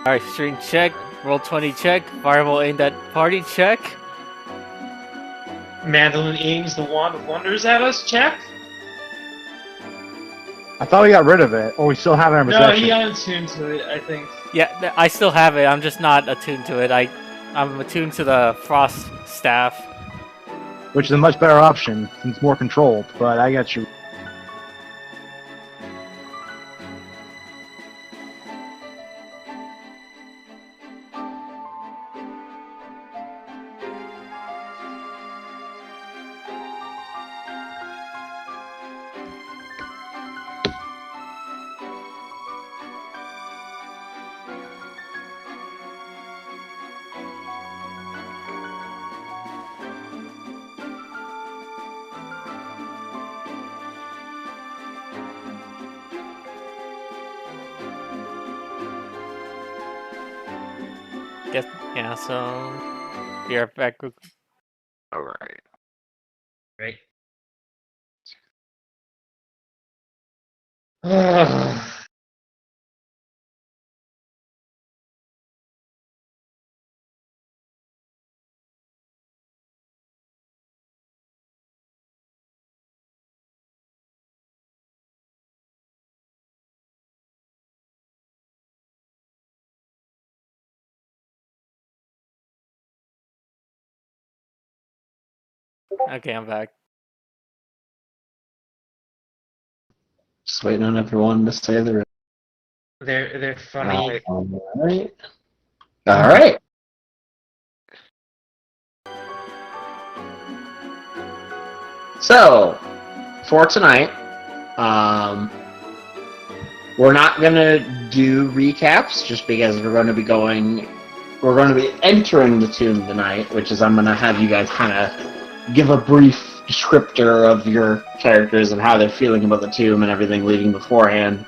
Alright, string check, roll 20 check, fireball aimed at party check. Mandolin aims the wand of wonders at us, check. I thought we got rid of it, or we still have it in No, possession. he untuned to it, I think. Yeah, I still have it, I'm just not attuned to it. I'm attuned to the frost staff. Which is a much better option, since it's more controlled, but I got you. Yeah, so be right back. Alright. Right. Okay, I'm back. Just waiting on everyone to say the They're funny. Alright. Alright. So, for tonight, we're not gonna do recaps just because we're going to be entering the tomb tonight, which is I'm gonna have you guys kind of give a brief descriptor of your characters and how they're feeling about the tomb and everything leading beforehand.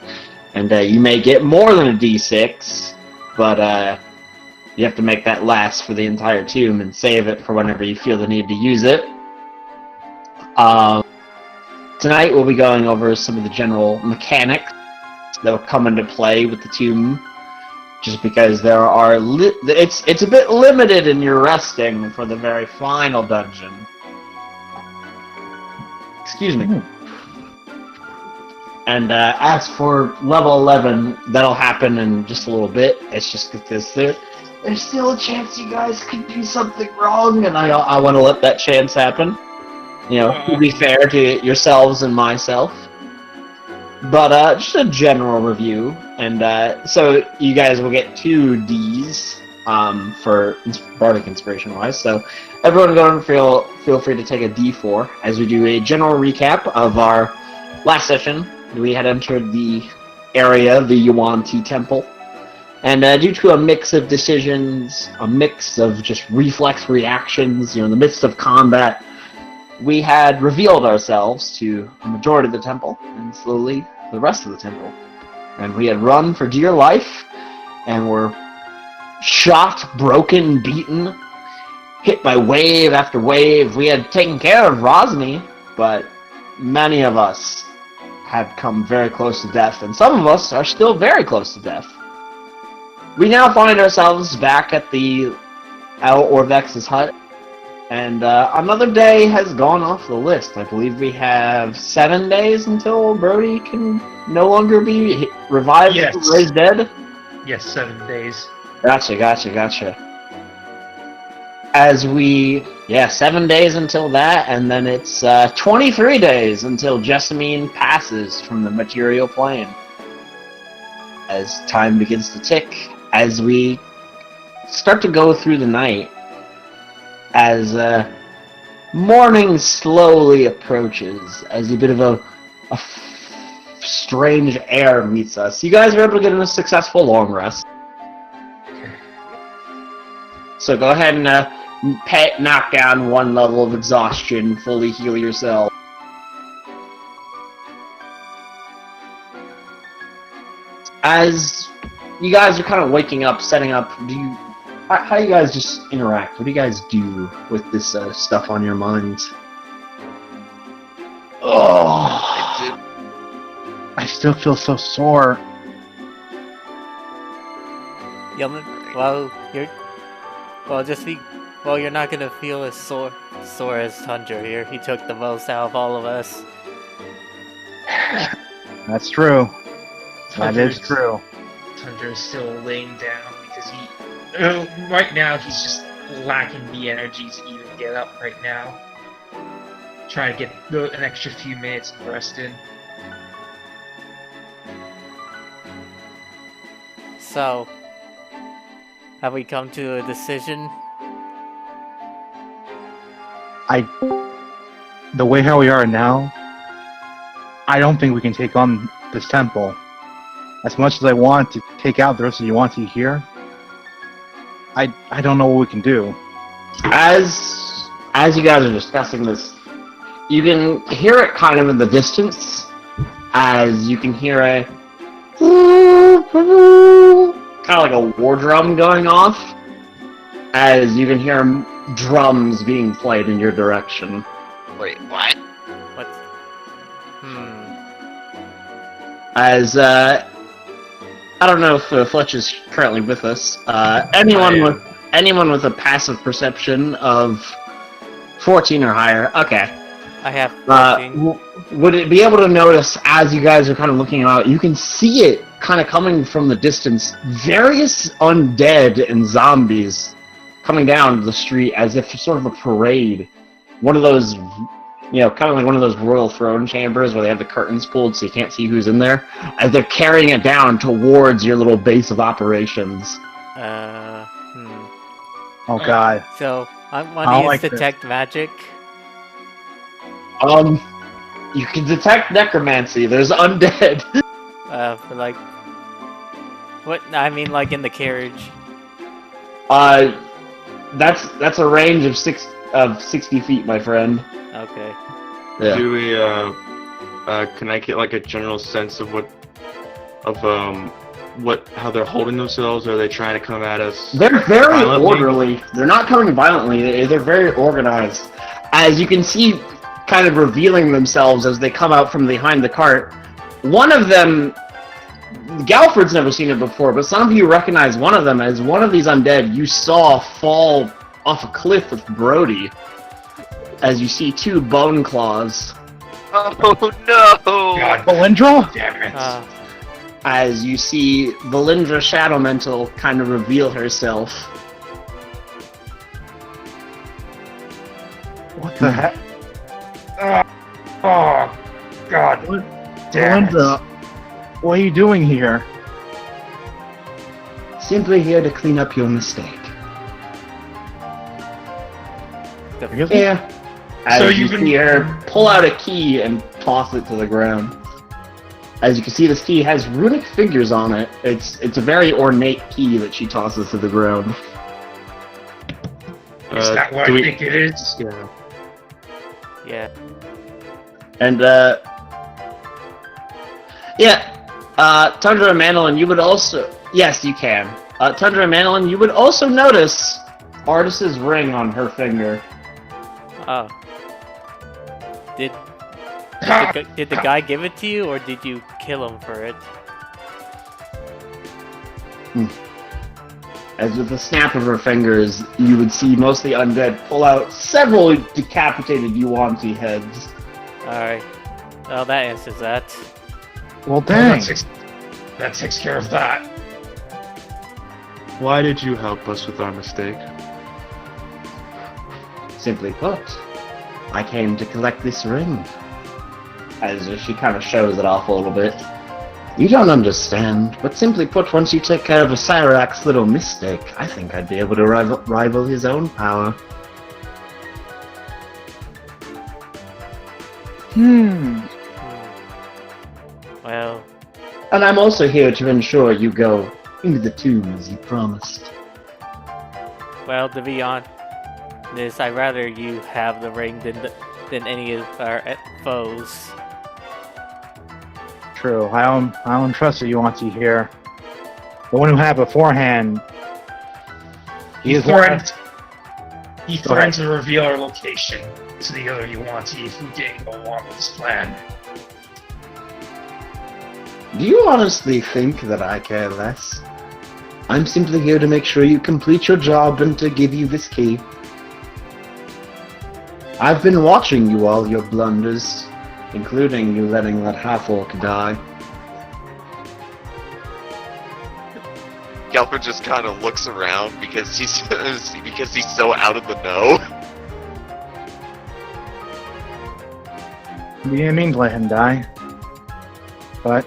And you may get more than a D6, but you have to make that last for the entire tomb and save it for whenever you feel the need to use it. Tonight we'll be going over some of the general mechanics that will come into play with the tomb, just because there are it's a bit limited in your resting for the very final dungeon. Excuse me. And as for level 11, that'll happen in just a little bit. It's just because there's still a chance you guys could do something wrong, and I want to let that chance happen. You know, to be fair to yourselves and myself. But just a general review, and so you guys will get 2 Ds for Bardic Inspiration-wise. So everyone go and feel free to take a D4 as we do a general recap of our last session. We had entered the area, the Yuan-Ti Temple, and due to a mix of decisions, a mix of just reflex reactions, in the midst of combat, we had revealed ourselves to the majority of the temple, and slowly the rest of the temple. And we had run for dear life, and were shot, broken, beaten, hit by wave after wave. We had taken care of Rosny, but many of us had come very close to death, and some of us are still very close to death. We now find ourselves back at the Al Orvex's hut, and another day has gone off the list. I believe we have 7 days until Brody can no longer be revived Yes. or raised dead. Yes, 7 days. Gotcha. As 7 days until that, and then it's 23 days until Jessamine passes from the material plane. As time begins to tick, as we start to go through the night, as morning slowly approaches, as a bit of a strange air meets us. You guys are able to get in a successful long rest. So go ahead and knock down 1 level of exhaustion, fully heal yourself. As you guys are kind of waking up, setting up, how do you guys just interact? What do you guys do with this stuff on your minds? Oh, I still feel so sore. You're not gonna feel as sore as Tundra here. He took the most out of all of us. That's true. That is true. Tundra is still laying down because right now he's just lacking the energy to even get up right now. Trying to get an extra few minutes of rest in. So, have we come to a decision? The way how we are now, I don't think we can take on this temple. As much as I want to take out the rest of the Yuan-Ti here, I don't know what we can do. As you guys are discussing this, you can hear it kind of in the distance, as you can hear a kind of like a war drum going off, as you can hear drums being played in your direction. Wait, what? What? As I don't know if Fletch is currently with us. Anyone with a passive perception of 14 or higher. Okay. I have 14. Would it be able to notice as you guys are kind of looking out? You can see it kind of coming from the distance. Various undead and zombies coming down the street as if sort of a parade. One of those, kind of like one of those royal throne chambers where they have the curtains pulled so you can't see who's in there. As they're carrying it down towards your little base of operations. Oh god. So, I I want to use like detect magic. You can detect necromancy. There's undead. For like... What? I mean, like in the carriage. That's a range of 60 feet, my friend. Okay. Yeah. Do we, can I get like a general sense of how they're holding themselves? Are they trying to come at us? They're very violently? orderly. They're not coming violently. They're very organized. As you can see, kind of revealing themselves as they come out from behind the cart. One of them, Galford's never seen it before, but some of you recognize one of them as one of these undead you saw fall off a cliff with Brody. As you see two bone claws. Oh no! God Belindra? damn it! As you see Valindra Shadowmental kind of reveal herself. What the heck? Oh, God. Damn it. Belindra, what are you doing here? Simply here to clean up your mistake. Really? Yeah. As So you you've been- see her pull out a key and toss it to the ground. As you can see, this key has runic figures on it. It's a very ornate key that she tosses to the ground. Is that what do I we- think it is? Yeah. Yeah. And Tundra and Mandolin, you would also... Yes, you can. Tundra and Mandolin, you would also notice Artis's ring on her finger. Oh. Did the guy give it to you, or did you kill him for it? As with the snap of her fingers, you would see most of the undead pull out several decapitated Yuan-Ti heads. Alright. Well, that answers that. Well, Well, dang. that takes care of that. Why did you help us with our mistake? Simply put, I came to collect this ring. As she kind of shows it off a little bit. You don't understand, but simply put, once you take care of a Cyrax's little mistake, I think I'd be able to rival his own power. Well, And I'm also here to ensure you go into the tomb as you promised. to be honest, I'd rather you have the ring than any of our foes. True. I don't trust the Yuan-Ti here. The one who had beforehand. He is threatened Go ahead. to reveal our location to the other Yuan-Ti if we didn't go along with this plan. Do you honestly think that I care less? I'm simply here to make sure you complete your job and to give you this key. I've been watching you all your blunders, including you letting that half-orc die. Gelper just kind of looks around because he's so out of the know. We didn't mean to let him die. But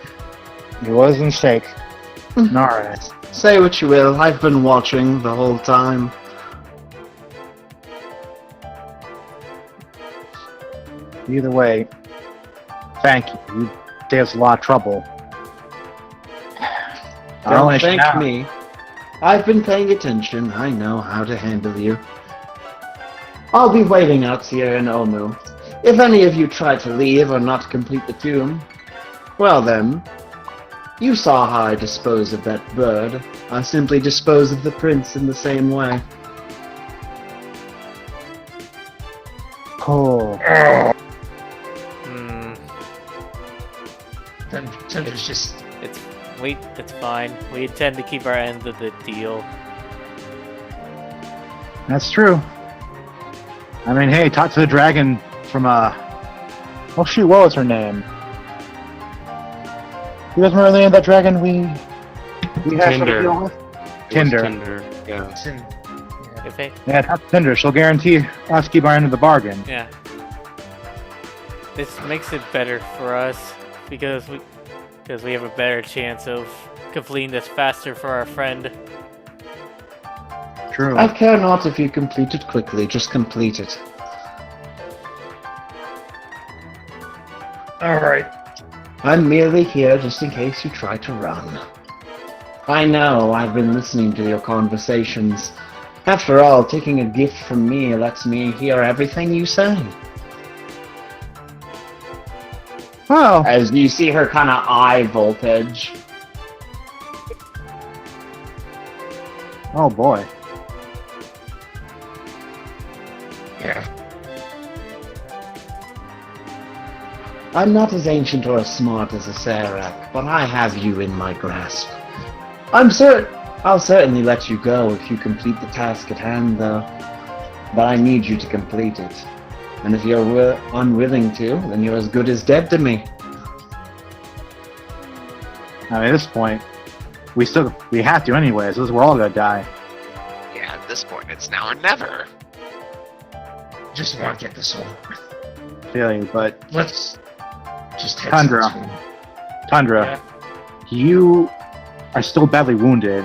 it was a mistake. Nara. Say what you will, I've been watching the whole time. Either way, thank you. You saved us a lot of trouble. Don't thank me. I've been paying attention. I know how to handle you. I'll be waiting out here in Omu. If any of you try to leave or not complete the tomb, well then, you saw how I disposed of that bird. I simply dispose of the prince in the same way. Oh. Hmm. Tundra's just... It's fine. We intend to keep our end of the deal. That's true. I mean, hey, talk to the dragon from, oh shoot, what was her name? You guys remember the name of that dragon we had to Tinder. deal with? It was Tinder. Tinder, yeah. If they, Yeah, talk to Tinder. She'll guarantee us keep our end of the bargain. yeah. This makes it better for us because we have a better chance of completing this faster for our friend. True. I care not if you complete it quickly, just complete it. Alright. I'm merely here just in case you try to run. I know, I've been listening to your conversations. After all, taking a gift from me lets me hear everything you say. Oh, As you see her kind of eye voltage. oh boy. Yeah. I'm not as ancient or as smart as a Serac, but I have you in my grasp. I'll certainly let you go if you complete the task at hand, though. But I need you to complete it. And if you're unwilling to, then you're as good as dead to me. I mean, at this point, we have to anyways. We're all gonna die. Yeah, at this point, it's now or never. Just want to get this over with. Feeling, but Let's just head Tundra. to the tomb. Tundra, you are still badly wounded.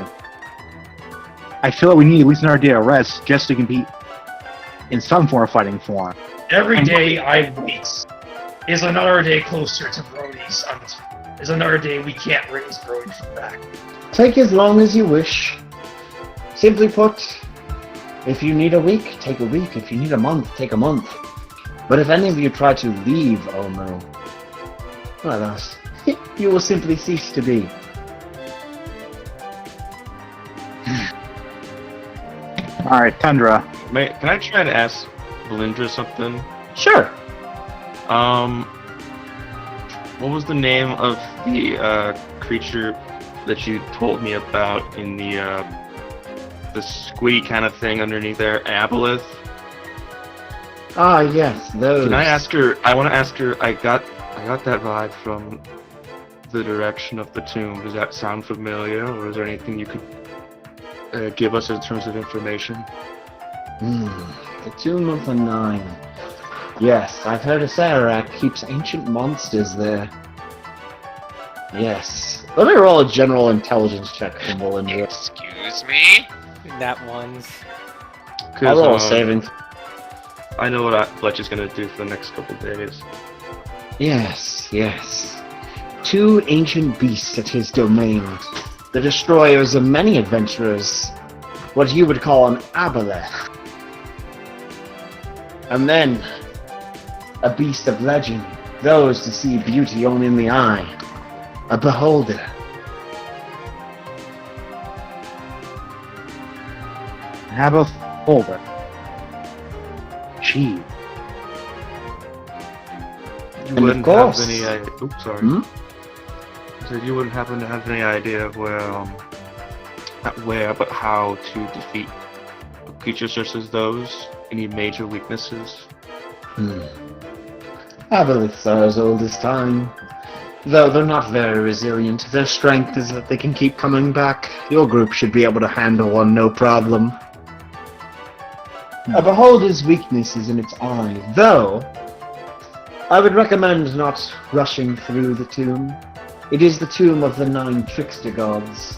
I feel like we need at least another day of rest just to compete in some form of fighting form. Every day I wait is another day closer to Brody's. Is another day we can't raise Brody from back. Take as long as you wish. Simply put, if you need a week, take a week. If you need a month, take a month. But if any of you try to leave Omo, well, else, you will simply cease to be. Alright, Tundra. Can I try to ask Valindra something? Sure. What was the name of the creature that you told me about in the squiddy kind of thing underneath there? Aboleth? Ah, yes, those. Can I ask her? I want to ask her. I got that vibe from the direction of the tomb. Does that sound familiar, or is there anything you could give us in terms of information? The Tomb of the Nine. Yes, I've heard a Sarac keeps ancient monsters there. Yes. Let me roll a general intelligence check from Willinger. Excuse me? That one's. I'll roll a saving. I know what Fletch is gonna do for the next couple days. Yes, yes. Two ancient beasts at his domain. The destroyers of many adventurers. What you would call an aboleth. And then, a beast of legend. Those to see beauty only in the eye. A beholder. Aboleth Holder. Gee. You And of wouldn't course- have any idea. Oops, sorry. Hmm? I said you wouldn't happen to have any idea of where not where, but how to defeat creatures such as those? Any major weaknesses? I believe they're as old as time. Though they're not very resilient, their strength is that they can keep coming back. Your group should be able to handle one no problem. A beholder's weakness is in its eye, though I would recommend not rushing through the tomb. It is the tomb of the 9 trickster gods.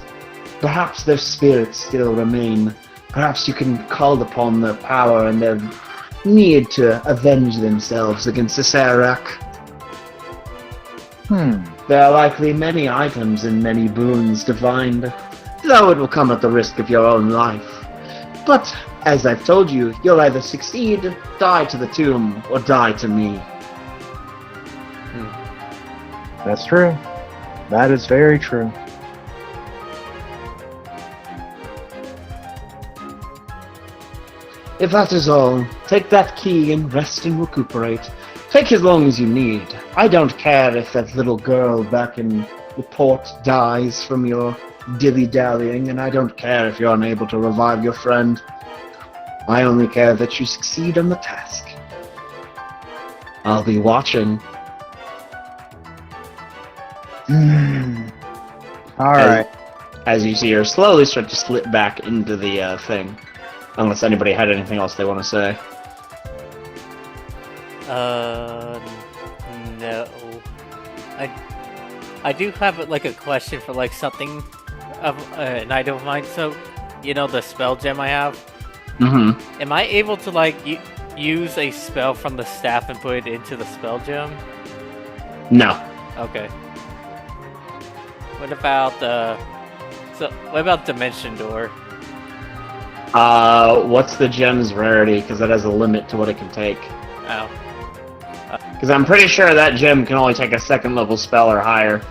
Perhaps their spirits still remain. Perhaps you can call upon their power and their need to avenge themselves against the Sarac. There are likely many items and many boons to find, though it will come at the risk of your own life. But, as I've told you, you'll either succeed, die to the tomb, or die to me. That's true. That is very true. If that is all, take that key and rest and recuperate. Take as long as you need. I don't care if that little girl back in the port dies from your dilly-dallying, and I don't care if you're unable to revive your friend. I only care that you succeed on the task. I'll be watching. Alright. As you see her slowly start to slip back into the thing. Unless anybody had anything else they want to say. No. I do have like a question for like something of an item of mine. So, you know the spell gem I have? Mm-hmm. Am I able to like use a spell from the staff and put it into the spell gem? No. Okay. What about what about Dimension Door? What's the gem's rarity? Because that has a limit to what it can take. Oh. Because I'm pretty sure that gem can only take a 2nd level spell or higher.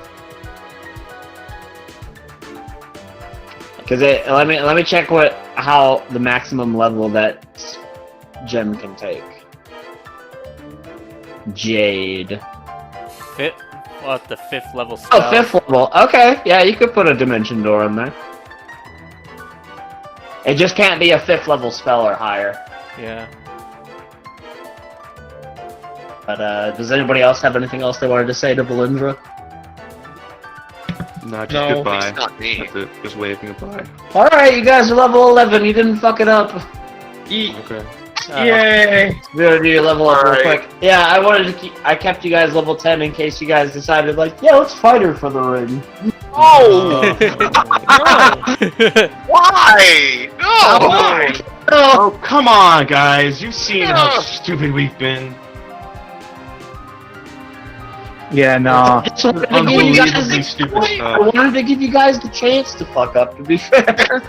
Because let me check how the maximum level that gem can take. Jade. The 5th level spell? Oh, 5th level. Okay, yeah, you could put a dimension door in there. It just can't be a 5th level spell or higher. Yeah. But does anybody else have anything else they wanted to say to Valindra? No, just No, goodbye. it's not me. That's it. Just waving goodbye. Alright, you guys are level 11, you didn't fuck it up. Okay. Yay! We're gonna do your level up real Alright. quick. Yeah, I kept you guys level 10 in case you guys decided like, yeah, let's fight her for the ring. Oh! No! Why? No! Why? Oh, Oh, come on, guys. You've seen how Yeah. stupid we've been. Yeah, no. I just wanted to give you guys Unbelievably the- stupid I stuff. wanted to give you guys the chance to fuck up, to be fair.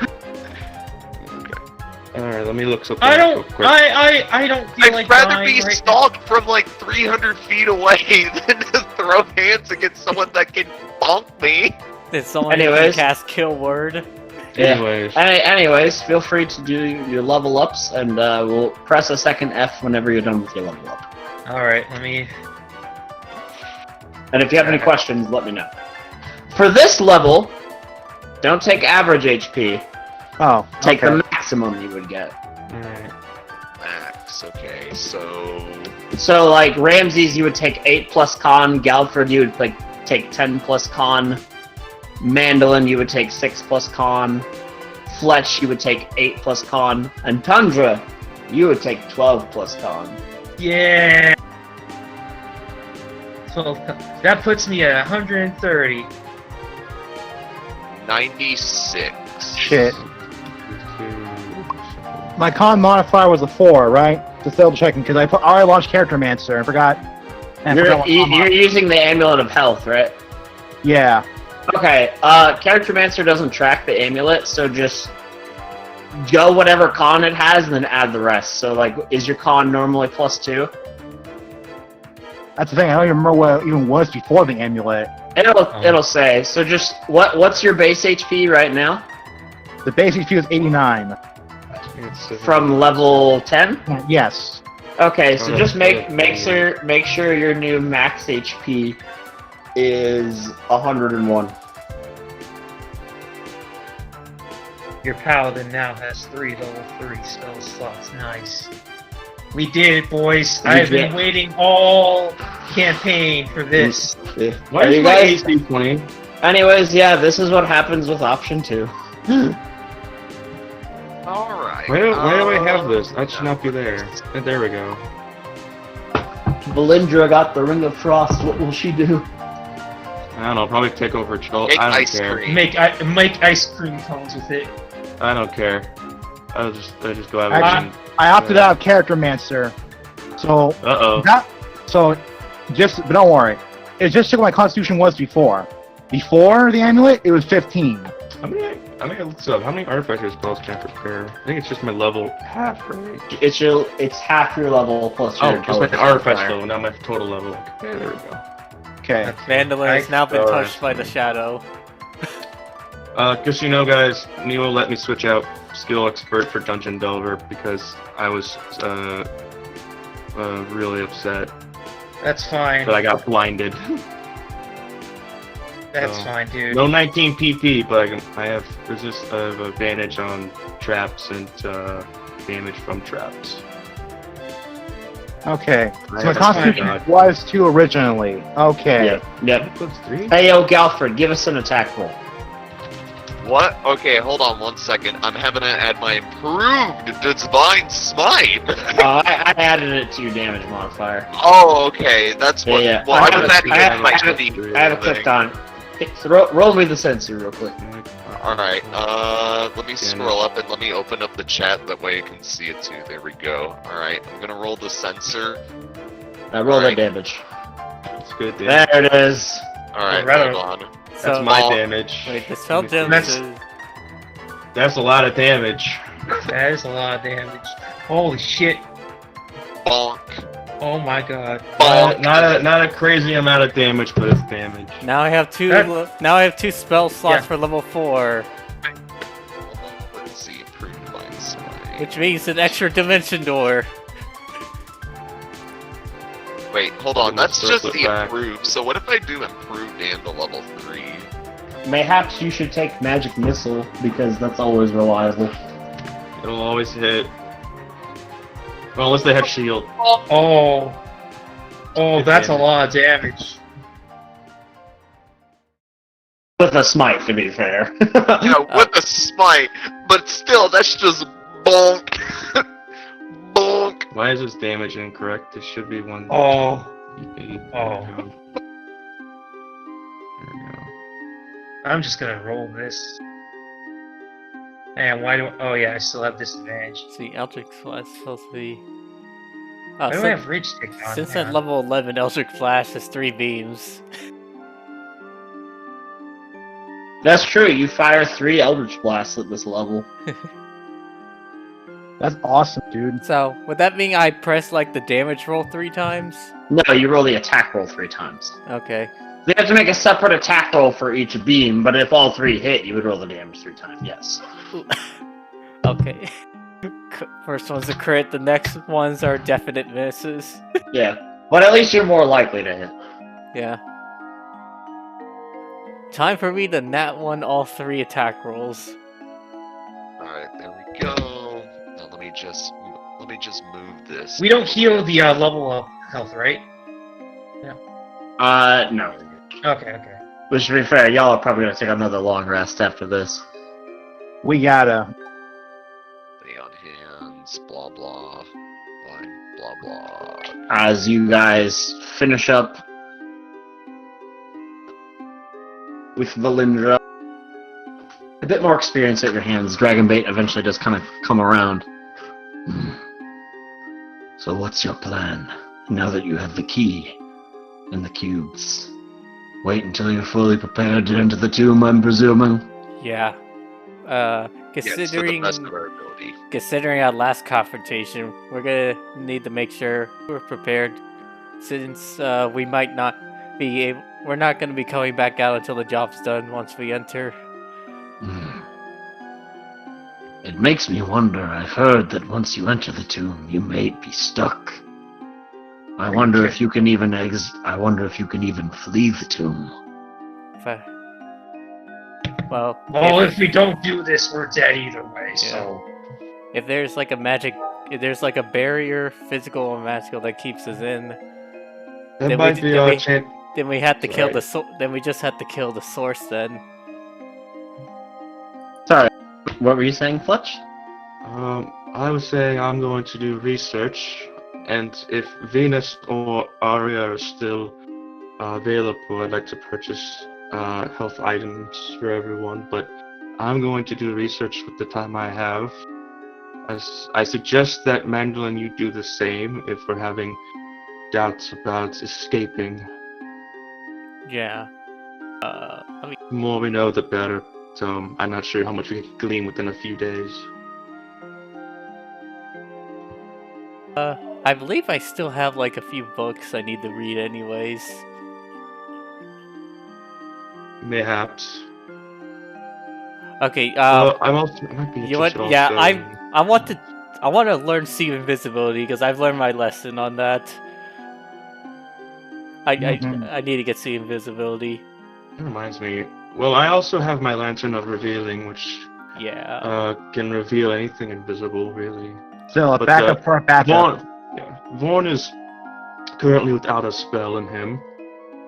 Alright, let me look something I up don't. real quick. I don't feel I'd like rather dying be right stalked from like 300 feet away than to throw hands against someone that can bonk me. Did someone Anyways. cast Kill Word? Yeah. Anyways, Anyways, feel free to do your level ups, and we'll press a second F whenever you're done with your level up. now. All right, let me. And if you have any questions, let me know. For this level, don't take average HP. Oh, Take okay. the maximum you would get. alright. Max, okay, so... So, like, Ramses, you would take 8 plus con. Galford, you would take 10 plus con. Mandolin, you would take 6 plus con. Fletch, you would take 8 plus con. And Tundra, you would take 12 plus con. Yeah. So that puts me at 130. 96. Shit. My con modifier was a 4, right? Just double checking, because I already launched Character Mancer and forgot. And I forgot what con You're mod- using the Amulet of Health, right? Yeah. Okay, Character Mancer doesn't track the amulet, so just go whatever con it has and then add the rest. So, like, is your con normally +2? That's the thing, I don't even remember what it even was before the amulet. It'll say. So just, what's your base HP right now? The base HP was 89. From level 10? Yes. Okay, so Oh, just that's make sure your new max HP is 101. Your paladin now has 3 level 3 spell slots. Nice. We did it, boys. We I've did. been waiting all campaign for this. Why Are is you my guys? AC 20? Anyways, yeah, this is what happens with option 2. Alright. Why do I have this? That should not be there. There we go. Valindra got the Ring of Frost. What will she do? I don't know. Probably take over Troll. Make I don't ice care. cream. Make ice cream cones with it. I don't care. I'll just go have Actually, it. I opted out of Character Mancer. So Uh but don't worry. It just took what my Constitution was before. Before the amulet, it was 15. How many artificer spells can I prepare? I think it's just my level half, right? It's half your level plus your Oh, just my intelligence artificer modifier. level, not my total level. Okay, there we go. Okay. Vandalin has now been Alright. touched by the shadow. Just so you know, guys, Neo let me switch out skill expert for dungeon delver because I was really upset That's fine. that I got blinded. That's so- fine, dude. No 19 PP, but I have resist advantage on traps and damage from traps. Okay. So my That's Constitution fine. was 2 originally. Okay. Yep. Plus 3? Hey, yo, Galfred, give us an attack roll. What? Okay, hold on 1 second. I'm having to add my improved Divine Smite. I added it to your damage modifier. Oh, okay. That's what. Yeah. Well, I was adding it to my I Steam have it thing. clicked on. Okay, so roll me the sensor real quick. Alright, let me scroll up and let me open up the chat, that way I can see it too. There we go. Alright, I'm gonna roll the sensor. Roll Alright. that damage. That's good damage. There it is. Alright, Rather- hold on. That's So, my Oh. damage. wait, the spell Let me see. gem That's- is... That's a lot of damage. That is a lot of damage. Holy shit. Bonk. Oh my god. Bonk. Not a crazy amount of damage, but it's damage. Now I have two. That- Now I have 2 spell slots Yeah. for level 4, Let's see, improved Divine Smite. which means an extra dimension door. Wait, hold on, that's Let's just flip the back. improved. So what if I do improved and the level 3? Mayhaps you should take Magic Missile, because that's always reliable. It'll always hit. Well, unless they have shield. Oh. Oh, Good that's a damage. lot of damage. With a smite, to be fair. Yeah, with a smite, but still, that's just bonk. Bonk. Why is this damage incorrect? It should be 1. Oh. 8. Oh. There we go. I'm just gonna roll this. And why do oh yeah, I still have disadvantage. See, Eldritch Flash is supposed to be. Why do I since have Ridge Stick on? since Hang at on. level 11, Eldritch Flash has 3 beams. That's true, you fire 3 Eldritch Blasts at this level. That's awesome, dude. So, would that mean I press like the damage roll 3 times? No, you roll the attack roll 3 times. Okay. You have to make a separate attack roll for each beam, but if all 3 hit, you would roll the damage 3 times, yes. Okay. First one's a crit, the next ones are definite misses. Yeah, but at least you're more likely to hit. Yeah. Time for me to nat 1 all 3 attack rolls. Alright, there we go. Now let me just move this. We don't heal the level of health, right? No. Okay, okay. Which, to be fair, y'all are probably gonna take another long rest after this. We gotta. Lay on hands, blah blah. Blah blah. As you guys finish up with Valindra, a bit more experience at your hands. Dragon Bait eventually does kind of come around. So what's your plan, now that you have the key and the cubes? Wait until you're fully prepared to enter the tomb, I'm presuming? Yeah. Yeah, it's to the Considering best of our ability. considering our last confrontation, we're gonna need to make sure we're prepared, since we might not be able. We're not gonna be coming back out until the job's done once we enter. Hmm. It makes me wonder. I've heard that once you enter the tomb, you may be stuck. I wonder if you can even flee the tomb. If I- Well, Well, if we don't do this, we're dead either way. So if there's like a magic, if there's like a barrier, physical or magical, that keeps us in, That Then we might d- be then our we- chance. then we have to kill Sorry. the then we just have to kill the source then. Sorry, what were you saying, Fletch? I was saying I'm going to do research, and if Venus or Aria are still available, I'd like to purchase health items for everyone. But I'm going to do research with the time I have. I suggest that Mandolin, you do the same if we're having doubts about escaping. Yeah. The more we know, the better. So I'm not sure how much we can glean within a few days. I believe I still have like a few books I need to read anyways. Mayhaps. Okay, Well, I might be you know what? interested Yeah, also in- I want to learn see invisibility because I've learned my lesson on that. Mhm. I need to get see invisibility. That reminds me. Well, I also have my Lantern of Revealing, which Yeah. can reveal anything invisible, really. So a But, backup for a backup. Vaughn is currently without a spell in him.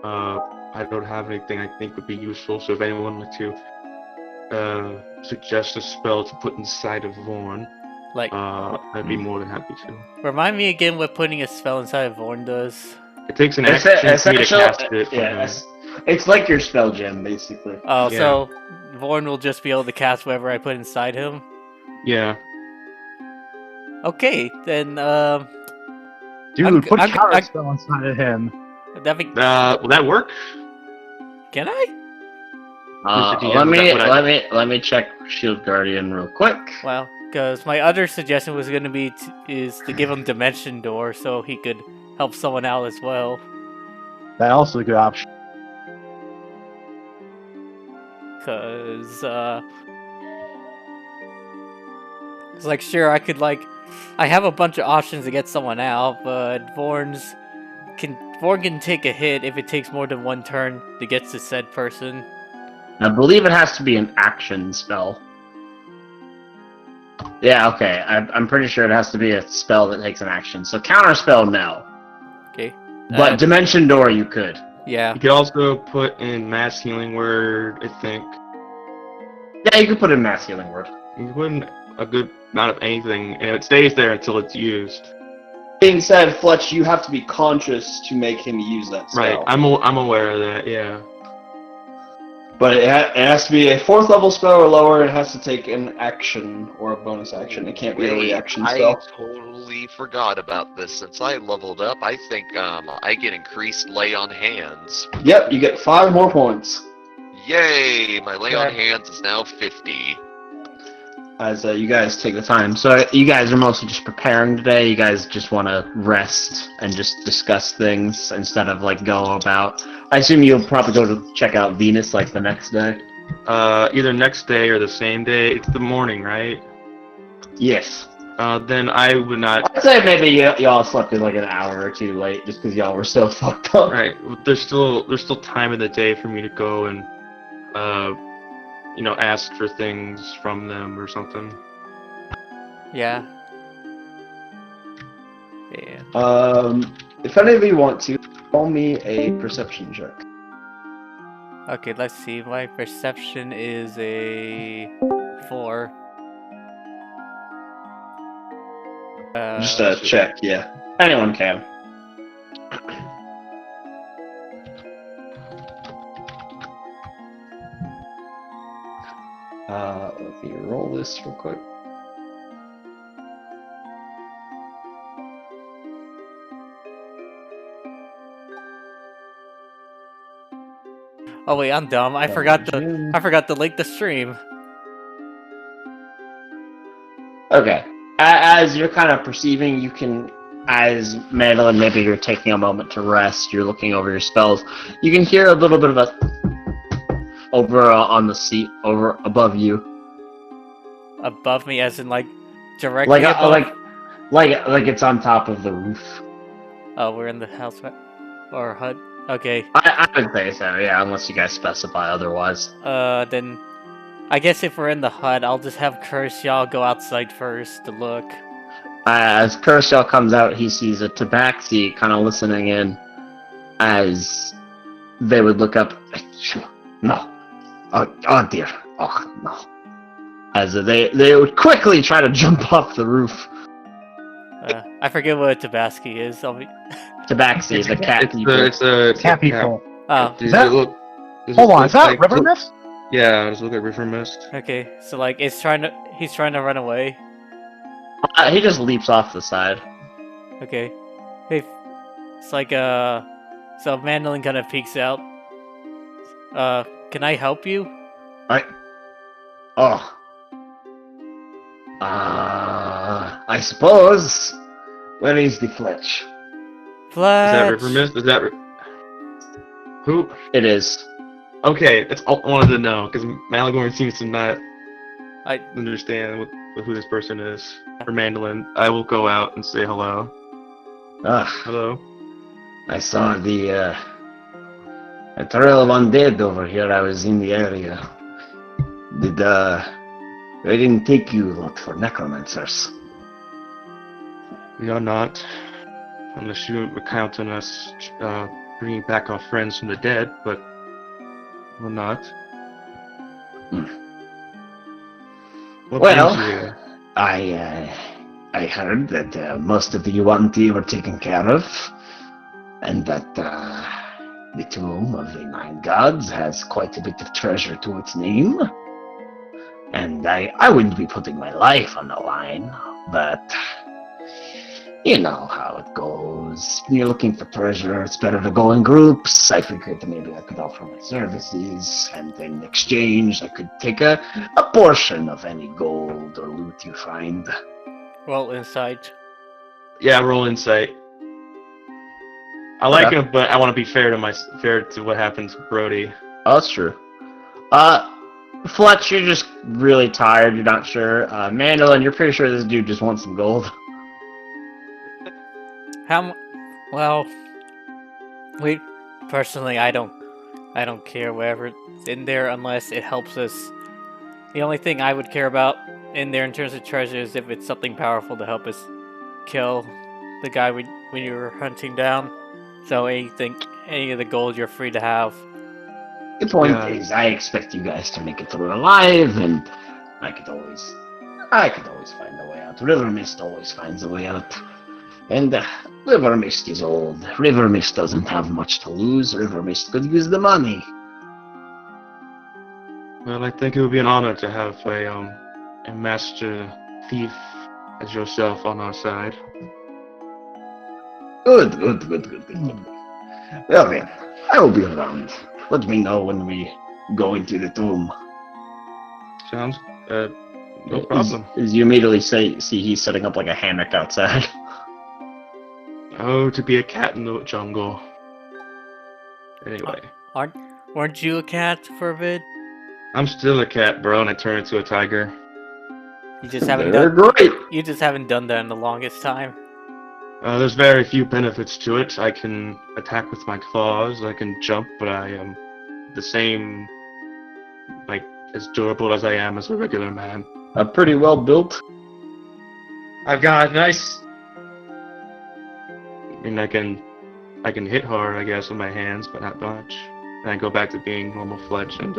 I don't have anything I think would be useful, so if anyone would like to suggest a spell to put inside of Vaughn, Like, I'd be more than happy to. remind me again what putting a spell inside of Vorn does. It takes an It's action for me to essential. cast it. Yeah, it's like your spell gem, basically. Oh, Yeah. so Vorn will just be able to cast whatever I put inside him? Yeah. Okay, then, Dude, put I'm- counter I- spell inside of him. that be, Will that work? can I? Who's the DM? Let me check Shield Guardian real quick. Well, because my other suggestion was going to be is to give him Dimension Door so he could help someone out as well. That also a good option. Because, it's like, sure, I could, like, I have a bunch of options to get someone out, but Vorn can take a hit if it takes more than one turn to get to said person. I believe it has to be an action spell. Yeah, okay. I'm pretty sure it has to be a spell that takes an action. So counter spell, no. Okay. But Dimension Door, you could. Yeah. You could also put in Mass Healing Word, I think. Yeah, you could put in Mass Healing Word. You can put in a good amount of anything, and it stays there until it's used. Being said, Fletch, you have to be conscious to make him use that Right, spell. I'm aware of that, yeah. But it has to be a 4th level spell or lower. It has to take an action or a bonus action. It can't be a reaction I spell. totally forgot about this. Since I leveled up, I think I get increased lay on hands. Yep, you get 5 more points. Yay! My lay on hands is now 50. As you guys take the time. So you guys are mostly just preparing today. You guys just want to rest and just discuss things instead of like go about. I assume you'll probably go to check out Venus like the next day. Either next day or the same day. It's the morning, right? Yes. Then I would not. I'd say maybe y'all slept in like an hour or two late just because y'all were so fucked up. Right. There's still time in the day for me to go and ask for things from them or something. Yeah. Yeah. If any of you want to, call me a perception check. Okay, let's see. My perception is a 4. Just a check, yeah. Anyone can. Let me roll this real quick. Oh wait, I'm dumb. I forgot to link the stream. Okay. As you're kind of perceiving, you can, as Madeline, maybe you're taking a moment to rest, you're looking over your spells, you can hear a little bit of a over on the seat, over above you. Above me, as in like directly Like, above? like it's on top of the roof. Oh, we're in the house or hut. Okay. I would say so, yeah, unless you guys specify otherwise. Then I guess if we're in the hut, I'll just have Kershaw go outside first to look. As Kershaw comes out, he sees a tabaxi kind of listening in as they would look up. No. Oh dear. Oh, no. As they would quickly try to jump off the roof. I forget what a Tabasky is. Tabaxi, the cat people. It's a Cat people. Oh, Does that- it look? Hold on, is that River Mist? Yeah, does it look like River Mist? okay. So like, he's trying to run away. He just leaps off the side. Okay. Hey, it's like so Mandolin kind of peeks out. Can I help you? Oh. I suppose. Where is the Fletch? Fletch. Is that River Mist? Is that who? It is. Okay, that's all I wanted to know because Malagorn seems to not I understand who this person is. For Mandolin, I will go out and say hello. Hello. I saw the trail of undead over here. I was in the area. They didn't take you lot for necromancers. We are not, unless you recount on us bringing back our friends from the dead, but we're not. What Well, brings you here? I heard that most of the Yuan-Ti were taken care of, and that the Tomb of the Nine Gods has quite a bit of treasure to its name. And I wouldn't be putting my life on the line, but you know how it goes. When you're looking for treasure, it's better to go in groups. I figured maybe I could offer my services, and in exchange I could take a portion of any gold or loot you find. roll insight. Yeah, roll insight. I like him, but I want to be fair to what happens with Brody. Oh, that's true. Fletch, you're just really tired, you're not sure. Mandolin, you're pretty sure this dude just wants some gold. Well, personally, I don't care whatever's in there unless it helps us. The only thing I would care about in there in terms of treasure is if it's something powerful to help us kill the guy we were hunting down. So any of the gold you're free to have. The point is, I expect you guys to make it through alive, and I could always find a way out. River Mist always finds a way out. And River Mist is old. River Mist doesn't have much to lose. River Mist could use the money. Well, I think it would be an honor to have a master thief as yourself on our side. Good. Well then, I will be around. Let me know when we go into the tomb. Sounds no problem. As you immediately see he's setting up like a hammock outside. Oh, to be a cat in the jungle. Anyway. Weren't you a cat for a bit? I'm still a cat, bro, and I turned into a tiger. You just haven't They're done. great. You just haven't done that in the longest time. There's very few benefits to it. I can attack with my claws, I can jump, but I am the same, like, as durable as I am as a regular man. Pretty well built. I've got a nice. I mean, I can hit hard, I guess, with my hands, but not much. And I go back to being normal Fletch and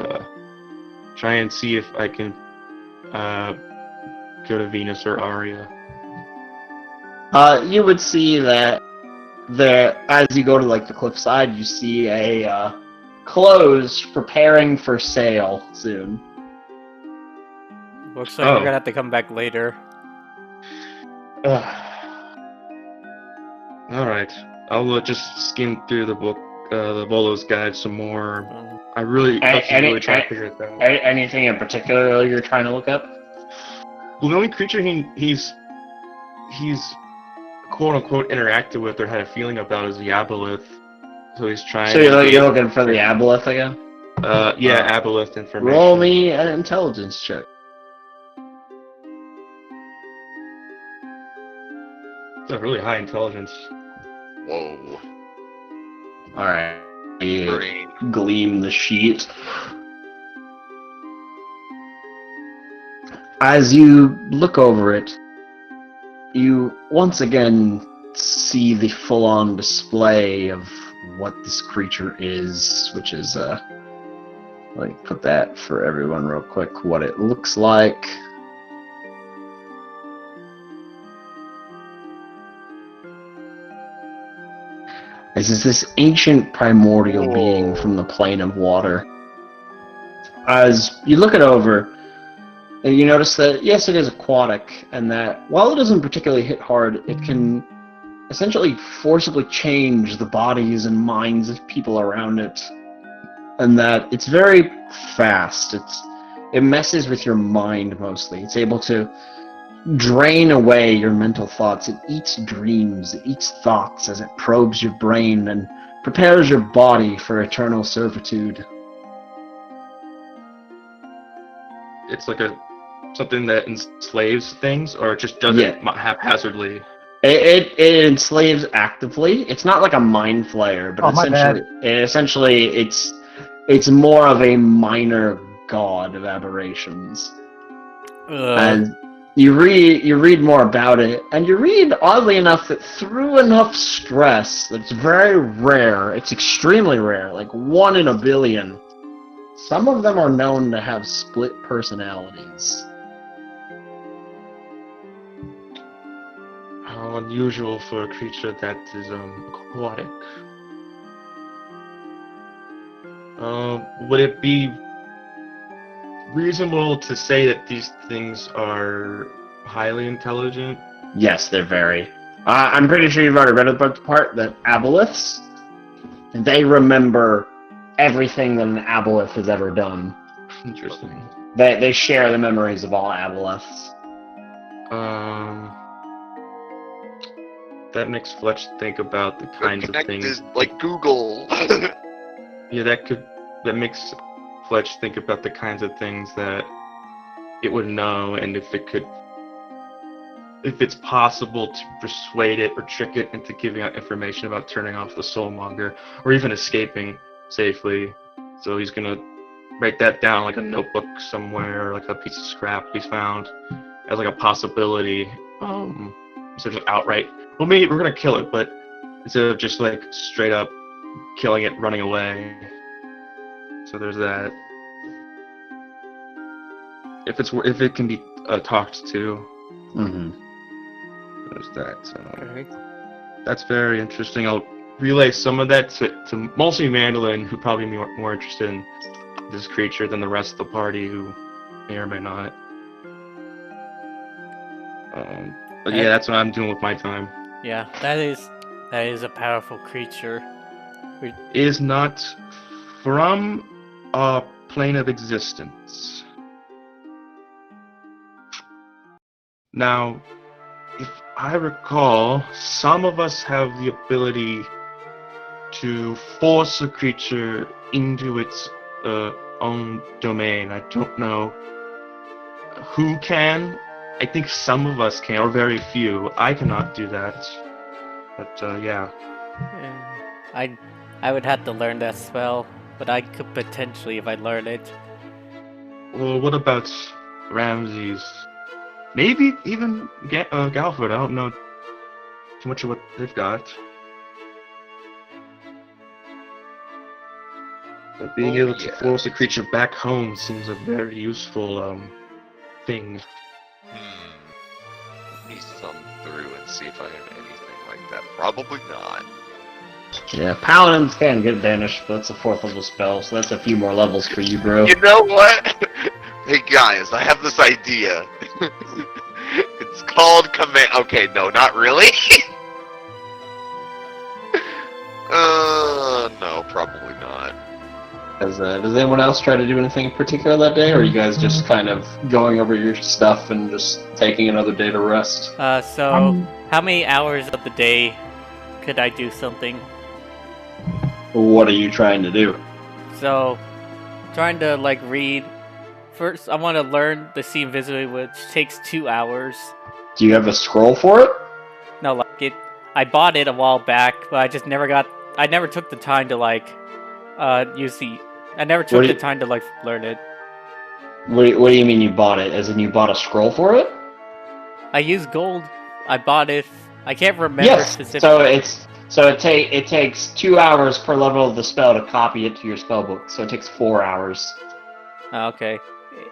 try and see if I can go to Venus or Aria. You would see that as you go to like the cliffside, you see a clothes preparing for sale soon. Looks like we're gonna have to come back later. Alright, I'll just skim through the book, the Volo's Guide some more. I really try to figure it out. Anything in particular you're trying to look up? Well, the only creature he's quote unquote interacted with or had a feeling about is the Aboleth. So he's trying. So you're looking for the Aboleth again? Yeah, Aboleth information. Roll me an intelligence check. It's a really high intelligence. Whoa. Alright. You Brain. gleam the sheet. As you look over it, you once again see the full-on display of what this creature is, which is, let me put that for everyone real quick, what it looks like. This is this ancient primordial being from the plane of water. As you look it over, you notice that, yes, it is aquatic, and that while it doesn't particularly hit hard, it can essentially forcibly change the bodies and minds of people around it. And that it's very fast. It messes with your mind mostly. It's able to drain away your mental thoughts. It eats dreams, it eats thoughts as it probes your brain and prepares your body for eternal servitude. It's like something that enslaves things, or it just does it haphazardly. It enslaves actively. It's not like a mind flayer, but essentially it's more of a minor god of aberrations. And you read more about it, and you read, oddly enough, that through enough stress that it's very rare, it's extremely rare, like 1 in a billion, some of them are known to have split personalities. How unusual for a creature that is aquatic. Would it be reasonable to say that these things are highly intelligent? Yes, they're very. I'm pretty sure you've already read about the part that aboleths, they remember everything that an aboleth has ever done. Interesting. They share the memories of all aboleths. That makes Fletch think about the kinds of things. Like Google. Yeah, that makes Fletch think about the kinds of things that it would know, and if it's possible to persuade it or trick it into giving out information about turning off the soulmonger, or even escaping safely. So he's gonna write that down like a notebook somewhere, like a piece of scrap he's found, as like a possibility. Instead of outright, well, maybe we're gonna kill it, but instead of just like straight up killing it, running away. So there's that. If it can be talked to, there's that. So that's very interesting. I'll relay some of that to mostly Mandolin, who probably be more interested in this creature than the rest of the party, who may or may not. But yeah, that's what I'm doing with my time. Yeah, that is a powerful creature. It is not from our plane of existence. Now, if I recall, some of us have the ability to force a creature into its own domain. I don't know who can. I think some of us can, or very few. I cannot do that. But yeah. I would have to learn that spell, but I could potentially if I learn it. Well, what about Ramses? Maybe even Galford. I don't know too much of what they've got. But being able to force a creature back home seems a very useful thing. Let me thumb through and see if I have anything like that. Probably not. Yeah, Paladins can get banished, but that's a 4th level spell, so that's a few more levels for you, bro. You know what? Hey guys, I have this idea. It's called command. Okay, no, not really. No, probably not. Does anyone else try to do anything in particular that day, or are you guys just kind of going over your stuff and just taking another day to rest? So how many hours of the day could I do something? What are you trying to do? So, trying to like read. First, I want to learn the Sea Invisibility, which takes 2 hours. Do you have a scroll for it? No, like it. I bought it a while back, but I just never got. I never took the time to like use the. I never took the time to like learn it. What do you mean you bought it? As in you bought a scroll for it? I used gold. I bought it. I can't remember Yes. specifically. It takes 2 hours per level of the spell to copy it to your spellbook. So it takes 4 hours. Okay.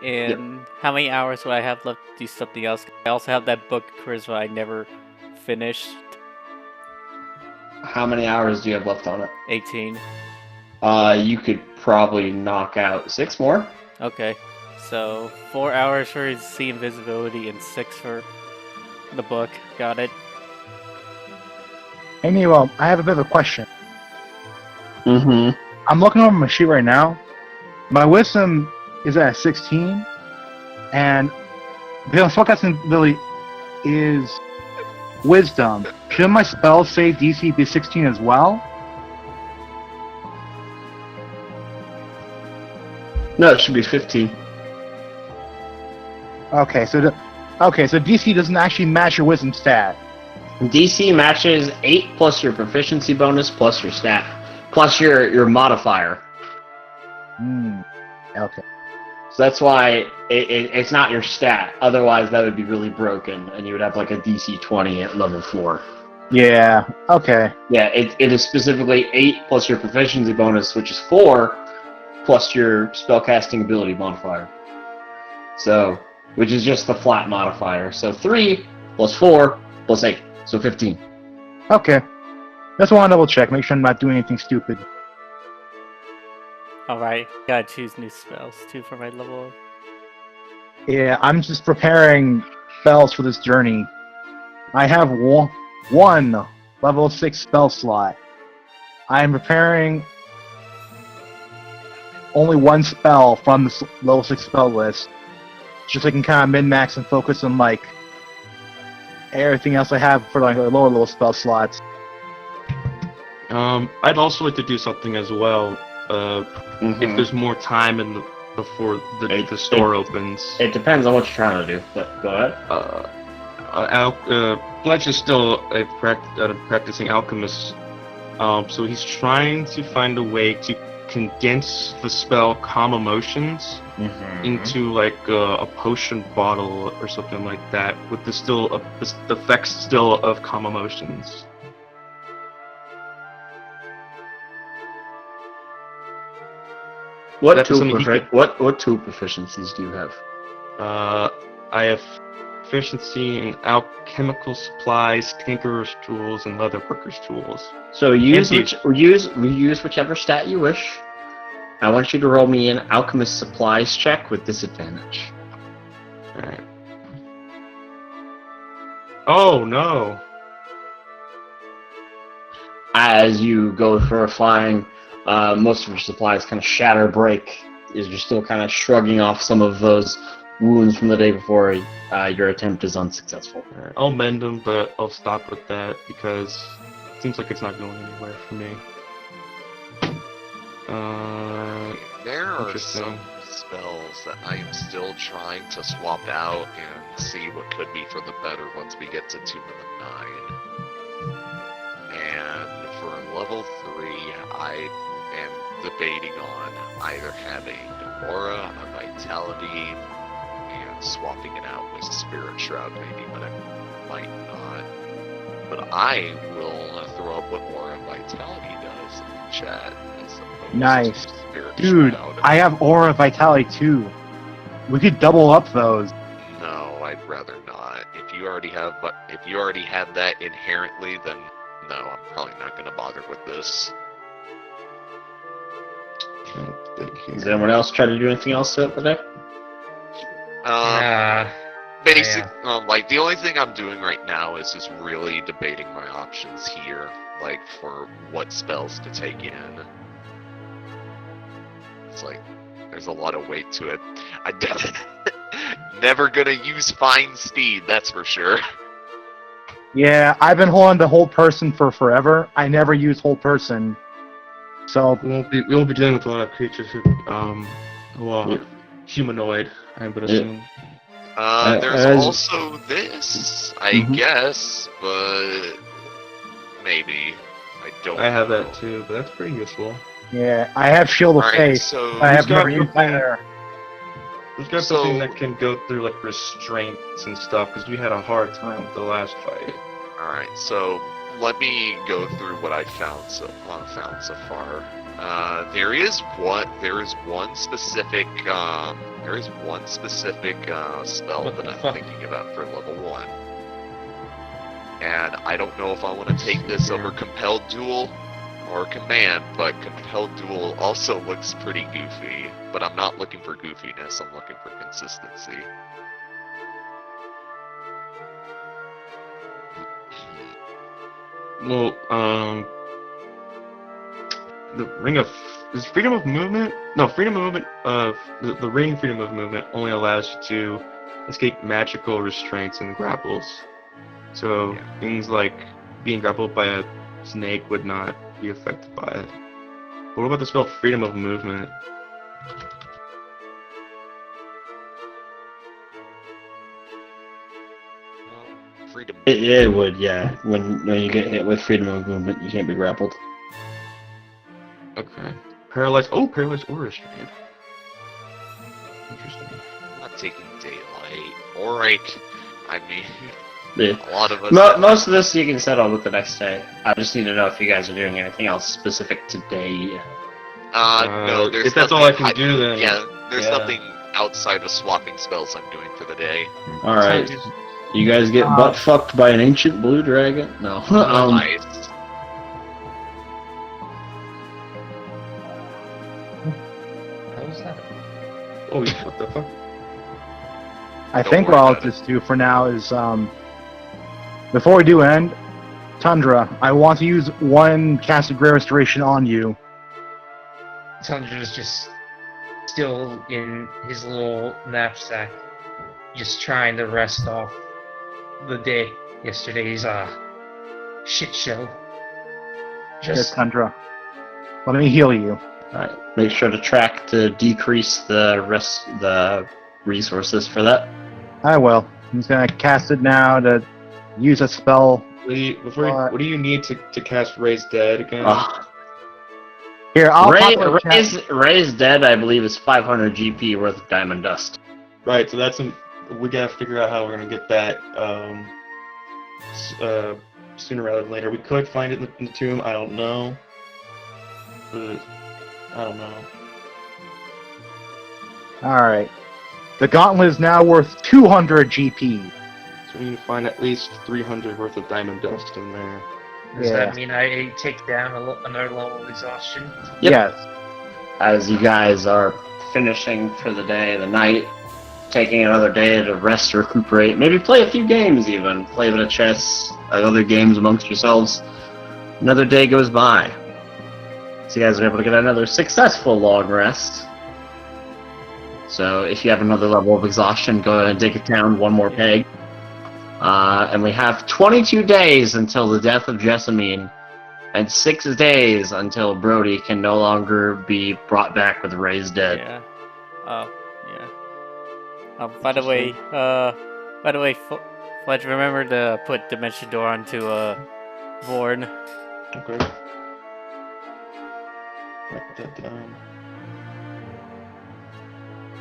And how many hours would I have left to do something else? I also have that book charisma I never finished. How many hours do you have left on it? 18. You could probably knock out 6 more. Okay. So 4 hours for see invisibility and 6 for the book. Got it. Hey, Nemo, I have a bit of a question. Mm-hmm. I'm looking over my sheet right now. My wisdom is at 16, and the spellcasting ability is wisdom. Shouldn't my spell save DC be 16 as well? No, it should be 15. Okay, so DC doesn't actually match your wisdom stat. DC matches 8 plus your proficiency bonus plus your stat. Plus your modifier. Okay. So that's why it's not your stat. Otherwise, that would be really broken, and you would have like a DC 20 at level 4. Yeah, okay. Yeah, it is specifically 8 plus your proficiency bonus, which is 4, plus your spellcasting ability modifier. So, which is just the flat modifier. So 3 plus 4 plus 8, so 15. Okay. Just want to double check, make sure I'm not doing anything stupid. Alright. Gotta choose new spells too for my level up. Yeah, I'm just preparing spells for this journey. I have one level 6 spell slot. I am preparing only one spell from the level 6 spell list, just so I can kind of min-max and focus on like everything else I have for like lower level spell slots. I'd also like to do something as well. If there's more time before the store opens. It depends on what you're trying to do, but go ahead. Fletch is still a practicing alchemist, so he's trying to find a way to condense the spell Calm Emotions into like a potion bottle or something like that, with the effects still of Calm Emotions. What That's two something he could- what two proficiencies do you have? I have proficiency in alchemical supplies, tinkerer's tools, and leatherworker's tools. So use Anti- use whichever stat you wish. I want you to roll me an alchemist supplies check with disadvantage. Alright. Oh no! As you go for a flying, most of your supplies kind of shatter, break, as you're still kind of shrugging off some of those wounds from the day before. Your attempt is unsuccessful. Alright, I'll mend them, but I'll stop with that because it seems like it's not going anywhere for me. There are Interesting. some spells that I am still trying to swap out and see what could be for the better once we get to 2 of the 9. And for level 3, I am debating on either having Aura, a Vitality, and swapping it out with Spirit Shroud maybe, but I might not. But I will throw up what Aura and Vitality does in the chat. As opposed Nice. to Spirit Dude, Shroud. I have Aura Vitality too. We could double up those. No, I'd rather not. If you already have that inherently, then no, I'm probably not going to bother with this. Does anyone else try to do anything else to it today? Basic, like the only thing I'm doing right now is just really debating my options here, like for what spells to take in. It's like there's a lot of weight to it. I definitely never gonna use Fine Speed, that's for sure. Yeah, I've been holding the Hold Person for forever. I never use Hold Person. So, We won't be dealing with a lot of creatures who are humanoid, I would assume. There's also this, I guess, but maybe I don't. I have know. that too, but that's pretty useful. yeah, I have Shield of Alright, Faith. so I have got never used that there. There's got something that can go through like restraints and stuff, because we had a hard time with the last fight. Alright, so let me go through what I found so far. There is one specific spell What that the I'm fuck? thinking about for level 1. And I don't know if I want to take this over Compelled Duel or Command, but Compelled Duel also looks pretty goofy. But I'm not looking for goofiness, I'm looking for consistency. Well, the ring of is freedom of movement. No, freedom of movement. The ring freedom of movement only allows you to escape magical restraints and grapples. So Yeah. things like being grappled by a snake would not be affected by it. But what about the spell freedom of movement? Freedom. It would, yeah. When you get hit with freedom of movement, you can't be grappled. Okay. Paralyzed. Oh, paralyzed or restrained. Interesting. I'm not taking daylight. Alright. I mean, Yeah. a lot of us. Most of this you can settle with the next day. I just need to know if you guys are doing anything else specific today. No, there's if that's all I can do, then Yeah, there's yeah. nothing outside of swapping spells I'm doing for the day. Alright. You guys get butt fucked by an ancient blue dragon? No. Nice. How was that? Oh, what the fuck? I Don't think worry what I'll about it. just do for now is, before we do end, Tundra, I want to use one cast of Great Restoration on you. Tundra's just still in his little knapsack, just trying to rest off the day. Yesterday's shit show. Here, Just Tundra. Let me heal you. Alright. Make sure to track to decrease the resources for that. I will. I'm just gonna cast it now to use a spell. What do you need to cast Raise Dead again? Here, I'll pop it in chat. Ray's dead, I believe, is 500 GP worth of diamond dust. Right, so we gotta figure out how we're gonna get that sooner rather than later. We could find it in the tomb, I don't know. But, I don't know. Alright. The gauntlet is now worth 200 GP. So we need to find at least 300 worth of diamond dust in there. does Yeah. that mean I take down another level of exhaustion? Yep. Yes. As you guys are finishing for the day, the night, taking another day to rest, recuperate, maybe play a few games even, play a bit of chess, other games amongst yourselves. Another day goes by. So you guys are able to get another successful long rest. So if you have another level of exhaustion, go ahead and take it down one more peg. And we have 22 days until the death of Jessamine, and 6 days until Brody can no longer be brought back with Raised Dead. Yeah. Oh, yeah. By the way, Fledge, remember to put Dimension Door onto Vorn. Okay. Write that down.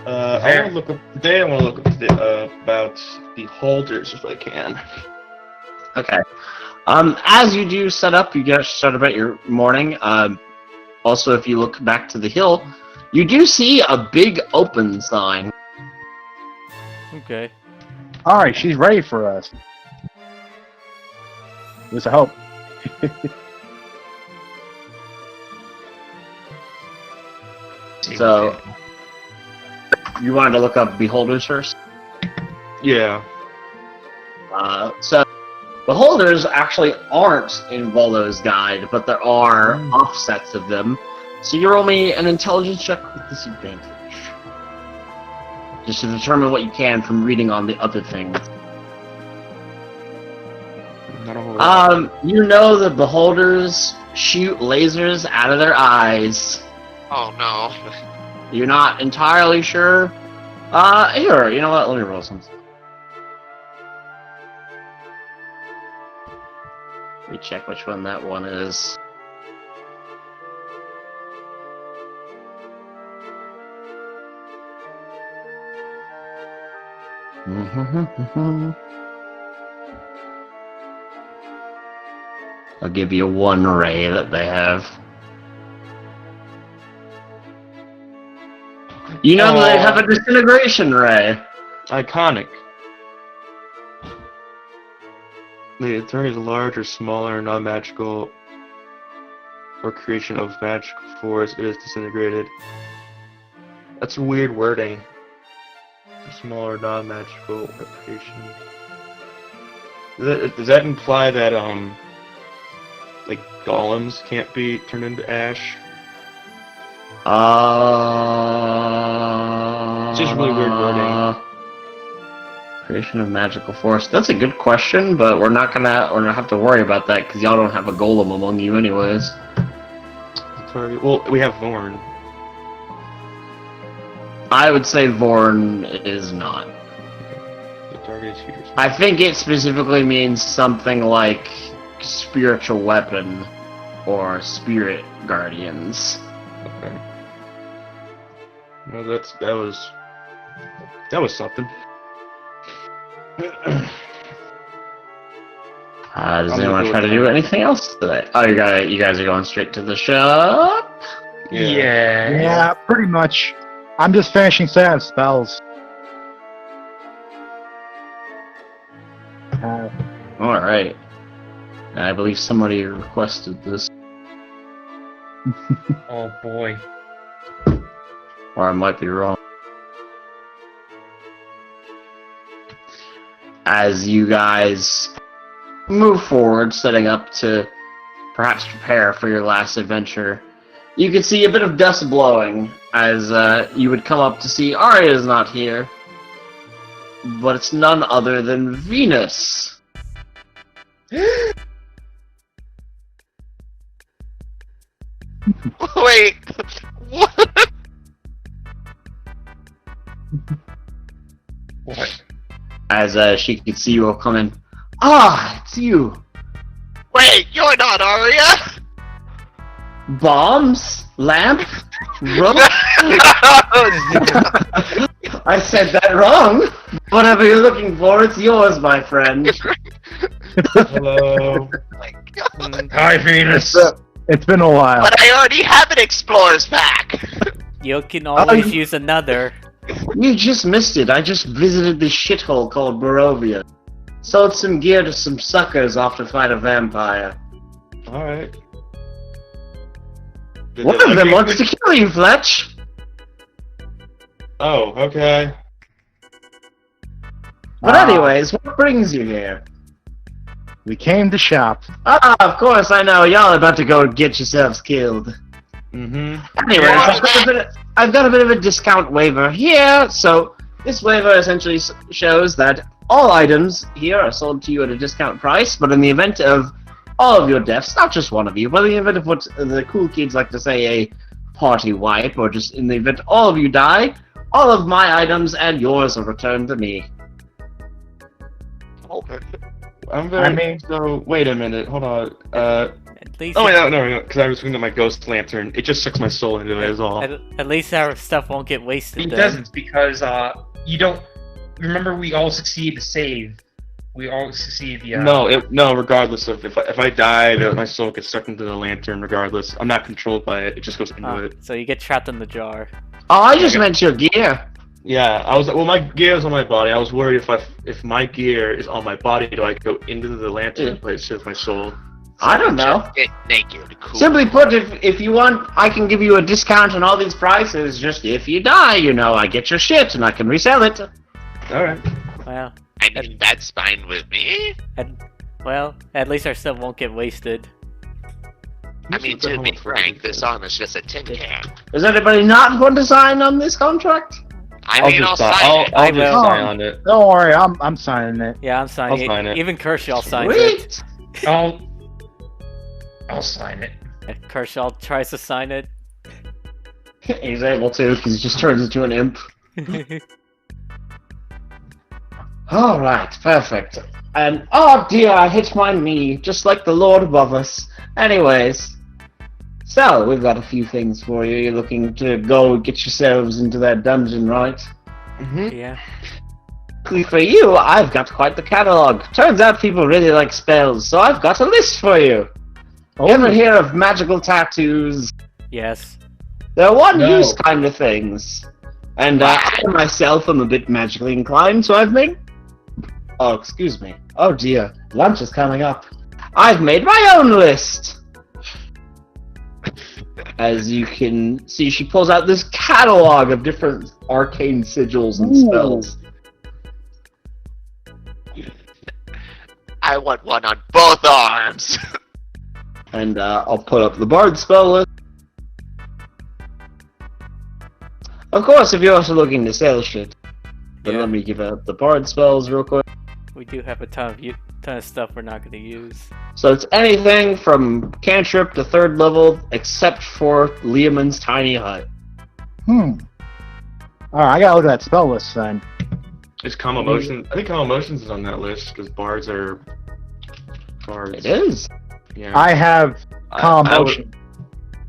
I want to look up today. I want to look up about Beholders if I can. Okay. As you do set up, you get start about your morning. Also, if you look back to the hill, you do see a big open sign. Okay. Alright, she's ready for us. There's a hope. So, you wanted to look up Beholders first? Yeah. So, Beholders actually aren't in Volo's guide, but there are offsets of them. So you roll me an intelligence check with disadvantage. Just to determine what you can from reading on the other things. Not a whole lot. You know that Beholders shoot lasers out of their eyes. Oh no. You're not entirely sure. Here, you know what? Let me roll something. Let me check which one that one is. I'll give you one ray that they have. You know they have a disintegration ray. Iconic. The target is large or smaller, non-magical, or creation of magical force. It is disintegrated. That's weird wording. Smaller, non-magical, or creation. Does that imply that like golems can't be turned into ash? It's just really weird wording. Creation of magical force. That's a good question, but we're not gonna have to worry about that because y'all don't have a golem among you, anyways. Well, we have Vorn. I would say Vorn is not. The target is huge. I think it specifically means something like spiritual weapon or spirit guardians. Okay. Well, that was something. Does anyone try to do anything else today? Oh, you guys are going straight to the shop? Yeah, pretty much. I'm just finishing setting up spells. Alright. I believe somebody requested this. Oh boy. Or I might be wrong. As you guys move forward, setting up to perhaps prepare for your last adventure, you can see a bit of dust blowing as you would come up to see Arya's not here. But it's none other than Venus. Wait, what? What? As she could see you all coming. Ah, it's you. Wait, you're not Arya? Bombs? Lamp? Rope? I said that wrong. Whatever you're looking for, it's yours, my friend. Hello. My God. Hi, Venus. It's been a while. But I already have an explorer's pack. You can always use another. You just missed it. I just visited this shithole called Barovia. Sold some gear to some suckers off to fight a vampire. Alright. One of them wants to kill you, Fletch. Oh, okay. But anyways, what brings you here? We came to shop. Ah, of course, I know. Y'all are about to go get yourselves killed. Mm-hmm. Anyways, I've got a bit of a discount waiver here. So this waiver essentially shows that all items here are sold to you at a discount price, but in the event of all of your deaths, not just one of you, but in the event of what the cool kids like to say, a party wipe, or just in the event all of you die, all of my items and yours are returned to me. So, wait a minute, hold on. At least, Oh, wait, no, because I was looking at my ghost lantern. It just sucks my soul into it, is all. at least our stuff won't get wasted. It then. doesn't, because you don't remember we all succeed to save. We all succeed the No, regardless of if I die, my soul gets sucked into the lantern. Regardless, I'm not controlled by it. It just goes into it. So you get trapped in the jar. Oh, I just meant your gear. Yeah, my gear is on my body. I was worried if my gear is on my body, do I go into the lantern place with my soul? I don't know. Just get naked. Cool. Simply put, if you want, I can give you a discount on all these prices. Just if you die, I get your shit and I can resell it. Alright. Well, I mean, that's fine with me. at least our stuff won't get wasted. I mean, to be frank, this armor's just a tin can. Is anybody not going to sign on this contract? I mean, I'll sign it. I'll I just will. sign on it. Don't worry, I'm signing it. Yeah, I'm signing I'll sign it. Even Kershaw signs it. Sweet. I'll sign it. Kershaw tries to sign it. He's able to, because he just turns into an imp. Alright, perfect. And, oh dear, I hit my knee, just like the Lord above us. Anyways, so, we've got a few things for you. You're looking to go get yourselves into that dungeon, right? Mm-hmm. Yeah. Luckily for you, I've got quite the catalog. Turns out people really like spells, so I've got a list for you. Oh, You ever hear of magical tattoos? Yes. They're No. one-use kind of things. And I myself am a bit magically inclined, so I've made... Oh, excuse me. Oh dear, lunch is coming up. I've made my own list! As you can see, she pulls out this catalog of different arcane sigils and spells. I want one on both arms. And I'll put up the bard spell list. Of course, if you're also looking to sell shit. But Yeah. let me give out the bard spells real quick. We do have a ton of stuff we're not going to use. So it's anything from cantrip to 3rd level, except for Leomund's tiny hut. Alright, I gotta look at that spell list then. Is calm emotion? I think calm emotions is on that list because bards are bards. It is. Yeah. I have calm I would- motion.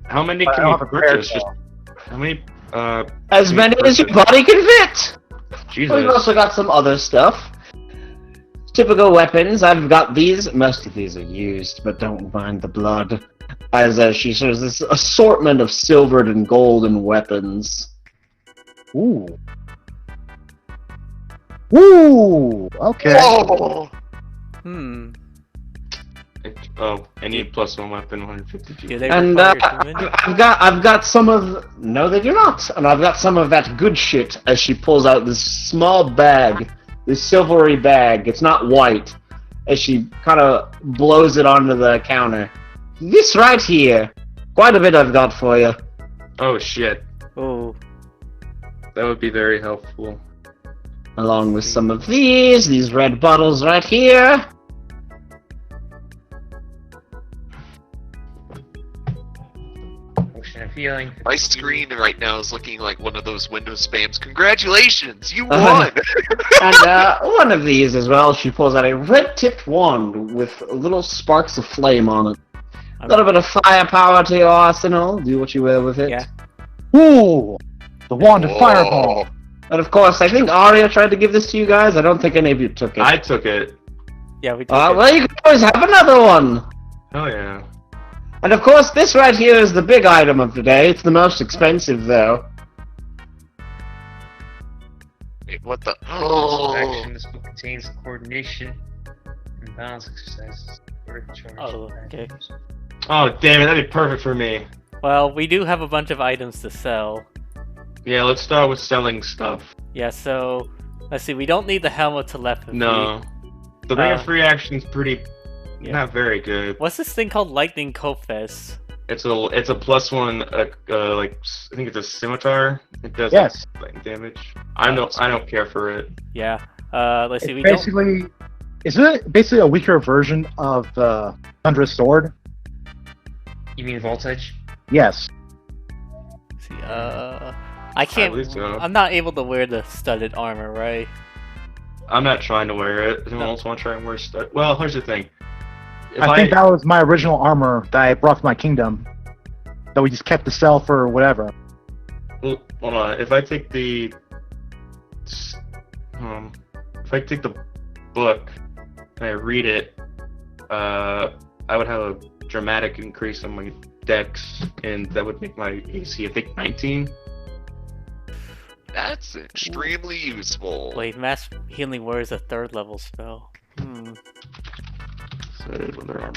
How many but I can don't you have a prepared purchase? Just how many? As many as your purchase? body can fit! Jesus. We've also got some other stuff. Typical weapons, I've got these. Most of these are used, but don't mind the blood. As she shows this assortment of silvered and golden weapons. Ooh. Ooh! Okay. Whoa! Hmm. Oh, any +1 weapon, 150 Do they And require human? I've got some of... No, they do not. And I've got some of that good shit as she pulls out this small bag. This silvery bag. It's not white. As she kind of blows it onto the counter. This right here. Quite a bit I've got for you. Oh shit, Oh, that would be very helpful. Along with some of these red bottles right here. Potion of healing. My screen right now is looking like one of those Windows spams. Congratulations, you Uh-huh. won! And one of these as well. She pulls out a red-tipped wand with little sparks of flame on it. A little bit of firepower to your arsenal. Do what you will with it. Yeah. Ooh! The wand of Whoa. fireball. And of course, I think Arya tried to give this to you guys. I don't think any of you took it. I took it. yeah, we took it. Well, you can always have another one. Oh yeah. And of course, this right here is the big item of the day. It's the most expensive, though. Wait, what the? Action. This book contains coordination and balance exercises. Oh, okay. Oh damn it, that'd be perfect for me. Well, we do have a bunch of items to sell. Yeah, let's start with selling stuff. Yeah, so let's see. We don't need the helmet telepathy. No. The ring of Uh, free action's pretty yeah. not very good. What's this thing called? Lightning Kofes. It's a +1 like I think it's a scimitar. It does Yes. like damage. I don't care for it. Yeah. Let's see. It's We don't. basically... Isn't it basically a weaker version of the Thunderous Sword? You mean voltage? Yes. See, I can't. believe so. I'm not able to wear the studded armor, right? I'm not trying to wear it. Anyone else want to try and wear stuff? Well, here's the thing. If I think that was my original armor that I brought from my kingdom. That we just kept to sell for whatever. Hold on. If I take the book and I read it, I would have a dramatic increase on my dex, and that would make my AC, I think, 19. That's extremely useful. Wait, mass healing word is a 3rd level spell. Hmm. So with their armor.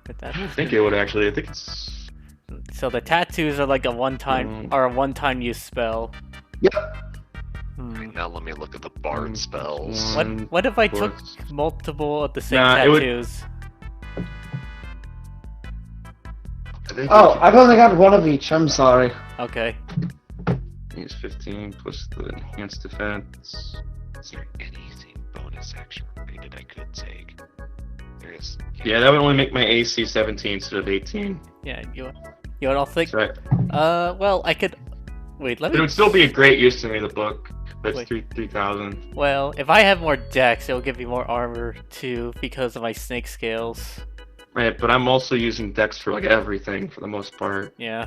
But that I don't think it would actually. I think it's. So the tattoos are like a one-time use spell. Yep. Hmm. Now let me look at the bard spells. What if I took Plus. multiple of the same Nah, it would- tattoos? I think Oh, I've only got one of each. I'm sorry. Okay. it's 15 plus the enhanced defense. Is there anything bonus action related I could take? There is. Yeah, that would only make my AC 17 instead of 18. Yeah, you don't think? So Well, I could. Wait, let it me. would still be a great use to me. The book. That's Wait. 3,000. Well, if I have more dex, it'll give me more armor too because of my snake scales. Right, but I'm also using dex for like everything for the most part. Yeah,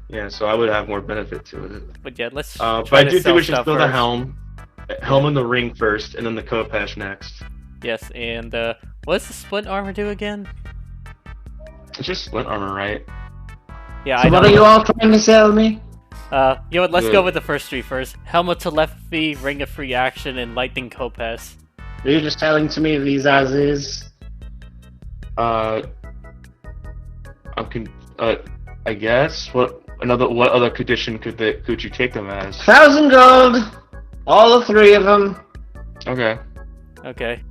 Yeah, so I would have more benefit to it. but yeah, let's. But try I to do think sell we should stuff build a first. helm. Helm in the ring first, and then the Kopesh next. Yes, and what does the split armor do again? It's just split armor, right? Yeah, So I what know. are you all trying to sell me? You know what? Let's Yeah. go with the first three first. Helmet to left V, Ring of Free Action, and Lightning Kopess. Are you just telling to me these as is? I guess. What other condition could you take them as? 1,000 gold! All the three of them. Okay. Okay.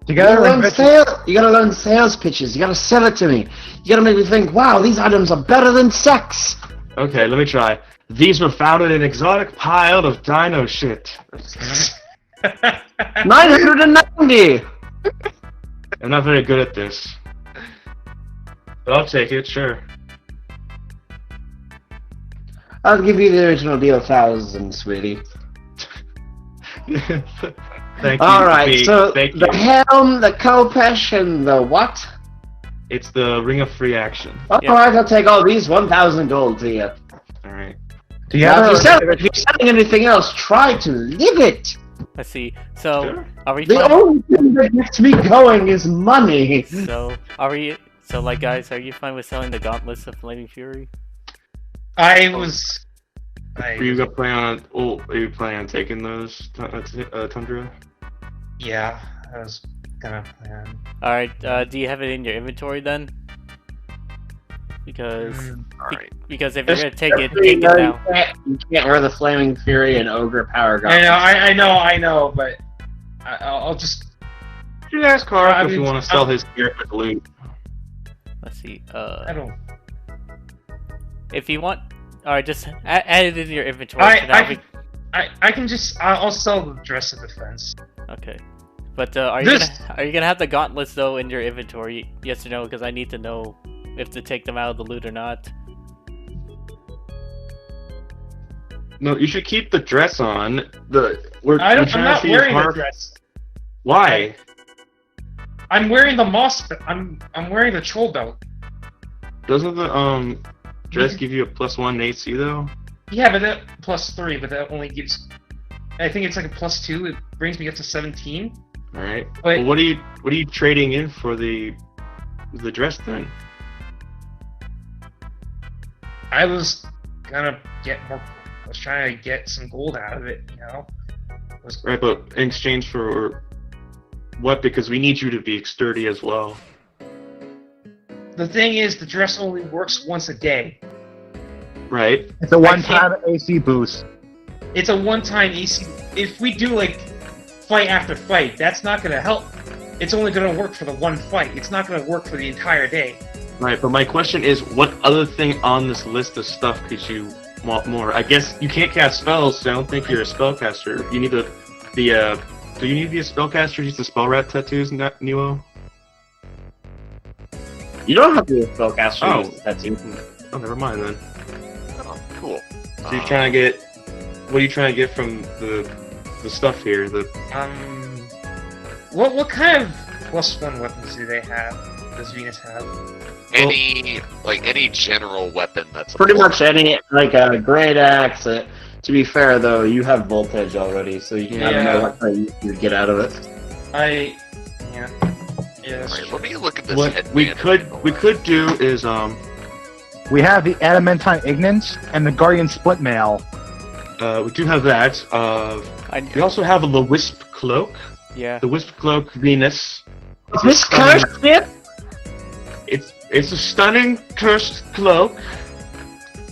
You gotta, Together, you gotta learn sales pitches. You gotta sell it to me. You gotta make me think, wow, these items are better than sex. Okay, let me try. These were found in an exotic pile of dino shit. 990! I'm not very good at this. But I'll take it, sure. I'll give you the original deal 1,000, sweetie. Thank you. Alright, V. so Thank the you. helm, the Kopesh, and the what? It's the Ring of Free Action. Alright, I'll take all these 1,000 gold to you. Alright. Now, together, if you're selling anything else, try to live it. Let's see. So, Sure. are we The fine? only thing that gets me going is money. So, are we? So, like, guys, are you fine with selling the Gauntlets of Flaming Fury? I Are you planning on taking those, Tundra? yeah, I was gonna plan. All right. Do you have it in your inventory then? Because Alright. because if you're gonna take it You now. you can't wear the Flaming Fury and Ogre Power I Gun. know, I know, but I'll just. You can ask Kark I if you mean, want to sell his gear for loot. Let's see. I don't. If you want, all right, just add it in your inventory. for now. I can just. I'll sell the dress of defense. Okay. But are you gonna have the gauntlets though in your inventory? Yes or no? Because I need to know if to take them out of the loot or not. No, you should keep the dress on. I'm not wearing the dress. Why? I'm wearing the moss. I'm wearing the troll belt. Doesn't the dress give you a +1 AC though? Yeah, but that +3, but that only gives. I think it's like a +2. It brings me up to 17. All right. Wait. Well, what are you trading in for the dress then? I was gonna get more. I was trying to get some gold out of it, you know. Right, but in exchange for what? Because we need you to be sturdy as well. The thing is, the dress only works once a day. Right. it's a one-time AC boost. It's a one-time AC. If we do like fight after fight, that's not gonna help. It's only gonna work for the one fight. It's not gonna work for the entire day. Right, but my question is, what other thing on this list of stuff could you want more? I guess you can't cast spells, so I don't think you're a spellcaster. You need do you need to be a spellcaster to use the spell rat tattoos, Neo? You don't have to be a spellcaster. Oh. That's you. Oh, never mind then. Oh, cool. So you're trying to get, what are you trying to get from the stuff here? What kind of +1 weapons do they have? Does Venus have? Any general weapon that's Pretty much any, like a great axe. To be fair, though, you have voltage already, so you kind of know what you get out of it. Yeah. Yeah, that's Alright, true. let me look at this What we could do is We have the Adamantine Ignance and the Guardian Split Mail. we do have that. We also have the Wisp Cloak. Yeah. The Wisp Cloak Venus. Is this cursed yet? It's a stunning cursed cloak.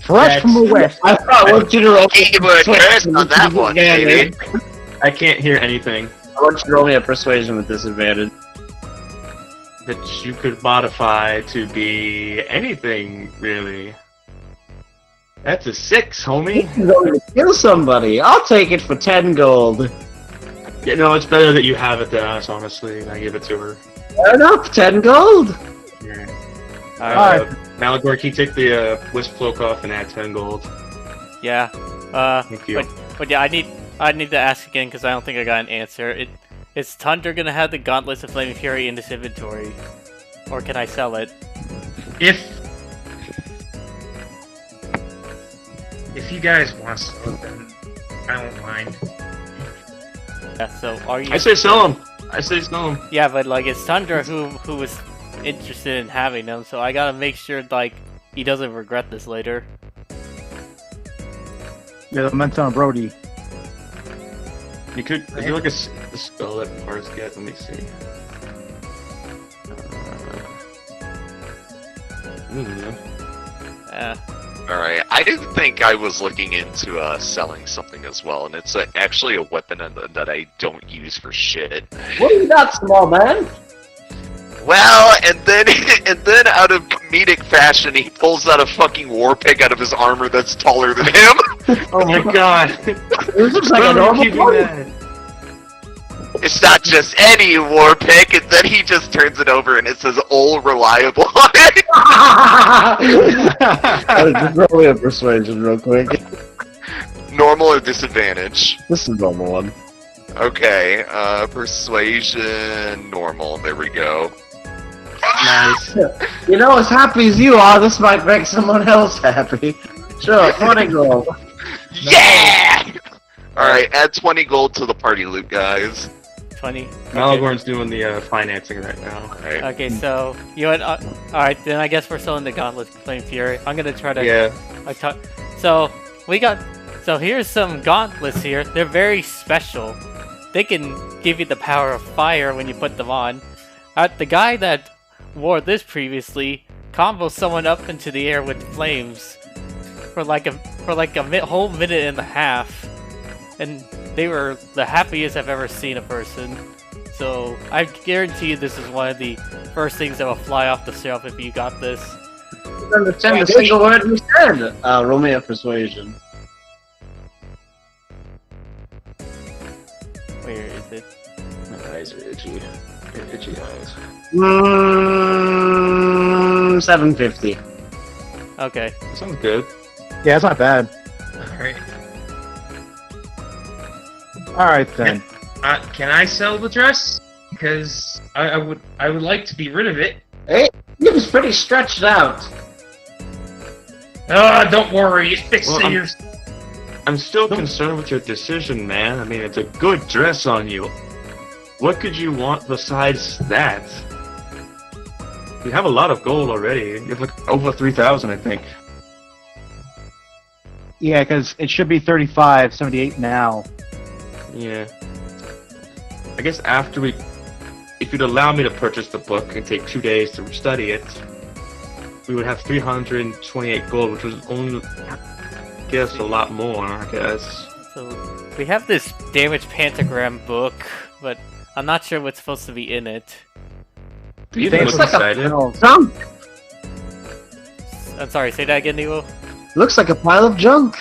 Fresh from the west. I thought I want you to roll Hey, we're cursed on that one, baby. I can't hear anything I want you to roll me a persuasion with disadvantage. that you could modify to be anything, really. That's a 6, homie. You're going to kill somebody. I'll take it for 10 gold. You know, it's better that you have it than us, honestly, and I give it to her. Fair enough, 10 gold. Yeah. Alright. Malagor, can you take the Wisp Cloak off and add 10 gold? Yeah. Thank you. But yeah, I need to ask again because I don't think I got an answer. Is Tundra gonna have the Gauntlets of Flaming Fury in this inventory, or can I sell it? If you guys want to, then I don't mind. Yeah, so are you? I say sell them. I say sell them. Yeah, but like it's Tundra who was interested in having them, so I gotta make sure like he doesn't regret this later. Yeah, the mental on Brody. You could. Is there like a spell that Mars get? Let me see. Yeah. Alright, I didn't think I was looking into selling something as well, and it's actually a weapon that I don't use for shit. What do you got, small man? Well, and then out of comedic fashion, he pulls out a fucking war pig out of his armor that's taller than him. Oh my god! This looks like a normal party. It's not just any war pig, and then he just turns it over and it says "all reliable" on it. Just roll me a persuasion real quick. Normal or disadvantage? This is normal one. Okay, persuasion, normal. There we go. Nice. You know, as happy as you are, this might make someone else happy. Sure, 20 gold. Yeah! Alright, add 20 gold to the party loot, guys. 20. Malagorn's doing the financing right now. Alright. Okay, so you know what? Alright, then I guess we're still in the Gauntlet Flame Fury. I'm gonna try to. Yeah. So we got. So here's some gauntlets here. They're very special. They can give you the power of fire when you put them on. The guy that wore this previously combos someone up into the air with flames for like a whole minute and a half, and they were the happiest I've ever seen a person. So I guarantee you this is one of the first things that will fly off the shelf if you got this. I don't understand a single word you said. Roll me a persuasion. Where is it? My eyes are itchy. Itchy eyes. 750. Okay. That sounds good. Yeah, it's not bad. Alright. Alright then. Can I sell the dress? Because I would like to be rid of it. Hey, it was pretty stretched out. Don't worry, it fits Well, to I'm- your... I'm still concerned with your decision, man. I mean, it's a good dress on you. What could you want besides that? You have a lot of gold already. You have like over 3,000, I think. Yeah, because it should be 35.78 now. Yeah. I guess after we... If you'd allow me to purchase the book and take 2 days to study it, we would have 328 gold, which was only... I guess a lot more, I guess. So we have this damaged pentagram book, but I'm not sure what's supposed to be in it. Do you Thanks look for inside it? Junk. I'm sorry, say that again, Evo? Looks like a pile of junk.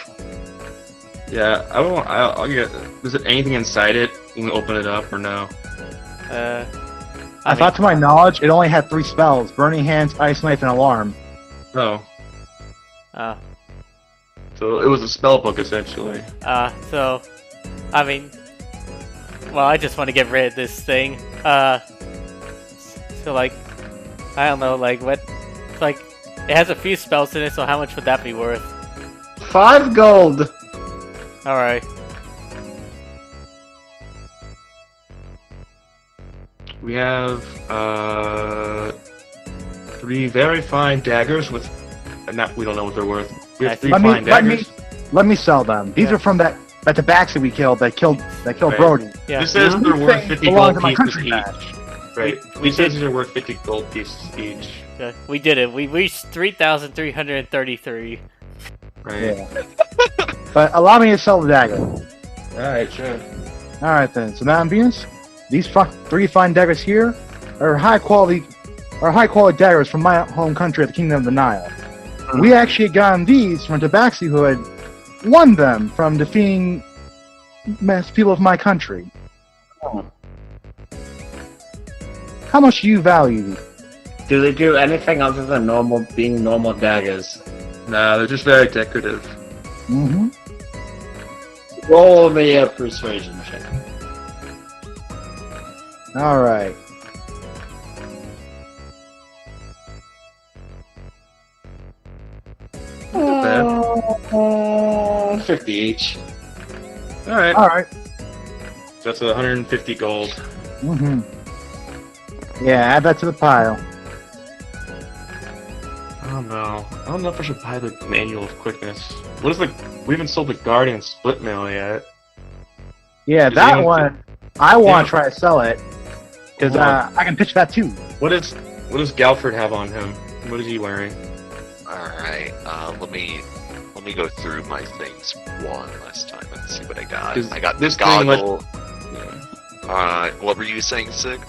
Yeah, I'll get... Is there anything inside it when we open it up, or no? I thought, to my knowledge, it only had 3 spells: Burning Hands, Ice Knife, and Alarm. Oh. Uh, So it was a spell book, essentially. so, I mean, well, I just want to get rid of this thing. So like, I don't know, like what, like, it has a few spells in it, so how much would that be worth? 5 gold. Alright. We have 3 very fine daggers with... Not, we don't know what they're worth. We have 3 fine daggers. Let me sell them. These Yeah. are from that Tabaxi we killed that killed Right. Brody. Yeah. This says they're worth Thing 50 belonged gold to my pieces country each. match. Right. We These says did- these are worth 50 gold pieces each. We did it. We reached 3,333. Right. Yeah. But allow me to sell the dagger. Alright, sure. Alright then. So now on Venus, these 3 fine daggers here are high quality daggers from my home country, the Kingdom of the Nile. We actually had gotten these from Tabaxi, who had won them from defeating people of my country. How much do you value these? Do they do anything other than being normal daggers? Nah, they're just very decorative. Mm-hmm. Roll me a persuasion check. Alright. Not bad. 50 each. Alright. Alright. That's 150 gold. Mm-hmm. Yeah, add that to the pile. I don't know. I don't know if I should buy the manual of quickness. What is the? We haven't sold the Guardian split mail yet. Yeah, Does that anyone- one, I want Yeah. to try to sell it. Because Hold on. I can pitch that too. What does Galford have on him? What is he wearing? Alright, let me go through my things one last time and see what I got. Is I got this this thing goggle. Yeah. What were you saying, Sig?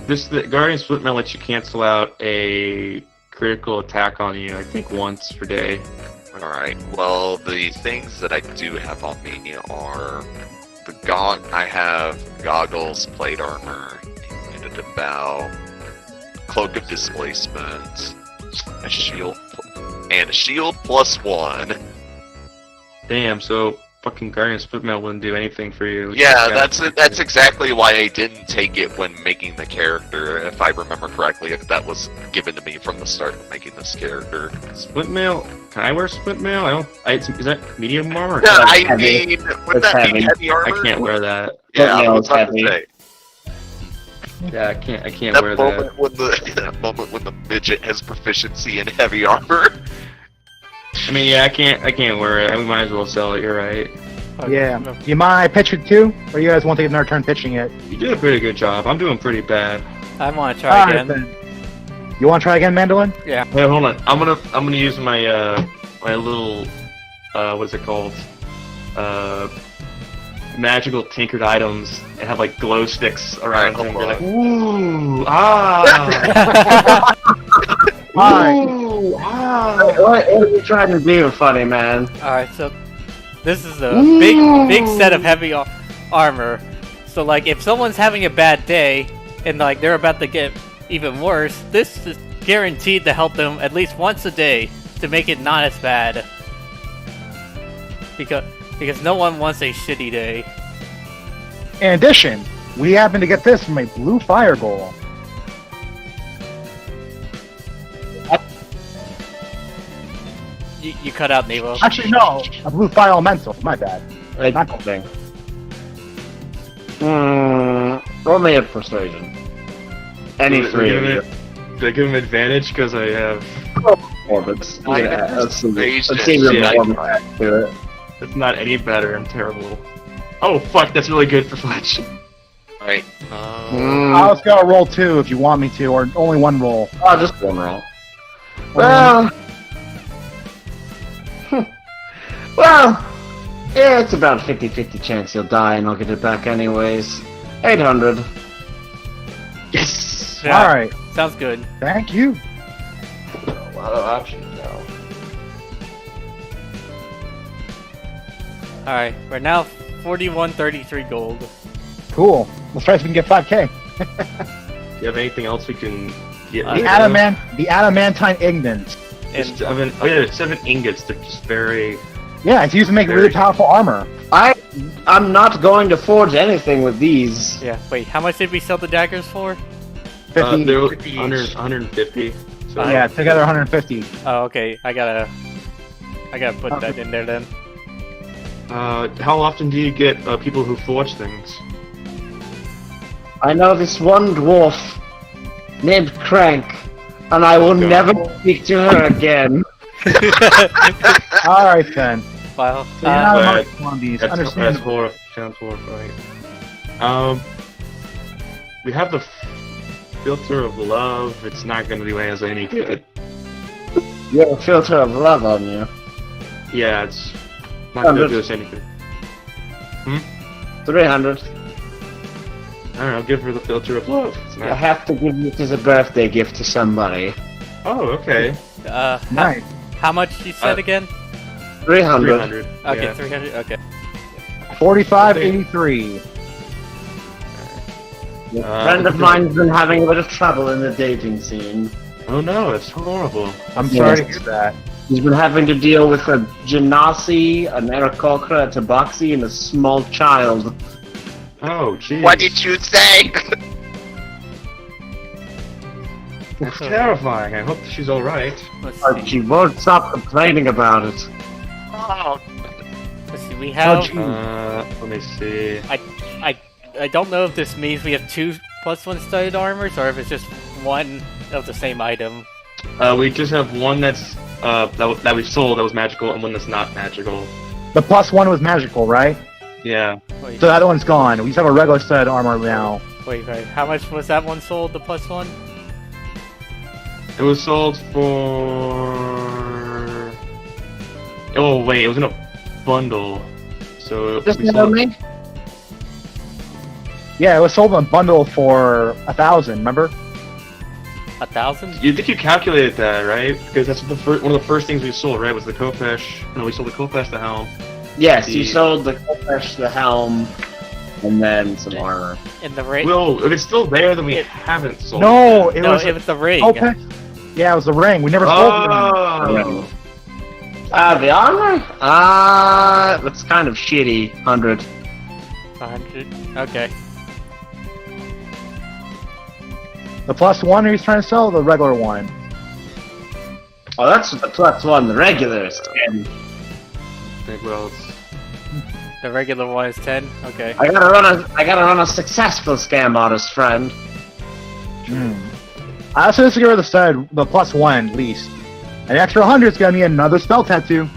The Guardian split mail lets you cancel out a critical attack on you, I think once per day. Alright, well, the things that I do have on me are I have goggles, plate armor, and about cloak of displacement, a shield, and a shield +1. Damn, so fucking Guardian split mail wouldn't do anything for you. Yeah, You that's gotta- it. That's exactly why I didn't take it when making the character. If I remember correctly, if that was given to me from the start of making this character. Split mail? Can I wear split mail? Is that medium armor? Or No, heavy? I heavy. mean, would It's that be heavy. heavy I armor? can't wear that. Yeah, I Split was about mail is to say. Yeah, I can't That wear moment when the midget has proficiency in heavy armor. I mean, yeah, I can't wear it. We might as well sell it. You're right. Yeah. Do you mind I pitch it too? Or you guys want to take another turn pitching it? You did a pretty good job. I'm doing pretty bad. I want to try Alright, again. then. You want to try again, Mandolin? Yeah. Wait, hold on. I'm gonna use my my little what's it called? Magical tinkered items and have like glow sticks around Alright, them. hold Be like, ooh, ah, Alright. ooh, ah. What are you trying to do, funny man? Alright, so this is a big set of heavy armor. So like if someone's having a bad day and like they're about to get even worse, this is guaranteed to help them at least once a day to make it not as bad. Because no one wants a shitty day. In addition, we happen to get this from a blue fire goal. You cut out Nevo. Actually, no, a blue fire elemental. My bad. Not gold. Thing. Roll me a persuasion. Any Do I three give of you. him- Do I give him advantage because I have? Orbits. I Yeah, have let's see. persuasion. Let's see your Yeah, I- performance to it. It's not any better. I'm terrible. Oh fuck, that's really good for Fletch. Alright. I'll just go roll 2 if you want me to, or only one roll. Oh, just one roll. Well, well, yeah, it's about a 50-50 chance you'll die and I'll get it back anyways. 800. Yes. Yeah, Alright, sounds good. thank you. A lot of options now. Alright, we're now 4133 gold. Cool. Let's try so we can get 5k. Do you have anything else we can get? The rid of? the adamantine ignis. And Oh yeah, 7 ingots. They're just very. Yeah, it's used to make really powerful armor. I'm not going to forge anything with these. yeah, wait, how much did we sell the daggers for? 50. They're 50 each. 150. So Yeah, together 150. Oh, okay, I gotta put that in there then. How often do you get people who forge things? I know this one dwarf named Crank, and I will God. never speak to her again. Alright then. Well, So you're not But amongst one of these. That's Understandable. sounds horrifying. We have the filter of love. It's not going to do us any good. You have a filter of love on you. Yeah, it's not going to do us any good. 300. I don't know. Give her the filter of love. It's I not... have to give it as a birthday gift to somebody. Oh, okay. Nice. how much you said again? 300. 300. Okay, Yeah. 300. Okay. 4583. A friend of mine's been having a bit of trouble in the dating scene. Oh no, that's horrible. I'm Yes. sorry to hear that. He's been having to deal with a genasi, an Aarakocra, a tabaxi, and a small child. Oh, jeez. What did you say? That's terrifying. I hope she's alright. Let's But see. she won't stop complaining about it. Oh, Let's see. We have. gee. Let me see. I don't know if this means we have 2 +1 studded armors or if it's just one of the same item. We just have one that's that we sold that was magical and one that's not magical. The +1 was magical, right? Yeah. Wait, So the other one's gone. We just have a regular studded armor now. wait. How much was that one sold? The +1? It was sold for. Oh wait, it was in a bundle. So Just we tell sold. me. Yeah, it was sold in a bundle for 1,000. Remember? 1,000? You think you calculated that, right? Because that's one of the first things we sold, right? Was the Kopesh. No, we sold the Kopesh, the helm. Yes, you The- sold the Kopesh, the helm, and then some armor. In the ring? Well, if it's still there, then we haven't sold. No, it. it no, was. it was the ring. Okay. Yeah, it was the ring. We never sold the ring. Oh. The armor? That's kind of shitty. 100. 100? Okay. The +1 he's trying to sell, or the regular one? Oh, that's the +1, the regular is 10. Well, it's The regular one is 10? Okay. I gotta run a successful scam artist, friend. I also disagree with the stud, the +1 at least. An extra 100 is gonna be another spell tattoo.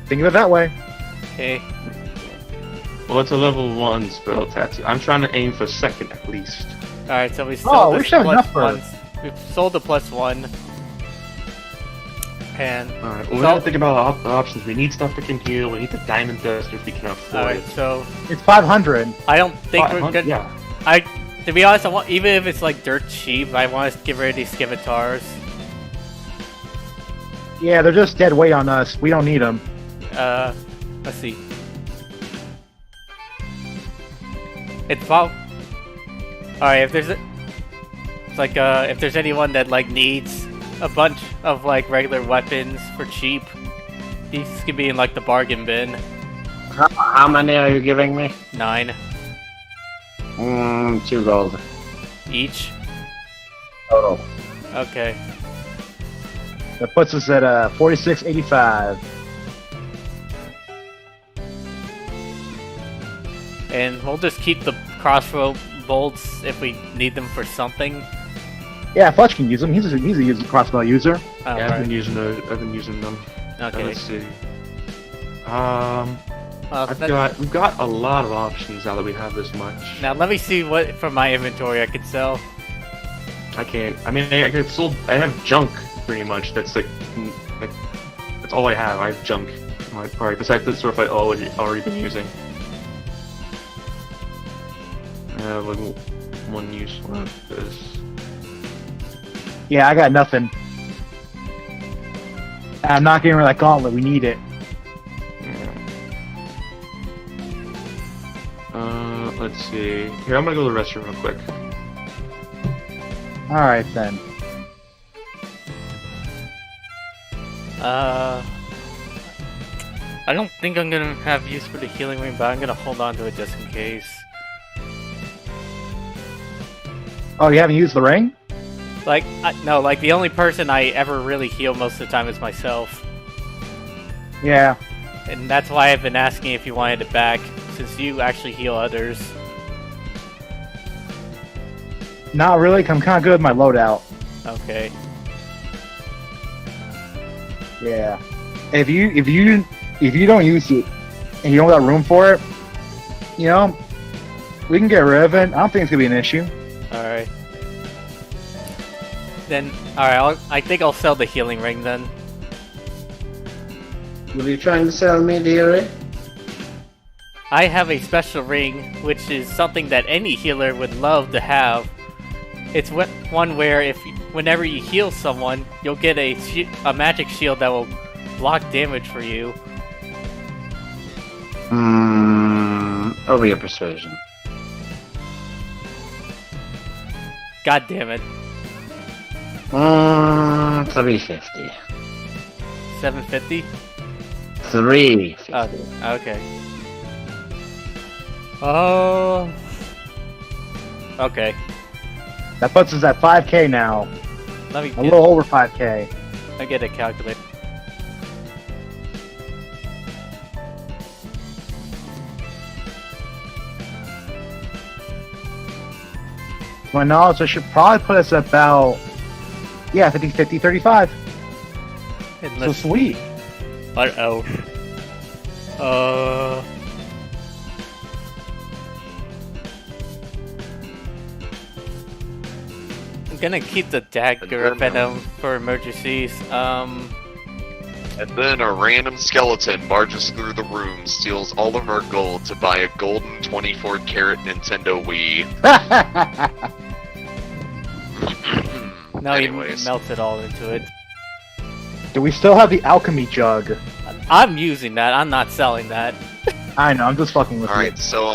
Think of it that way. Okay. well, it's a level 1 spell tattoo. I'm trying to aim for second at least. Alright, so we Oh, sold we this should have enough for +1. We've sold the +1. And, Alright, well, we So- gotta think about the options. We need stuff that can heal. We need the diamond dust if we can afford alright, it. so It's 500. I don't think we're 500? gonna. Yeah. To be honest, I want, even if it's like dirt cheap, I want to get rid of these scimitars. Yeah, they're just dead weight on us. We don't need them. Let's see. It's about. Alright, if there's if there's anyone that like needs a bunch of like regular weapons for cheap, these could be in like the bargain bin. How many are you giving me? 9 2 gold. each. Total. Okay. That puts us at 46.85. And we'll just keep the crossbow bolts if we need them for something. Yeah, Fletch can use them. He's a crossbow user. Oh, Yeah, right. I've been using them. Okay. Let's see. We've got a lot of options now that we have this much. Now let me see what from my inventory I could sell. I can't. I mean, I have junk pretty much. That's like that's all I have. I have junk in my party besides the stuff I already been using. I have like one use left. This. Yeah, I got nothing. I'm not getting rid of that gauntlet. We need it. Let's see. Here, I'm gonna go to the restroom real quick. All right then. I don't think I'm gonna have use for the healing ring, but I'm gonna hold on to it just in case. Oh, you haven't used the ring? Like, no, like the only person I ever really heal most of the time is myself. Yeah. And that's why I've been asking if you wanted it back, since you actually heal others. Not really. 'Cause I'm kind of good with my loadout. Okay. Yeah. If you don't use it and you don't got room for it, you know, we can get rid of it. I don't think it's gonna be an issue. Alright. Then, alright, I think I'll sell the healing ring then. What are you trying to sell me, dearie? I have a special ring, which is something that any healer would love to have. It's one where whenever you heal someone, you'll get a magic shield that will block damage for you. Over your persuasion. God damn it. 350. 750? 350. Okay. Oh. Okay. That puts us at 5K now. Let me A little over 5K. I get a calculator. To my knowledge, that should probably put us about, 50-50, 35. So Unless, sweet. uh-oh. I'm gonna keep the dagger And then, venom for emergencies. And then a random skeleton barges through the room, steals all of our gold to buy a golden 24-karat Nintendo Wii. Now Anyways. he melted all into it. Do we still have the alchemy jug? I'm using that. I'm not selling that. I know, I'm just fucking with you. Alright, so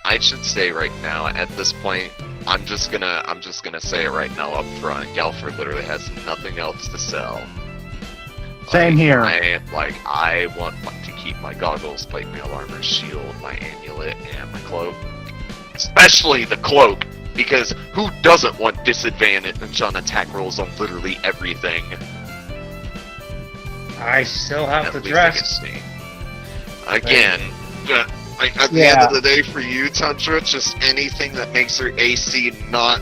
I should say right now, at this point, I'm just gonna say it right now up front. Galford literally has nothing else to sell. Same here. I want to keep my goggles, plate mail armor, shield, my amulet, and my cloak. Especially the cloak, because who doesn't want disadvantage on attack rolls on literally everything? I still have At the least I can dress. see. Again, at the end of the day, for you, Tundra, just anything that makes her AC not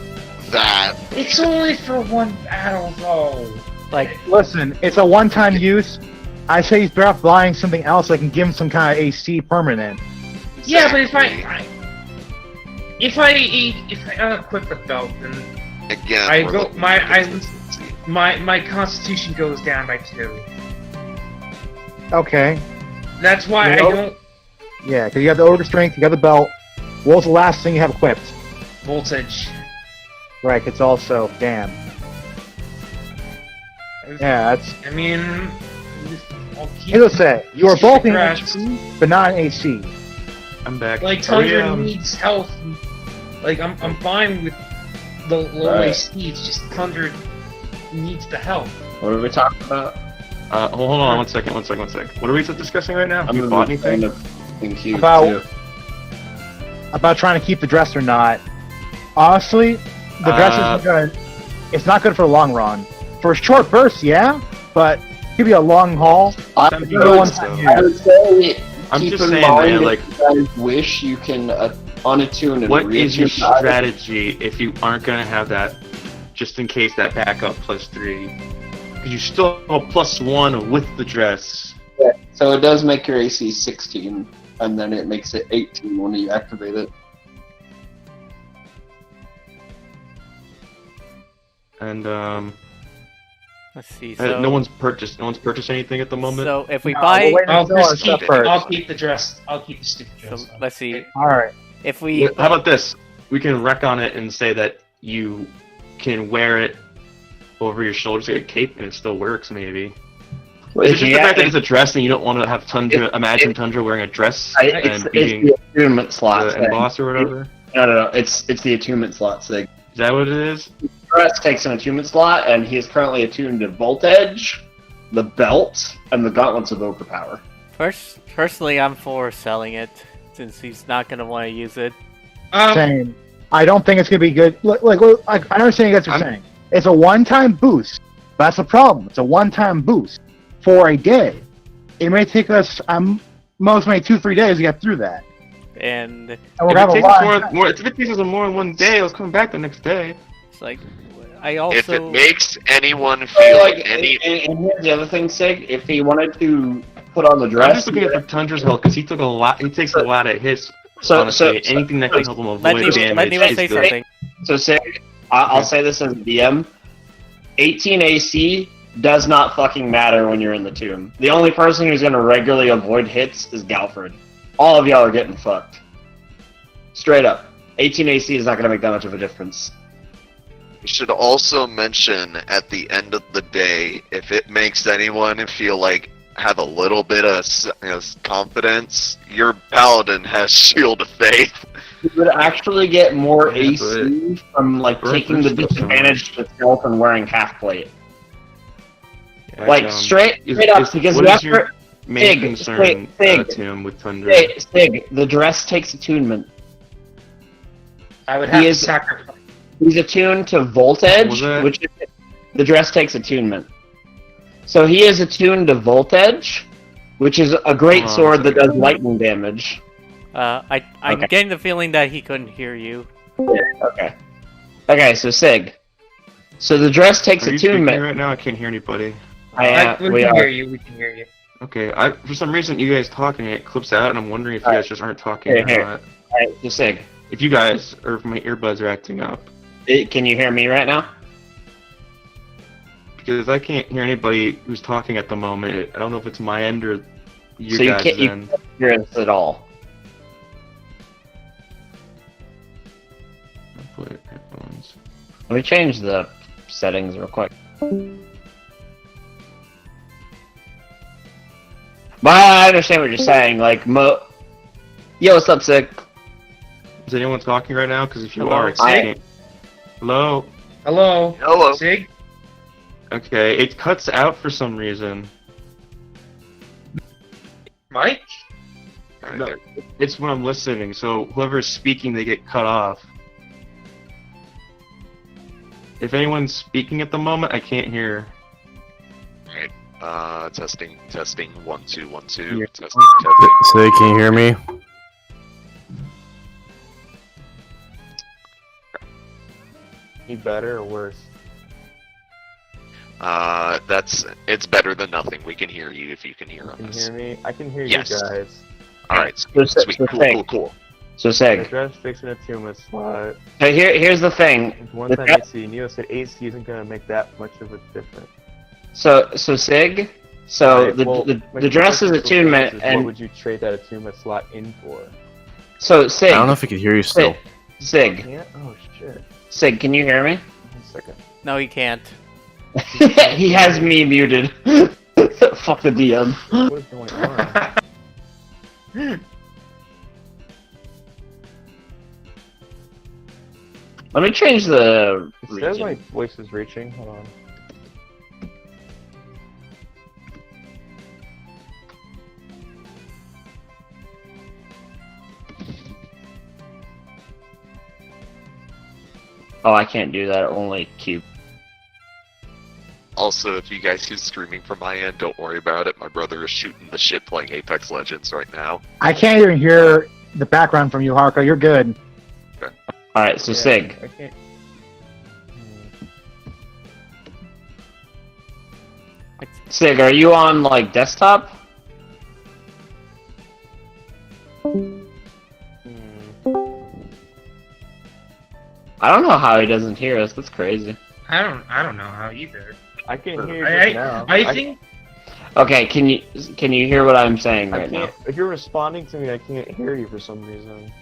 that. It's only for one battle, though. Like, Listen, it's a one-time use. I say he's better off buying something else that can give him some kind of AC permanent. Yeah, but Exactly. if I unequip the belt, then Again, I we're go- looking my- for I- consistency. my constitution goes down by 2. Okay. That's why You I know- don't Yeah, because you got the ogre strength, you got the belt. What was the last thing you have equipped? voltage. Right, it's also damn. Yeah, that's. I mean, I'll keep As I say, you are keep the both in dress. HP, but not in AC. I'm back. Like Are we, Tundra needs health. Like I'm fine with the low Right. AC. It's just Tundra needs the health. What are we talking about? hold on, one second. What are we discussing right now? Have you bought anything? In queue About- too. About trying to keep the dress or not. Honestly, the dress isn't gonna. It's not good for the long run. For a short burst, yeah, but give you a long haul. I Something No like one's so. used. would say I'm keep just in saying, mind man, if like, you guys wish you can unattune and what is your reattune. strategy if you aren't gonna have that, just in case that backup +3? Because you still have a +1 with the dress. So it does make your AC 16, and then it makes it 18 when you activate it. And let's see. no one's purchased anything at the moment. So if we No, buy, we're waiting I'll until our just keep stuff first. I'll keep the dress. I'll keep the stupid so dress. let's see. All right. If we, How about this? We can wreck on it and say that you can wear it over your shoulders like a cape, and it still works. Maybe. Is it just the fact that it's a dress and you don't want to have Tundra? Imagine Tundra wearing a dress It's and beating the attunement slot. the emboss or whatever. No. It's the attunement slot thing. Is that what it is? Dress takes an attunement slot, and he is currently attuned to Voltage, the belt, and the Gauntlets of Overpower. personally, I'm for selling it since he's not gonna want to use it. Same. I don't think it's gonna be good. Look, I understand you guys are saying it's a one-time boost. But that's the problem. It's a one-time boost for a day. It may take us most maybe 2-3 days to get through that. And And we're If gonna it, have a takes lot. us more, if it takes us more than one day, let's come back the next day. it's like, I If it also makes anyone feel like any. And here's the other thing, Sig. If he wanted to put on the I'm dress, just looking at Tundra's health because he takes a lot of hits. so Honestly, anything that can help him avoid let me damage say is good. something. So Sig, I'll say this as a DM. 18 AC does not fucking matter when you're in the tomb. The only person who's gonna regularly avoid hits is Galford. All of y'all are getting fucked. Straight up. 18 AC is not gonna make that much of a difference. We should also mention at the end of the day, if it makes anyone feel like have a little bit of confidence, your paladin has Shield of Faith. You would actually get more Yeah, AC from like Burn taking the boost does so disadvantage to stealth and wearing half plate. Like, Like straight up, because what you is have your to main Sig, concern, Sig, Tim, with Tundra? Sig, the dress takes attunement. I would have He to is- sacrifice. He's attuned to What was voltage, that? which is, the dress takes attunement. So he is attuned to voltage, which is a great Hold on a sword that second. does lightning damage. I'm Okay. getting the feeling that he couldn't hear you. Okay. Okay, so Sig. So the dress takes Are you speaking attunement. right now? I can't hear anybody. We We can are. hear you. We can hear you. Okay, for some reason you guys talking, it clips out, and I'm wondering if you guys just aren't talking Here, or here. not. Alright, so Sig. If you guys or if my earbuds are acting up, Can you hear me right now? because I can't hear anybody who's talking at the moment. I don't know if it's my end or you So you guys' can't end. hear us at all. I'll put headphones. Let me change the settings real quick. But I understand what you're saying. Like, Yo, what's up, Sig? Is anyone talking right now? Because if you Hello? are, I can't. Hello? Hello. Hello. Sig. Okay, it cuts out for some reason. Mike. Alright, No. there. It's when I'm listening, so whoever's speaking, they get cut off. If anyone's speaking at the moment, I can't hear. Alright. Testing. 1 2 1 2. Yeah. Testing. Say, can you hear me? Any better or worse? It's better than nothing. We can hear you if you can hear Can you us. hear me? I can hear Yes. you guys. Alright, So, sweet. so Cool, Sig. cool, cool. So The Sig. dress fixing a attunement slot. So here's the thing. And one The time dress- AC, Neo said AC isn't gonna make that much of a difference. So Sig. So Right, well, my the dress is question attunement, is, and what would you trade that attunement slot in for? so Sig. I don't know if I can hear you still. Sig. Can't? Oh shit. Sig, can you hear me? 1 second. No, he can't. He has me muted. Fuck the DM. What is going on? Let me change the It says my region. voice is reaching. Hold on. Oh, I can't do that. Only cube. Also, if you guys hear screaming from my end, don't worry about it. My brother is shooting the shit playing Apex Legends right now. I can't even hear the background from you, Haruka. You're good. All right, so Yeah, Sig. I can't. Sig, are you on like desktop? Hmm. I don't know how he doesn't hear us. That's crazy. I don't know how either. I can hear you just now. I think. Okay, can you hear what I'm saying I right now? can't. If you're responding to me, I can't hear you for some reason.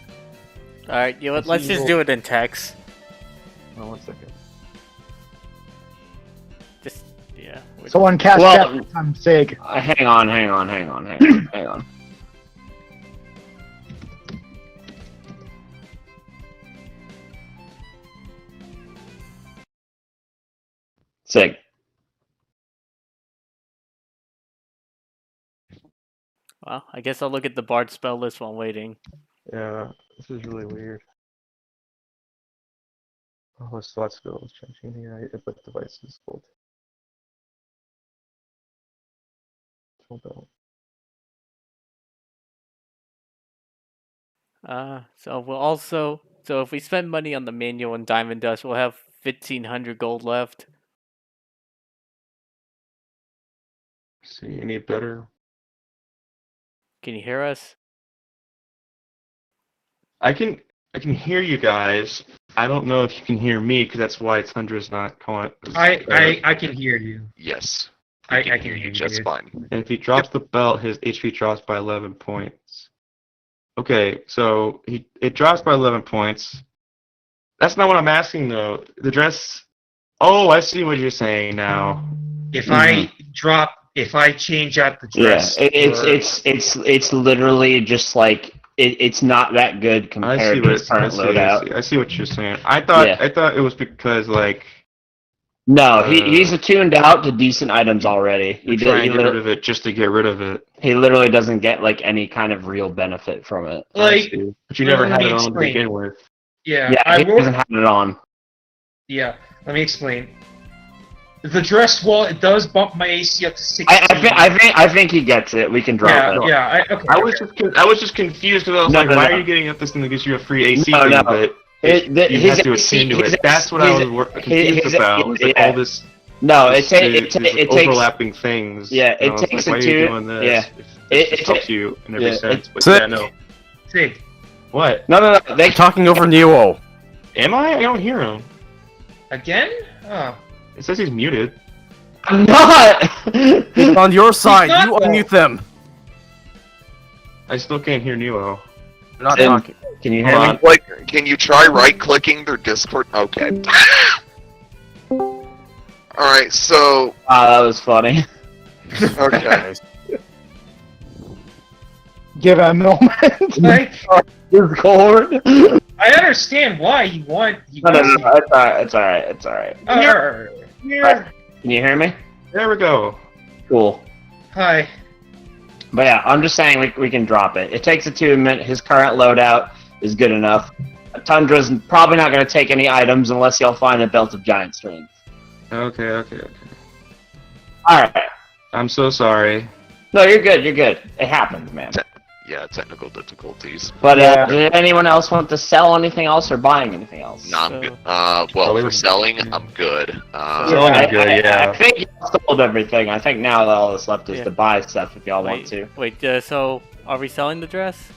Alright, you know what? Let's Let's see, just we'll- do it in text. Oh, 1 second. Just, yeah. Someone cast Well- that on Sig. Hang on. Hang on. Sig. Well, I guess I'll look at the Bard spell list while waiting. Yeah, this is really weird. Oh, slot skill is changing here. I put devices full. Hold on. So we'll also, so if we spend money on the manual and Diamond Dust, we'll have 1,500 gold left. See, any better? Can you hear us? I can hear you guys. I don't know if you can hear me, because that's why Tundra's not calling. I can hear you. Yes. I We can hear hear you you just good. fine. And if he drops the belt, his HP drops by 11 points. Okay, so it drops by 11 points. That's not what I'm asking, though. The dress... Oh, I see what you're saying now. If I change out the Yeah, dress. it's literally just like it's not that good I see compared to his current loadout. I see what you're saying. I thought Yeah. it was because like No, he's attuned out to decent items already. you're trying to get rid of it just to get rid of it. He literally doesn't get like any kind of real benefit from it. I Like, see. But you never let had me it on to explain. begin with. Yeah, Yeah, I he will. doesn't have it on. Yeah, let me explain. The dress wall, it does bump my AC up to 16. I think he gets it. We can drop it. Yeah. Okay. I was just confused because I was No, like, no, why no. are you getting up this thing that gives you a free AC No, thing? no. But You have to attune to it. That's what I was confused about. Was like all this. No, these overlapping things. Yeah, and I it was takes like, why are you doing this? Yeah, It just helps you in every yeah, sense. But Sick. yeah, no. Sig. What? No. I'm talking over Neo. Am I? I don't hear him. Again? Oh. It says he's muted. I'm not. It's on your side. not You though. unmute them. I still can't hear Neo. They're not Tim, talking. Can you hear Hold me? on. Like, can you try right-clicking their Discord? Okay. Alright, so... That was funny. Okay. Give it a moment. Like, Discord. I understand why you want. No. It's alright. It's alright. Here. Can you hear me? There we go. Cool. Hi. But yeah, I'm just saying we can drop it. It takes attunement. His current loadout is good enough. Tundra's probably not going to take any items unless y'all find a belt of giant strength. Okay. Alright. I'm so sorry. No, you're good. It happens, man. Yeah, technical difficulties. But Yeah. did anyone else want to sell anything else or buying anything else? No, I'm So- good. Well, for selling, I'm good. Selling is good, yeah. I think you sold everything. I think now all that's left is Yeah. to buy stuff if y'all want to. Wait, so are we selling the dress?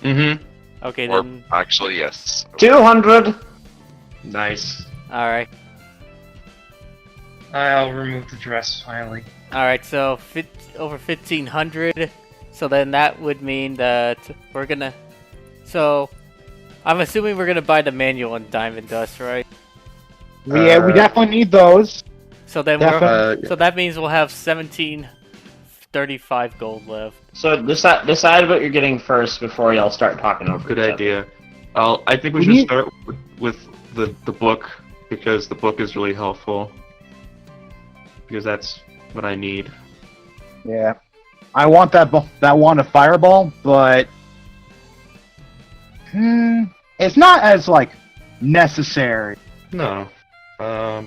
Mm-hmm. Okay, Or, then. actually, yes. 200. Nice. Alright. I'll remove the dress finally. Alright, so over 1500. So then that would mean that we're gonna. So I'm assuming we're gonna buy the manual and diamond dust, right? Yeah, we definitely need those. So then so that means we'll have 1735 gold left. So decide what you're getting first before y'all start talking over. Good each other. idea. I think we We should need- start with the book, because the book is really helpful. Because that's what I need. Yeah. I want that wand of fireball, but it's not as like necessary. No. But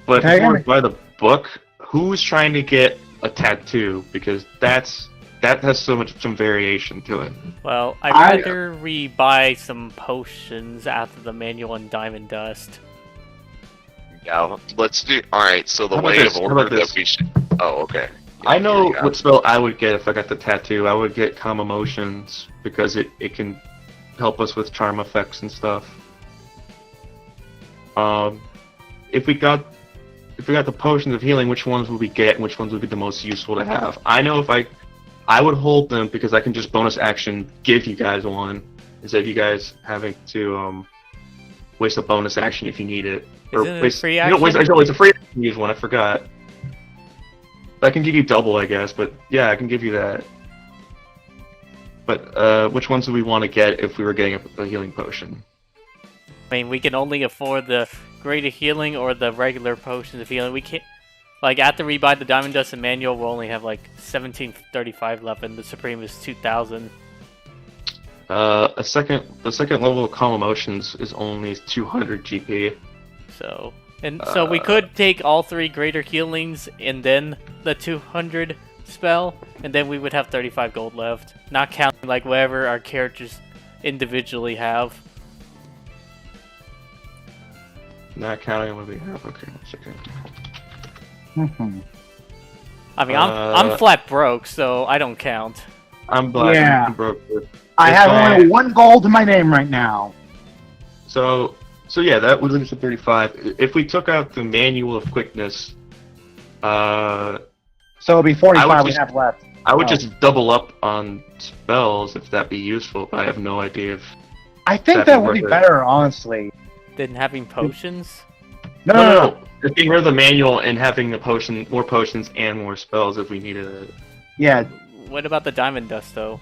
Okay. before we buy the book, who's trying to get a tattoo? Because that has some variation to it. Well, I'd rather we buy some potions after the manual and diamond dust. Yeah, let's do... Alright, so the How about way this? of How order about this? that we should... Oh, okay. Yeah, I know here you go. what spell I would get if I got the tattoo. I would get Calm Emotions, because it can help us with charm effects and stuff. If we got the potions of healing, which ones would we get and which ones would be the most useful to have? I know if I would hold them, because I can just bonus action give you guys one, instead of you guys having to waste a bonus action if you need it. Isn't it a waste, free you don't waste, action? no, it's a free action to use one, I forgot. I can give you double, I guess, but yeah, I can give you that. But which ones do we want to get if we were getting a healing potion? I mean, we can only afford the greater healing or the regular potions of healing. We can't. Like, after we buy the diamond dust and manual, we'll only have like 1735 left, and the supreme is 2000. The second level of Calm Emotions is only 200 GP. So we could take all 3 greater healings and then the 200 spell, and then we would have 35 gold left, not counting like whatever our characters individually have. Not counting what we have. Okay, 1 second. I mean, I'm flat broke, so I don't count. I'm black. Yeah. I'm broke. I It's have fine. only 1 gold in my name right now. So yeah, that would leave us at 35. If we took out the manual of quickness, So it'll be 45 we just- have left. I would Oh. just double up on spells if that'd be useful. But I have no idea if. I think That'd that be would be worth it. better, honestly. Then having potions. No. Just getting rid of the manual and having the more potions and more spells if we needed it. Yeah, What about the diamond dust, though?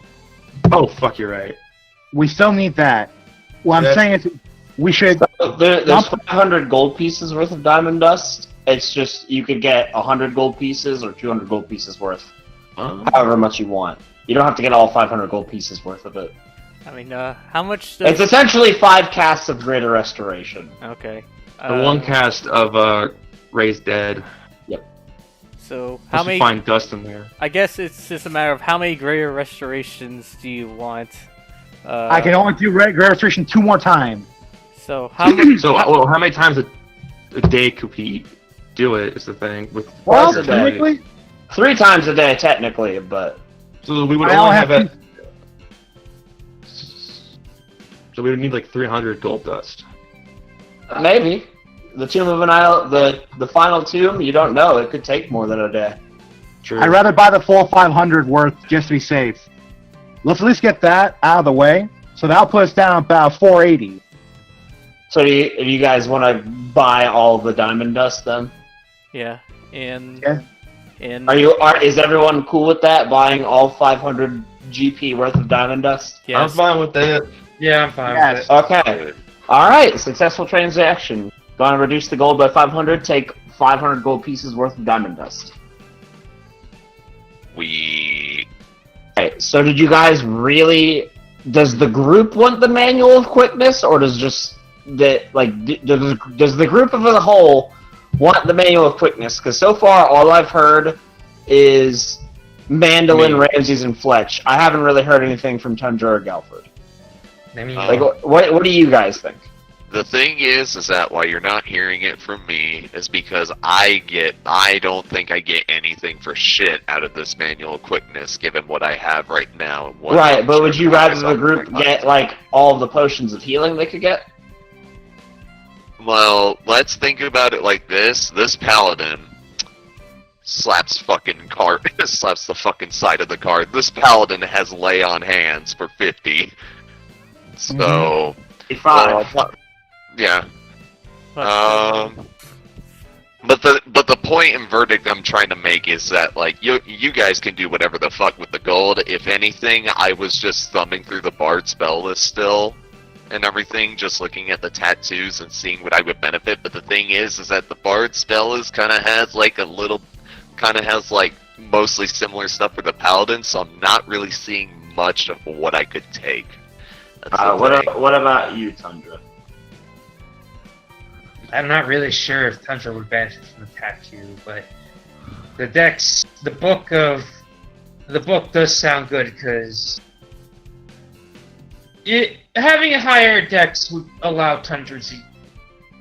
Oh fuck, you're right. we still need that. What I'm That's- saying is we should. There's 500 gold pieces worth of diamond dust. It's just you could get 100 gold pieces or 200 gold pieces worth, however much you want. You don't have to get all 500 gold pieces worth of it. I mean, how much It's does... essentially 5 casts of Greater Restoration. Okay. The one cast of Raised Dead. So, How how many... find dust in there? I guess it's just a matter of how many greater restorations do you want? I can only do registration 2 more times. So how much? So, well, how many times a day could he do it? Is the thing with. Well, Twice a day. technically, 3 times a day, technically, but So we would I only only have have it. So we would need like 300 gold dust. maybe. The Tomb of the final tomb, you don't know. It could take more than a day. True. I'd rather buy the full 500 worth just to be safe. Let's at least get that out of the way. So that'll put us down about 480. So if you guys want to buy all the diamond dust, then Yeah, and Yeah. and is everyone cool with that? Buying all 500 GP worth of diamond dust? I'm yes, fine with that. Yeah, I'm fine Yes. with it. Okay. All right. Successful transaction. Going to reduce the gold by 500. Take 500 gold pieces worth of diamond dust. We Okay. So did you guys really? Does the group want the manual of quickness, or does just does the group as a whole want the manual of quickness? Because so far all I've heard is Mandolin, Ramses, and Fletch. I haven't really heard anything from Tundra or Galford. I mean, Uh, Like, what do you guys think? The thing is that why you're not hearing it from me is because I don't think I get anything for shit out of this manual quickness, given what I have right now. And what Right, I'm but would trying you to rather focus the on group my get life. like all the potions of healing they could get? Well, let's think about it like this. This paladin slaps slaps the fucking side of the card. This paladin has lay on hands for 50. So, Five. yeah. but, But the point and verdict I'm trying to make is that like you guys can do whatever the fuck with the gold. If anything, I was just thumbing through the bard spell list still and everything, just looking at the tattoos and seeing what I would benefit. But the thing is that the bard spell list kind of has like mostly similar stuff for the paladin, so I'm not really seeing much of what I could take. That's the thing. What about you, Tundra? I'm not really sure if Tundra would benefit from the tattoo, but the book does sound good because having a higher dex would allow Tundra to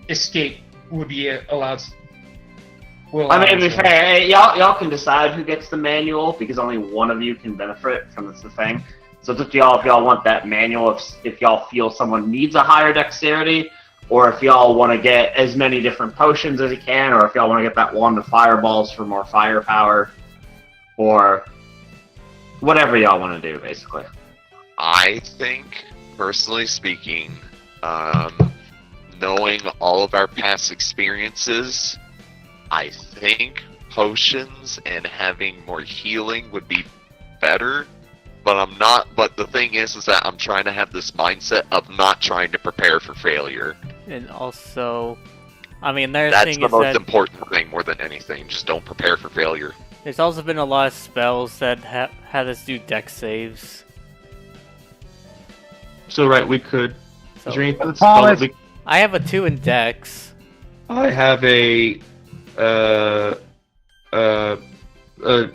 escape. Would be allowed. I mean, to be fair, y'all can decide who gets the manual because only one of you can benefit from this thing. So it's up to y'all if y'all want that manual, if y'all feel someone needs a higher dexterity, or if y'all want to get as many different potions as you can, or if y'all want to get that wand of fireballs for more firepower, or whatever y'all want to do, basically. I think, personally speaking, knowing all of our past experiences, I think potions and having more healing would be better. But I'm not. But the thing is that I'm trying to have this mindset of not trying to prepare for failure. and also, I mean, their That's thing the is most that important thing more than anything. Just don't prepare for failure. there's also been a lot of spells that had us do dex saves. So right, we could. So Is there any The problem spell is- that we- I have a 2 in dex. I have a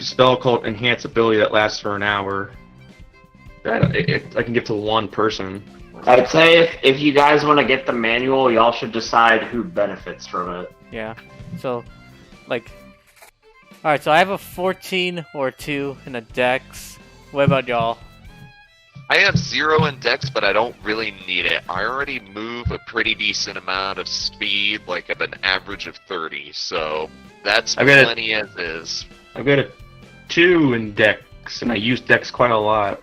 spell called Enhance Ability that lasts for an hour. I can give to one person. I'd say if you guys want to get the manual, y'all should decide who benefits from it. Yeah. So, like, all right. So I have a 14 or 2 in a dex. What about y'all? I have 0 in dex, but I don't really need it. I already move a pretty decent amount of speed, like at an average of 30, so that's I got it. plenty as is. I've got a 2 in Dex, and I use Dex quite a lot.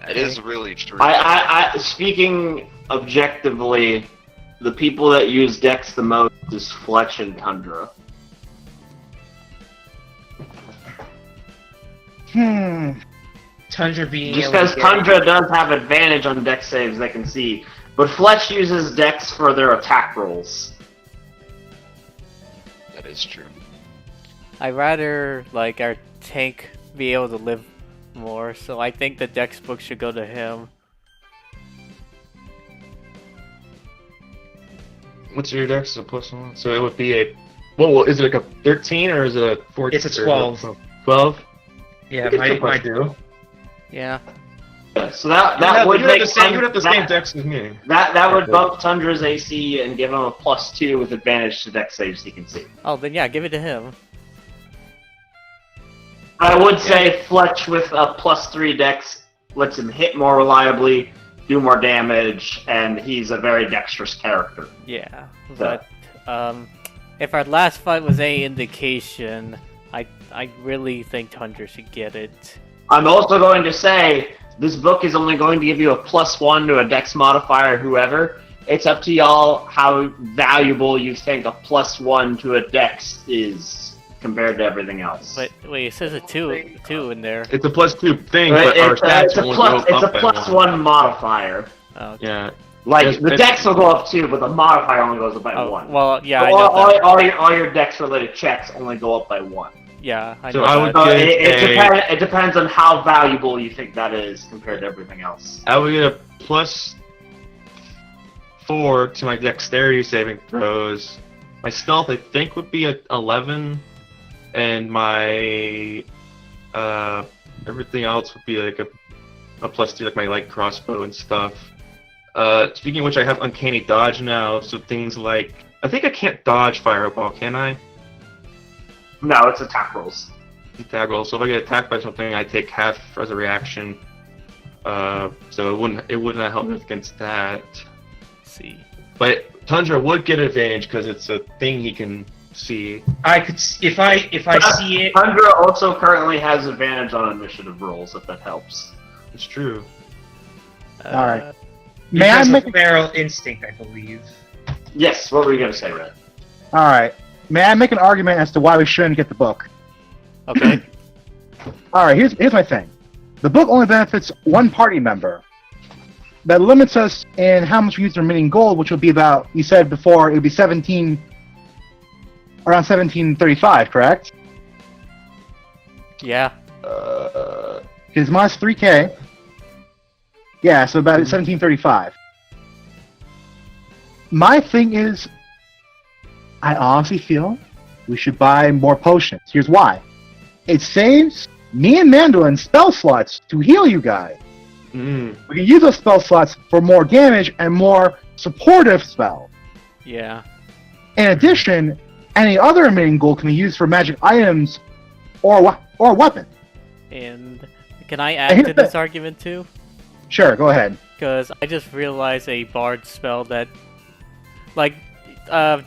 It is really true. I speaking objectively, the people that use Dex the most is Fletch and Tundra. Tundra being Just able to because get- Tundra does have advantage on Dex saves, they can see. But Fletch uses Dex for their attack rolls. That is true. I'd rather like our tank be able to live more, so I think the dex book should go to him. What's your Dex? A +1? So it would be a. Well, is it like a 13 or is it a 14? It's a 12. 12? Yeah, my do. Yeah. So that would you make have the same. You Tundra- have the same dex as me. That would bump Tundra's AC and give him a +2 with advantage to dex saves he can see. Oh, then yeah, give it to him. I would say Fletch with a +3 dex lets him hit more reliably, do more damage, and he's a very dexterous character. Yeah, but if our last fight was any indication, I really think Tundra should get it. I'm also going to say this book is only going to give you a +1 to a dex modifier, whoever. It's up to y'all how valuable you think a +1 to a dex is compared to everything else. But wait, it says a two in there. It's a +2 thing, But but our stats it's a only plus, go it's up a by +1 modifier. Oh, okay. Yeah. Like It's- the it's- dex will go up 2, but the modifier only goes up by Oh, 1. well, yeah, So I know that. all your dex related checks only go up by 1. Yeah, I So know I that. would So get it depends on how valuable you think that is compared to everything else. I would get a +4 to my dexterity saving throws. My stealth, I think, would be at 11, and my everything else would be like a +2, like my light crossbow and stuff. Speaking of which, I have uncanny dodge now, so things like I think I can't dodge fireball, can I? No, it's attack rolls. Attack roll. So if I get attacked by something, I take half as a reaction. So it wouldn't help me against that. Let's see. But Tundra would get advantage because it's a thing he can see. I could if I see it. Tundra also currently has advantage on initiative rolls, if that helps. It's true. Alright. May I Because make of feral instinct, I believe. Yes, what were you gonna say, Red? Alright. May I make an argument as to why we shouldn't get the book? Okay. Alright, here's my thing. The book only benefits one party member. That limits us in how much we use the remaining gold, which would be about, you said before, it would be around 1735, correct? Yeah. Because minus 3k. Yeah, so about 1735. My thing is, I honestly feel we should buy more potions. Here's why. It saves me and Mandolin spell slots to heal you guys. Mm. We can use those spell slots for more damage and more supportive spells. Yeah. In addition, any other remaining gold can be used for magic items or weapons. And can I add to this argument too? Sure, go ahead. Because I just realized a bard spell that, like,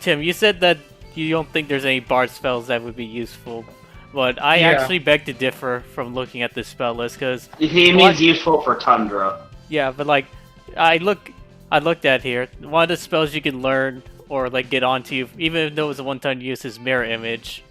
Tim, you said that you don't think there's any bard spells that would be useful, but I Yeah. actually beg to differ from looking at this spell list. Because He means useful for Tundra. yeah, but like, I looked at here. One of the spells you can learn or like get onto, even though it's a one-time use, is Mirror Image,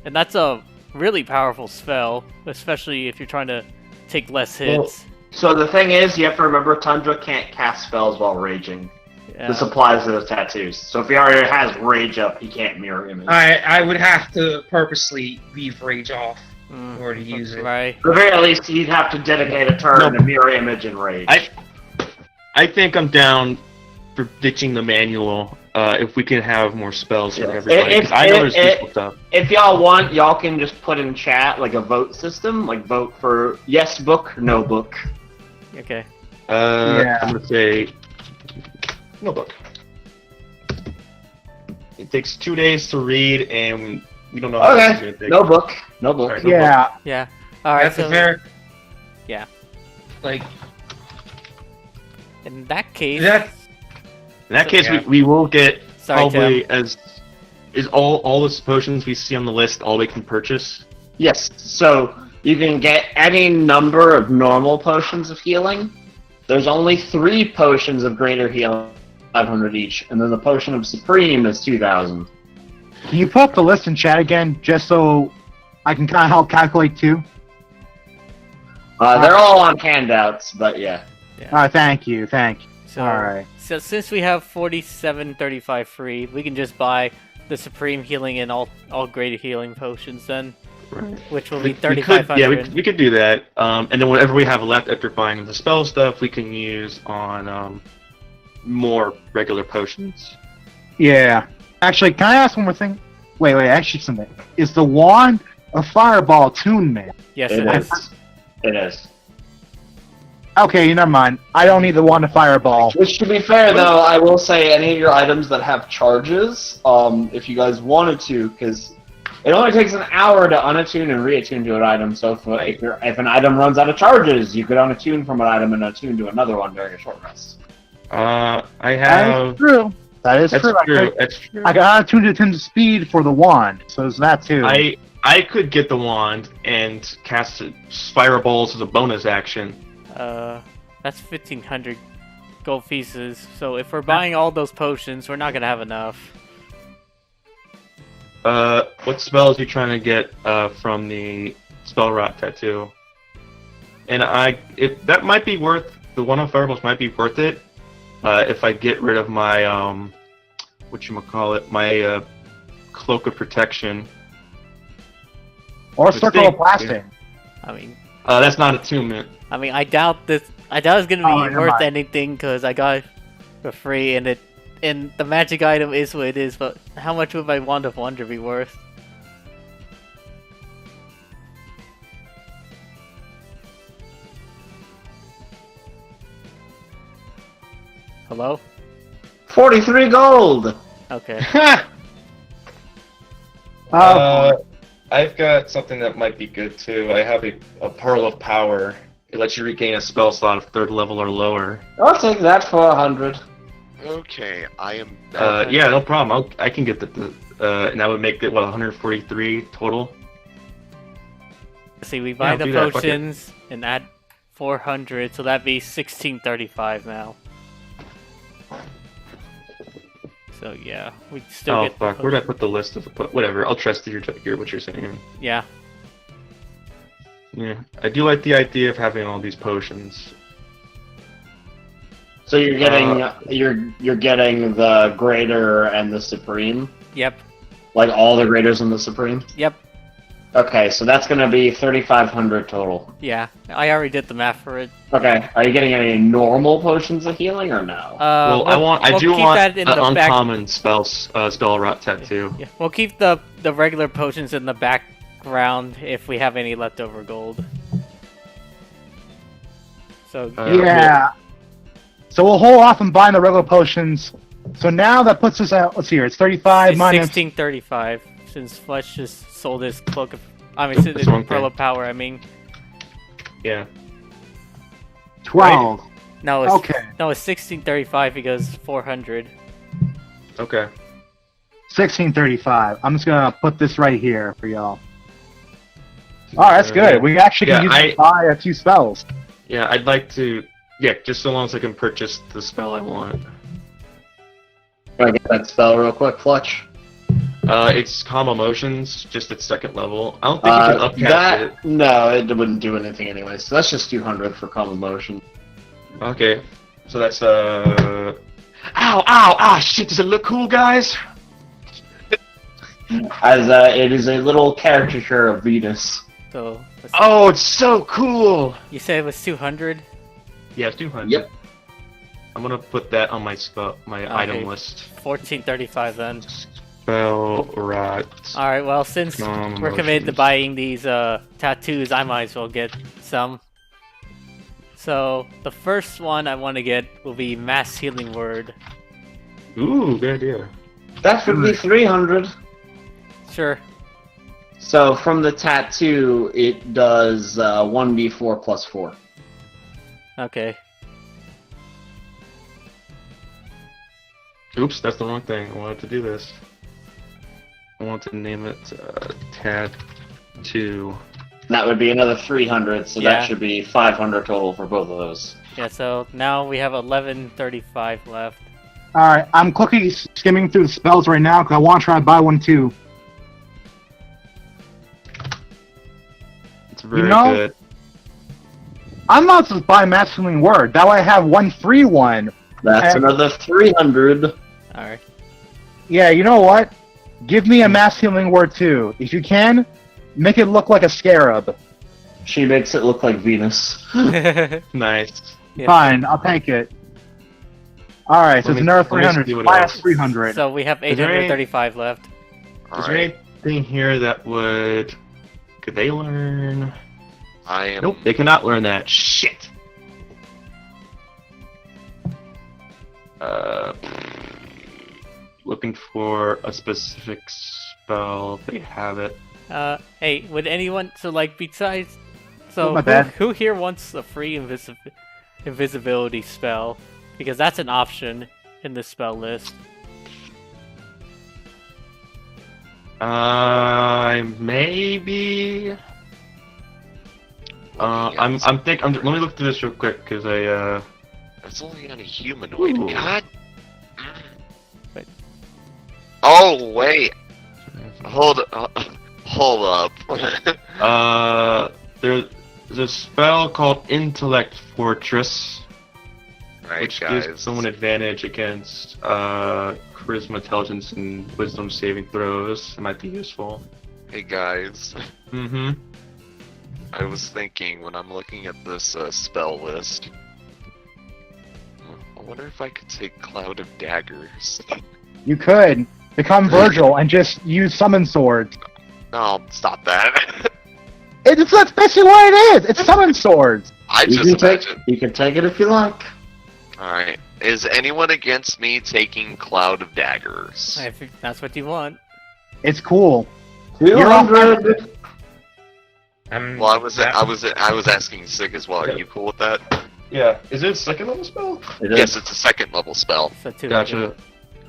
and that's a really powerful spell, especially if you're trying to take less hits. So the thing is, you have to remember Tundra can't cast spells while raging. Yeah. This applies to the tattoos. So if he already has rage up, he can't mirror image. I would have to purposely leave rage off in order to use it. Right. At the very least, he'd have to dedicate a turn to mirror image and rage. I think I'm down for ditching the manual if we can have more spells for Yeah. everybody. 'Cause I know there's useful stuff. If y'all want, y'all can just put in chat like a vote system, like vote for yes book, no book. Okay. Yeah. I'm gonna say no book. It takes 2 days to read, and we don't know how long it's Okay, gonna take. no book, no book. Alright, no Yeah, Yeah. All right. That's So a fair. yeah. Like in that case, that's In that case, Yeah. we will get sorry, probably Tim. is all the potions we see on the list all we can purchase. Yes, so you can get any number of normal potions of healing. There's only 3 potions of greater healing, 500 each, and then the potion of supreme is 2,000. can you put up the list in chat again, just so I can kind of help calculate too? They're all on handouts, but yeah. Thank you. So, Alright. So since we have 4735 free, we can just buy the supreme healing and all greater healing potions then, Right. which will be We could, 3500. yeah, we could do that. And then whatever we have left after buying the spell stuff, we can use on more regular potions. Yeah. Actually, can I ask one more thing? Wait, actually something. Is the wand a fireball attunement? Yes, It it is. is. It is. Okay, never mind. I don't need the wand to fireball. Which, to be fair, though, I will say any of your items that have charges, if you guys wanted to, because it only takes an hour to unattune and reattune to an item. So if an item runs out of charges, you could unattune from an item and attune to another one during a short rest. I That have. is true. That is That's true. true. That's true. I got tuned to 10 speed for the wand, so it's that too. I could get the wand and cast Spiral Balls as a bonus action. That's 1,500 gold pieces. So if we're buying all those potions, we're not gonna have enough. What spells are you trying to get from the Spell Rot Tattoo? And that might be worth the one on Fireballs might be worth it. If I get rid of my my Cloak of Protection. Or Circle of Blasting. I mean, that's not attunement. I mean, I doubt it's gonna be never worth mind. anything because I got it for free, and the magic item is what it is. But how much would my Wand of Wonder be worth? Hello? 43 gold! Okay. I've got something that might be good too. I have a Pearl of Power. It lets you regain a spell slot of 3rd level or lower. I'll take that for 100. Okay, I am. Yeah, no problem. I can get and that would make it 143 total. See, we buy I'll the do that, fuck it. potions and add 400, so that'd be 1635 now. So yeah, we still Oh get. fuck, where did I put the list of whatever? I'll trust what you're saying. Yeah. Yeah, I do like the idea of having all these potions. So you're getting you're getting the Greater and the Supreme? Yep. Like all the Greaters and the Supreme? Yep. Okay, so that's gonna be 3,500 total. Yeah. I already did the math for it. Okay, are you getting any normal potions of healing or no? Well, I we'll do keep want that in an the back. uncommon spell rot tattoo. Yeah, we'll keep the regular potions in the background if we have any leftover gold. So Yeah. So we'll hold off on buying the regular potions. So now that puts us at, let's see here, it's 35 it's minus... 1635 since Flesh just sold his cloak of. I mean, his wrong Pearl thing. of Power. I mean, Yeah. 12. no, it's Okay. no, it's 1635 because 400. Okay. 1635. I'm just gonna put this right here for y'all. Oh, that's good. We actually can Yeah, use buy a few spells. Yeah, I'd like to. Yeah, just so long as I can purchase the spell I want. Can I get that spell real quick, Fletch? It's Calm Emotions, just at 2nd level. I don't think you can upcast it. No, it wouldn't do anything anyway, so that's just 200 for Calm Emotion. Okay, so that's Ow! Ah! Shit! Does it look cool, guys? As it is a little caricature of Venus. So Oh, it's so cool! you said it was 200. Yeah, it's 200. Yep. I'm gonna put that on my item list. 1435 then. Spell rot. All right. Well, since Calm we're committed to Emotions. buying these tattoos, I might as well get some. So the first one I want to get will be Mass Healing Word. Ooh, good idea. That would be 300. Sure. So from the tattoo, it does 1d4 plus 4. Okay. Oops, that's the wrong thing. I wanted to do this. I want to name it Tattoo. That would be another 300, so Yeah. that should be 500 total for both of those. Yeah. So now we have 1135 left. Alright, I'm quickly skimming through the spells right now because I want to try to buy one too. It's very know- good. I'm not supposed to buy Mass Healing Word. That way I have one free one. That's another 300. All right. Yeah, you know what? Give me a Mass Healing Word too. If you can, make it look like a scarab. She makes it look like Venus. Nice. Yeah. Fine, I'll take it. Alright, so Let it's me- another let me 300. see what Minus else. 300. So we have Is there any- 835 left. Is there anything here that would... Could they learn... I am. Nope, they cannot learn that. Shit! Uh, looking for a specific spell. They have it. Hey, would anyone, so like besides, Oh, so my bad. who here wants a free invisibility spell? Because that's an option in the spell list. Maybe. Let me look through this real quick because That's only on a humanoid. Ooh. God. Wait. Oh wait. Hold up. There's a spell called Intellect Fortress, Right, which guys. gives someone advantage against charisma, intelligence, and wisdom saving throws. It might be useful. Hey guys. Mm-hmm. I was thinking when I'm looking at this spell list. I wonder if I could take Cloud of Daggers. You could become Virgil and just use summon swords. No, stop that. That's basically what it is. It's summon swords. I You just can take, imagine. you can take it if you like. Alright. Is anyone against me taking Cloud of Daggers? If that's what you want. It's cool. 200. Well, I was asking Sig as well. Are you cool with that? Yeah. Is it a second level spell? It Yes, is. it's a second level spell. So two. Gotcha.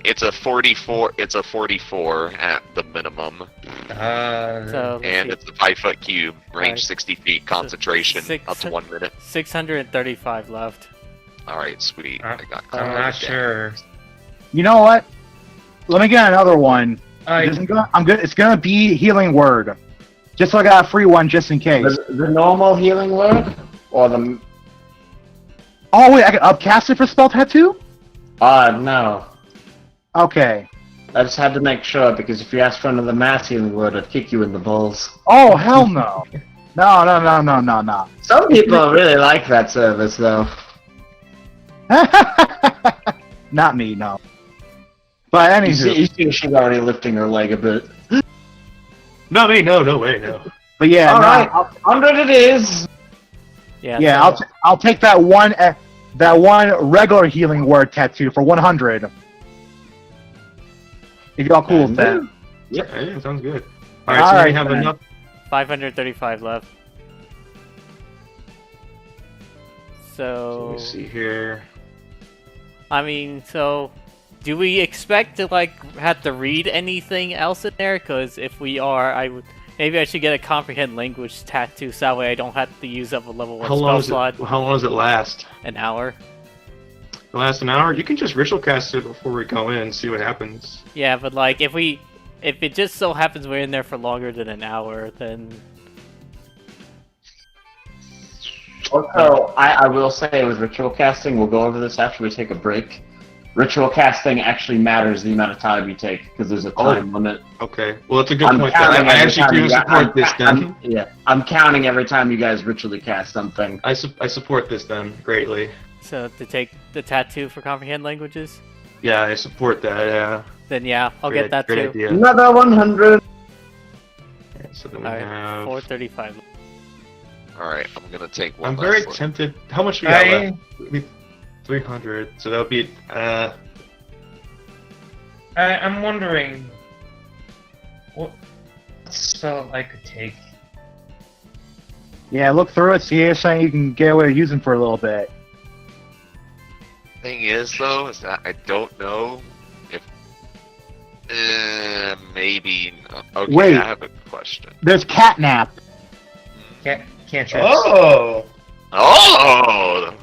It's a 44. It's a 44 at the minimum, So and let's it's a 5-foot cube, range Alright. 60 feet, concentration six- up to 1 minute. see, 635 left. All right, sweet. I got. I'm Cloud of not Daggers. sure. You know what? Let me get another one. I I'm good. It's gonna be healing word, just so I got a free one just in case. The normal healing word? Or the... Oh wait, I can upcast it for spell tattoo. No. Okay. I just had to make sure, because if you ask for another mass healing word, I'd kick you in the balls. Oh hell no. No. Some people really like that service, though. Not me, no. But You anywho, see she's already lifting her leg a bit. Not me. No way. No. but yeah, Alright, no, 100 it is! yeah, I'll take that one regular healing word tattoo for 100. If y'all cool with that. Yeah, sounds good. All right, so Alright, we have then. enough. 535 left. So So let's see here. I mean, so do we expect to like have to read anything else in there? Because if we are, maybe I should get a comprehend language tattoo, so that way I don't have to use up a level 1 How spell long slot. How long does it last? An hour. It lasts an hour. You can just ritual cast it before we go in and see what happens. Yeah, but like if it just so happens we're in there for longer than an hour, then Also, I will say with ritual casting, we'll go over this after we take a break. Ritual casting actually matters the amount of time you take, because there's a time limit. Okay. Well, it's a good I'm point. counting I every actually time do you gu- support this then. I'm counting every time you guys ritually cast something. I support this then greatly. so to take the tattoo for comprehend languages, Yeah, I support that. Yeah. then yeah, I'll Great- get that great too. idea. Another 100. Yeah, so then we Alright, have. 435. All right, I'm gonna take one. I'm very last look. tempted. How much we got left? We 300. So that'll be. I'm wondering what spell I could take. Yeah, look through it, see if something you can get away with using for a little bit. Thing is, though, is that I don't know if. Maybe. Okay, Wait. I have a question. There's catnap. Can't trust. Oh. Oh!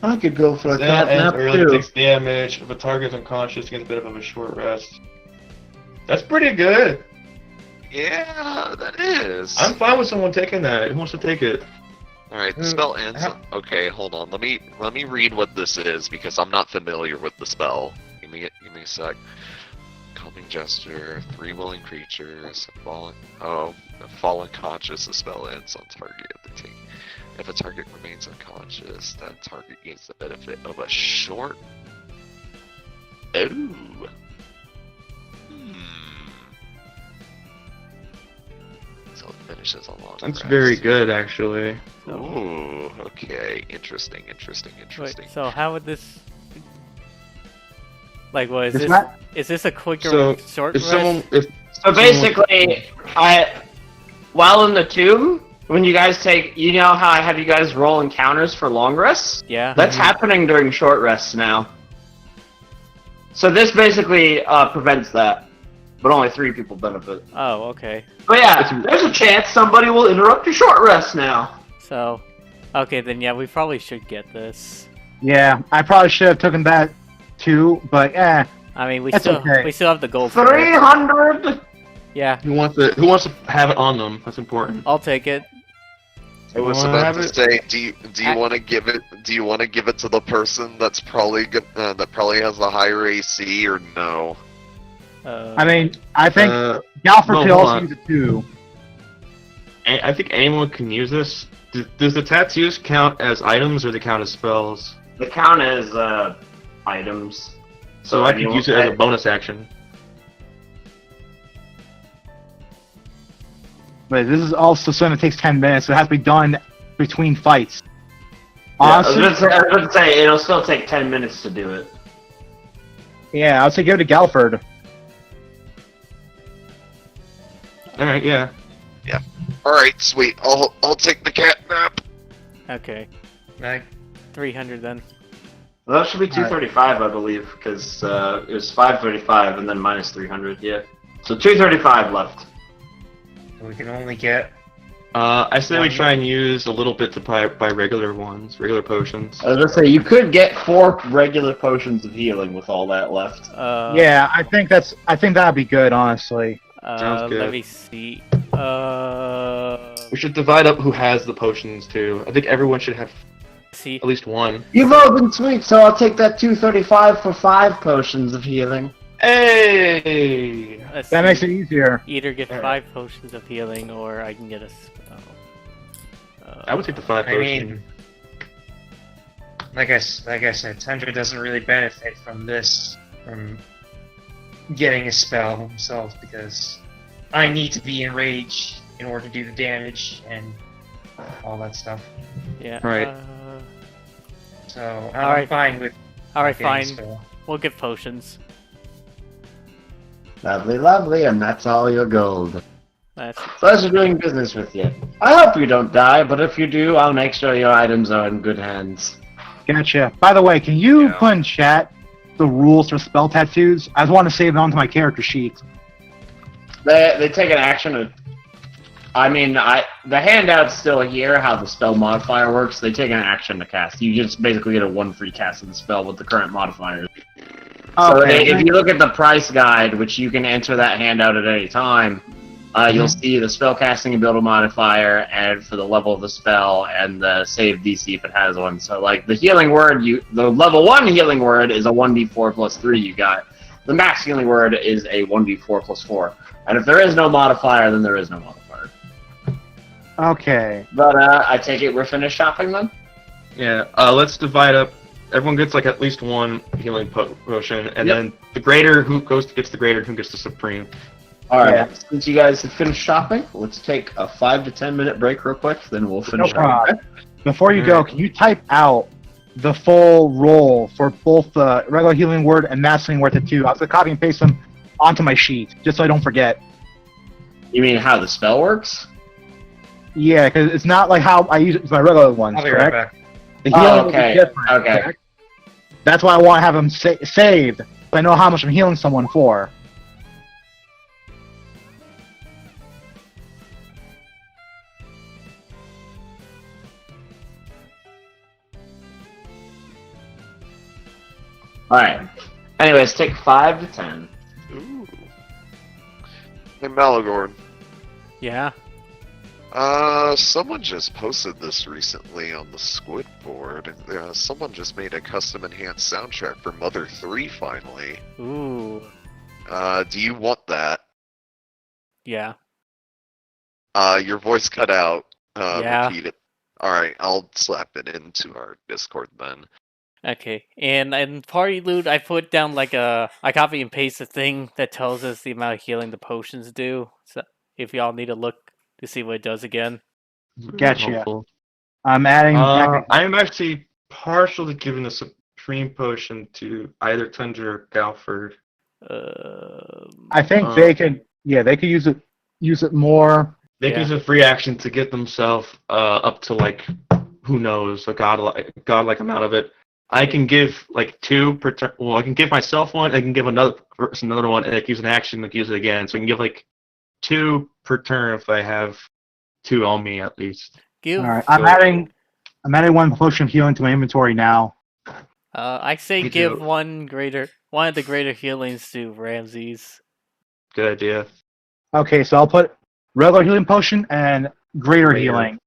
I could go for a That cat nap early too. takes damage. If a target is unconscious, gets a bit of a short rest. That's pretty good. Yeah, that is. I'm fine with someone taking that. Who wants to take it? All right, the spell ends. Okay, hold on. Let me read what this is because I'm not familiar with the spell. Give me a sec. Calming gesture. 3 willing creatures. Fallen conscious. The spell ends on target. If a target remains unconscious, that target gains the benefit of a short. Ooh. So it finishes a long That's rest. very good, actually. Ooh, Okay, interesting. Wait, so how would this... Like, what, is It's this... not- Is this a quicker So short if rest? someone if So basically, while in the tomb, when you guys take, you know how I have you guys roll encounters for long rests? Yeah. That's happening during short rests now. So this basically prevents that, but only 3 people benefit. Oh, okay. But yeah, there's a chance somebody will interrupt your short rest now. So... Okay, then yeah, we probably should get this. Yeah, I probably should have taken that too, but I mean, we That's still okay. we still have the gold for it. 300. Yeah, who wants to have it on them? That's important. I'll take it. I was Wanna about have to it? say, do you want to give it? Do you want to give it to the person that's probably that probably has the higher AC, or no? I mean, I think Uh, Galford no, could hold also on. use it too. I think anyone can use this. Does the tattoos count as items or they count as spells? The count as items. So I could use it as a bonus action. But this is also something that takes 10 minutes, so it has to be done between fights. I was Honestly, gonna say it'll still take 10 minutes to do it. yeah, I would say give it to Galford. All right, yeah. All right, sweet. I'll take the cat nap. Okay, Like, 300 then. Well, that should be 235, I believe, because it was 535 and then minus 300. Yeah, so 235 left. we can only get. I say we try and use a little bit to buy regular potions. I was gonna say you could get 4 regular potions of healing with all that left. Yeah, I think that'd be good, honestly. Sounds good. Let me see. We should divide up who has the potions too. I think everyone should have See. at least one. You've all been sweet, so I'll take that 235 for 5 potions of healing. Hey! Let's That see. makes it easier. Either get Alright. 5 potions of healing, or I can get a spell. I would take the 5 I potions. mean, like I said, Tundra doesn't really benefit from this, from getting a spell himself, because I need to be enraged in order to do the damage and all that stuff. Yeah. Right. So I'm Alright. fine with Alright, getting a fine. spell. We'll get potions. Lovely, lovely, and that's all your gold. That's Pleasure doing business with you. I hope you don't die, but if you do, I'll make sure your items are in good hands. Gotcha. By the way, can you Yeah. put in chat the rules for spell tattoos? I just want to save it onto my character sheet. They take an action. I mean, the handout's still here. How the spell modifier works? They take an action to cast. You just basically get a 1 free cast of the spell with the current modifiers. So if you look at the price guide, which you can enter that handout at any time, you'll see the spell casting ability modifier, and for the level of the spell, and the save DC if it has one. So like the healing word, the level 1 healing word is a 1d4 plus 3 you got. The max healing word is a 1d4 plus 4. And if there is no modifier, then there is no modifier. Okay. But I take it we're finished shopping then? Yeah, let's divide up. Everyone gets like at least 1 healing potion, and Yep. then the greater who gets the greater who gets the supreme. Alright, Yeah. since you guys have finished shopping, let's take a 5 to 10 minute break real quick, then we'll No finish problem. Before you go, can you type out the full roll for both the regular healing word and mass healing word tattoo? I was gonna copy and paste them onto my sheet, just so I don't forget. You mean how the spell works? Yeah, because it's not like how I use it with my regular ones, I'll be right correct? back. The Oh, healing will okay, be different. okay. correct? That's why I want to have them saved, so I know how much I'm healing someone for. Alright. Anyways, take 5 to 10. Ooh. Hey, Malagorn. yeah. Someone just posted this recently on the Squid board. Someone just made a custom enhanced soundtrack for Mother 3 finally. Ooh. Do you want that? Yeah. Your voice cut out. Yeah. Repeat it. Alright, I'll slap it into our Discord then. Okay. And in party loot, I put down like I copy and paste a thing that tells us the amount of healing the potions do. So if y'all need to look to see what it does again. Gotcha. Helpful. I'm adding back. I'm actually partially giving the Supreme Potion to either Tundra or Galford. I think Uh, they could use it more. They can use a free action to get themselves up to like, who knows, a godlike amount of it. I can give like 2 per turn. Well, I can give myself one. I can give another person another one, and I can use an action to use it again. So I can give like 2 per turn if I have 2 on me at least. Give. All right, I'm adding 1 potion of healing to my inventory now. I say You give do. one of the greater healings to Ramses. Good idea. Okay, so I'll put regular healing potion and greater Greater. healing.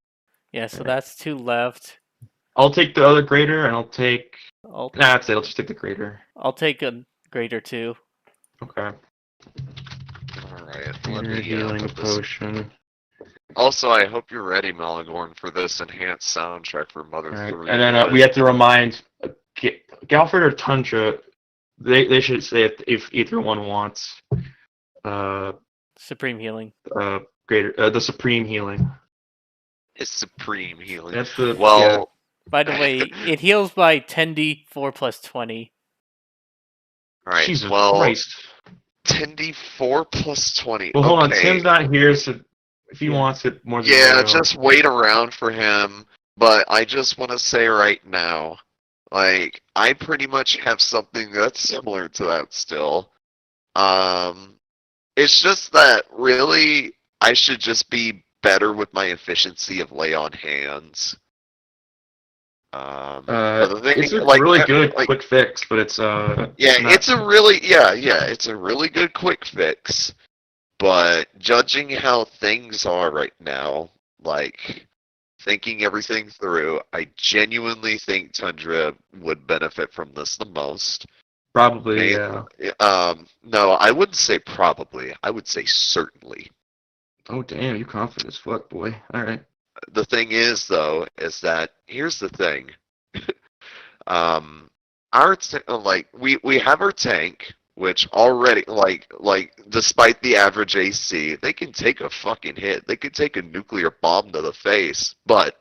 Yeah, so that's 2 left. I'll take the other greater, and I'll take. I'll That's it. I'll just take the greater. I'll take a greater too. Okay. Alright, let Greater me healing put this. potion. Also, I hope you're ready, Malagorn, for this enhanced soundtrack for Mother Alright, 3. and then we have to remind Galford or Tundra. They should say if either one wants Supreme healing. greater the supreme healing. It's supreme healing. That's the Well, By the way, it heals by 10d4 plus 20. alright, Jesus well, Christ. 10d4 plus 20. Well, hold on. Okay. Tim's not here, so if he wants it more than Yeah, zero. just wait around for him. But I just want to say right now, like, I pretty much have something that's similar to that still. It's just that really I should just be better with my efficiency of lay on hands. But the thing, it's a like, really good like, quick fix, but it's yeah, not- it's a really good quick fix. But judging how things are right now, like thinking everything through, I genuinely think Tundra would benefit from this the most. probably yeah. No, I wouldn't say probably. I would say certainly. Oh damn, you confident as fuck, boy. All right. The thing is, though, is that here's the thing. We have our tank, which already like despite the average AC, they can take a fucking hit. They could take a nuclear bomb to the face. But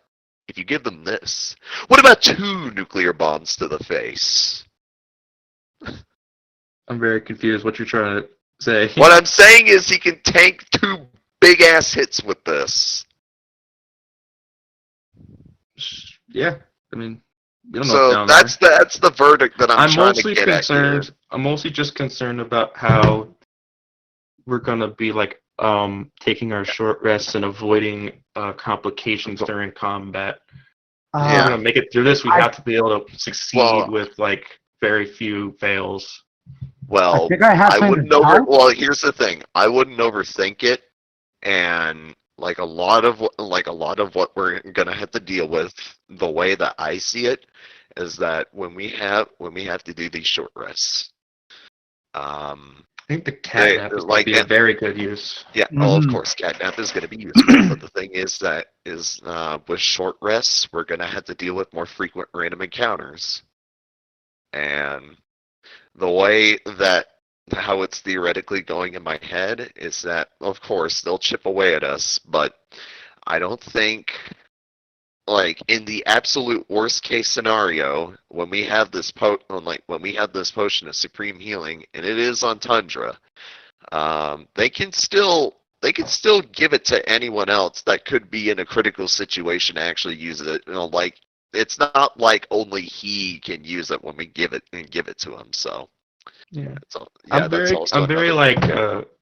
if you give them this, what about 2 nuclear bombs to the face? I'm very confused what you're trying to say. What I'm saying is he can tank 2 big ass hits with this. Yeah, I mean, you don't know what's So down that's the verdict that I'm trying to mostly get concerned. at here. I'm mostly just concerned about how we're gonna be like taking our short rests and avoiding complications during combat. If Yeah. we're gonna make it through this, we have to be able to succeed Well- with like very few fails. Well, I think I have something wouldn't to help. Well, here's the thing. I wouldn't overthink it, and like a lot of what we're gonna have to deal with, the way that I see it, is that when we have to do these short rests, I think the catnap is like, be a very good use. yeah, well, of Mhm. course, catnap is going to be useful, but the thing is that with short rests, we're going to have to deal with more frequent random encounters, and the way that how it's theoretically going in my head is that, of course, they'll chip away at us, but I don't think, like, in the absolute worst case scenario, when we have this potion of supreme healing, and it is on Tundra, they can still give it to anyone else that could be in a critical situation to actually use it. Like, it's not like only he can use it when we give it to him. So Yeah. that's also I'm very another like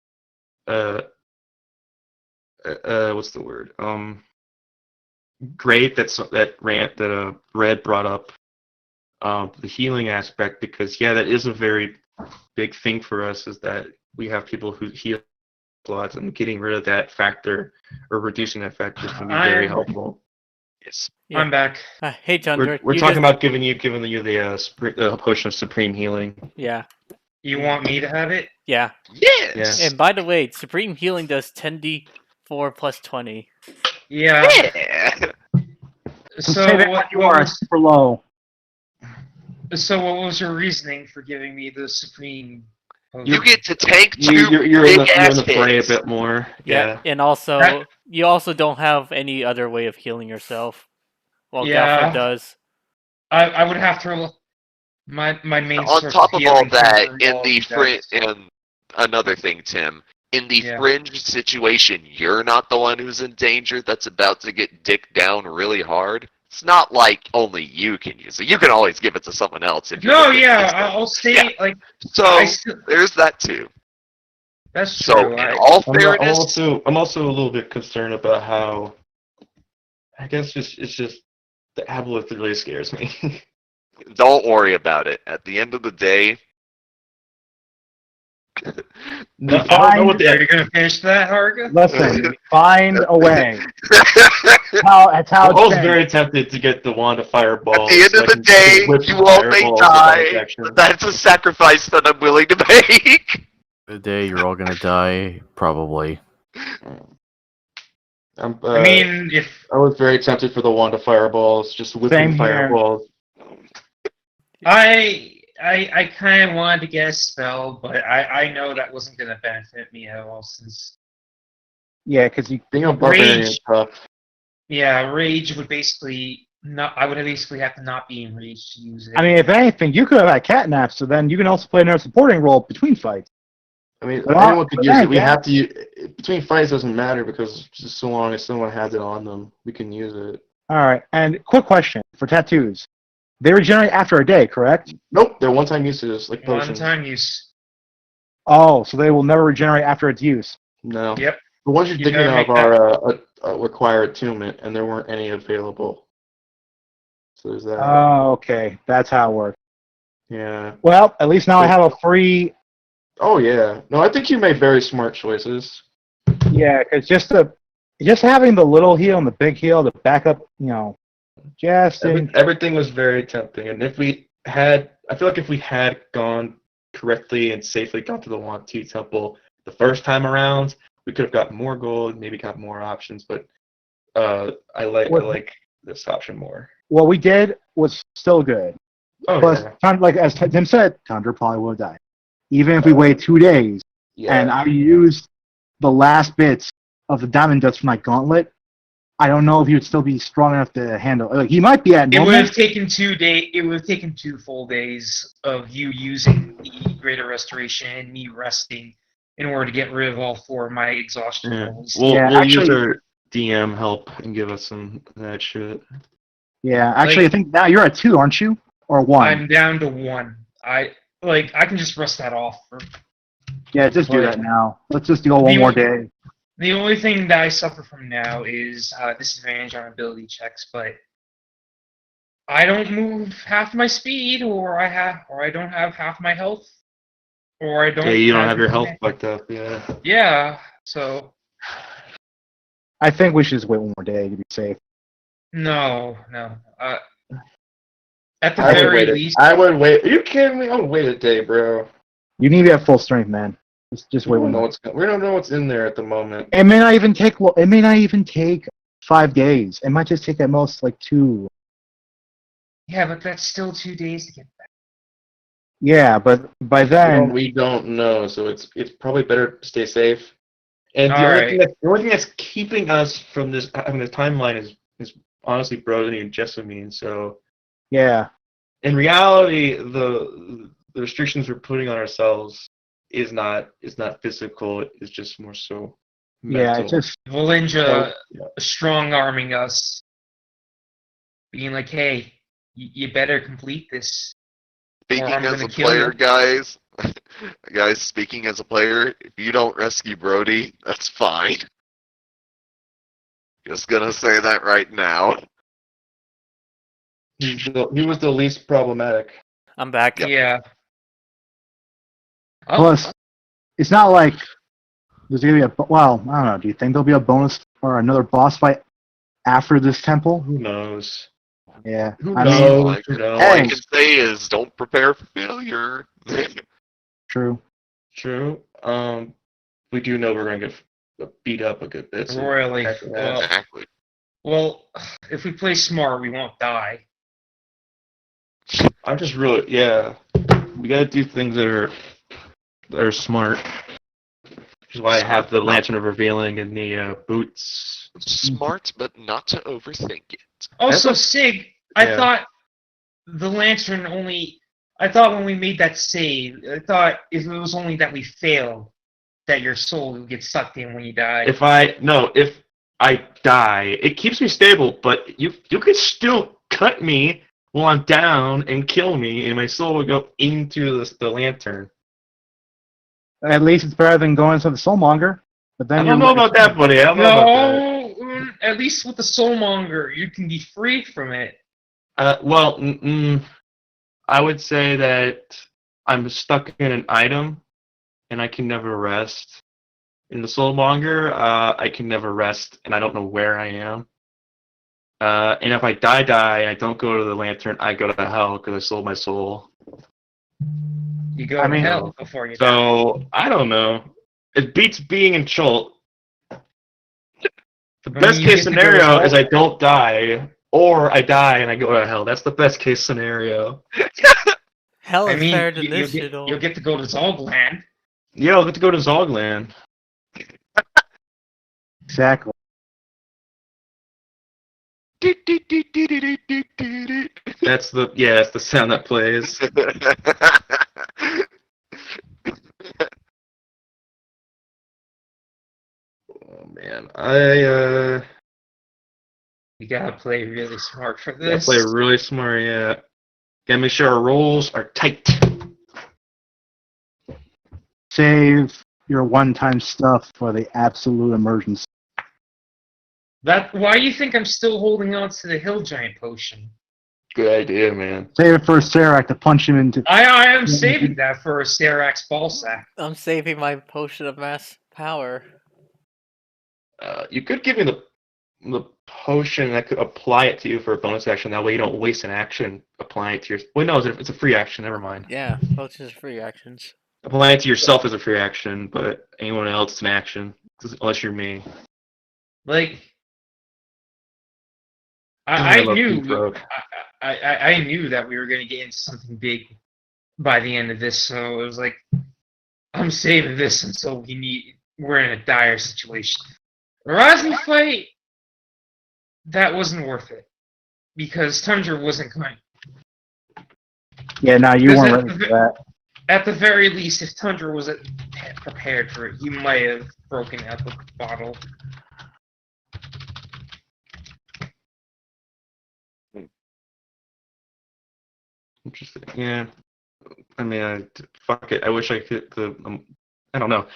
what's the word? Great that Red brought up the healing aspect, because that is a very big thing for us, is that we have people who heal lots, and getting rid of that factor or reducing that factor is going to be very helpful. Yes. Yeah. I'm back. Hey, Tundra. We're you talking just- about giving you the potion of supreme healing. Yeah. You want me to have it? Yeah. Yes. And by the way, Supreme Healing does 10d4 plus 20. Yeah. Yeah. So Say that when you are super low. So what was your reasoning for giving me the supreme? You get to tank 2 You're in big-ass the fray a hits. bit more. Yeah. And also, That- you also don't have any other way of healing yourself. Well, Yeah. Galford does. I would have to. My main On source top of of all healing came that, from in all of the you guys. and another thing, Tim, in the Yeah. fringe situation, you're not the one who's in danger that's about to get dicked down really hard. It's not like only you can use it. You can always give it to someone else if you're No, gonna get yeah, dicked down. I'll stay Yeah. like So I still. there's that too. That's So true. in all I'm fairness, also a little bit concerned about how. I guess it's just the aboleth really scares me. don't worry about it. At the end of the day, No, I don't know what Are the. you gonna finish that, Harga? Listen, find a way. That's how I it's was been. very tempted to get the wand of fireball. at the end so of I the can day, whip you all may fireballs with die, bonus action. but that's a sacrifice that I'm willing to make. The day you're all gonna die, probably. I mean, if I was very tempted for the wand of fireballs, just whipping Same here. fireballs. I kind of wanted to get a spell, but I know that wasn't gonna benefit me at all since Yeah, because you. Being a barbarian is Rage. tough. rage would basically not. I would basically have to not be enraged to use it. I mean, if anything, you could have had catnap, so then you can also play another supporting role between fights. I mean, But anyone could but use then it. We again- have to use between fights doesn't matter because just so long as someone has it on them, we can use it. All right, and quick question for tattoos: they regenerate after a day, correct? Nope, they're one-time uses like potions. One-time use. Oh, so they will never regenerate after its use. No. Yep. The ones you're You thinking gotta of make are require attunement, and there weren't any available. So there's that. Oh, okay, that's how it works. Yeah. Well, at least now I have a free. Oh yeah. No, I think you made very smart choices. Yeah, because just having the little heal and the big heal to back up, just in. Everything was very tempting, and if we had, I feel like if we had gone correctly and safely gone to the Want 2 temple the first time around, we could have got more gold, maybe got more options. But I like this option more. What we did was still good. Oh Plus, like as Tim said, Tundra probably would have died, even if we wait 2 days. yeah. And I used the last bits of the diamond dust from my gauntlet. I don't know if he would still be strong enough to handle. Like he might be at It would normal. have taken 2 days. It would have taken 2 full days of you using the greater restoration and me resting in order to get rid of all 4 of my exhaustion Yeah. rolls. We'll use actually- our DM help and give us some of that shit. Yeah, actually, I think now you're at 2, aren't you? Or 1? I'm down to 1. I can just rest that off. Yeah, just do that now. Let's just go one The more only- day. The only thing that I suffer from now is disadvantage on ability checks, but I don't move half my speed, or I don't have half my health, or I don't. Yeah, you don't have your health fucked up. Yeah. Yeah, so I think we should just wait one more day to be safe. no. At the I would very wait. least, I would wait. Are you kidding me? I would wait a day, bro. You need to be at full strength, man. Just We wait don't one know more. we don't know what's in there at the moment. It may not even take. Well, it may not even take 5 days. It might just take at most like 2. yeah, but that's still 2 days to get back. Yeah, but by then, We don't know, so it's probably better to stay safe. And the Alright. only thing that's keeping us from this having the timeline is honestly Brody and Jessamine. So yeah, in reality, the restrictions we're putting on ourselves is not physical. It's just more so mental. yeah, it's just Valinja Yeah. strong arming us, being like, "Hey, you better complete this." Speaking I'm as gonna a kill player, you. guys, speaking as a player, if you don't rescue Brody, that's fine. Just gonna say that right now. He was the least problematic. I'm back. Yeah. Oh, plus. It's not like there's gonna be a. Well, I don't know. Do you think there'll be a bonus or another boss fight after this temple? Who knows? Yeah, Who I knows? mean, all I, Who knows? all I Hey. can say is don't prepare for failure. true. True. We do know we're gonna get beat up a good bit. so royally. after that- Exactly. Well, if we play smart, we won't die. I'm just really, yeah. We gotta do things that are smart. Which is why I have the Lantern of Revealing and the boots. Smart, but not to overthink it. Also, That's Sig, I yeah. thought the lantern only. I thought when we made that save, I thought if it was only that we failed, that your soul would get sucked in when you die. If I die, it keeps me stable, but you could still cut me while I'm down and kill me, and my soul will go into the lantern. At least it's better than going to the Soulmonger. But then I you're don't know about that, buddy. I don't know about that. No, at least with the soulmonger, you can be free from it. Well, I would say that I'm stuck in an item, and I can never rest. In the Soulmonger, I can never rest, and I don't know where I am. And if I die, and I don't go to the lantern, I go to hell because I sold my soul. You go to hell before you die. So, I don't know. It beats being in Chult. The best case scenario is I don't die, or I die and I go to hell. That's the best case scenario. Hell is better than this you'll shit. You'll get to go to Zogland. Yeah, I'll get to go to Zogland. Exactly. That's the sound that plays. Oh man, You gotta play really smart for gotta this. play really smart. Yeah, gotta make sure our rolls are tight. Save your one-time stuff for the absolute emergency. Why do you think I'm still holding on to the Hill Giant potion? Good idea, man. Save it for Serac to punch him into. I am saving that for a Serax ball sack. I'm saving my potion of mass power. You could give me the potion that could apply it to you for a bonus action. That way you don't waste an action applying it to your. Wait, no, it's a free action. Never mind. Yeah, potions are free actions. Applying it to yourself is a free action, but anyone else is an action, unless you're me. Like, I I love knew Pete Rogue. I knew that we were going to get into something big by the end of this, so it was like, I'm saving this until we're in a dire situation. The Rising fight, that wasn't worth it, because Tundra wasn't coming. Yeah, no, you Because weren't ready for that. At the very least, if Tundra was prepared for it, he might have broken out the bottle. Interesting. Yeah. I mean, fuck it. I wish I could. I don't know.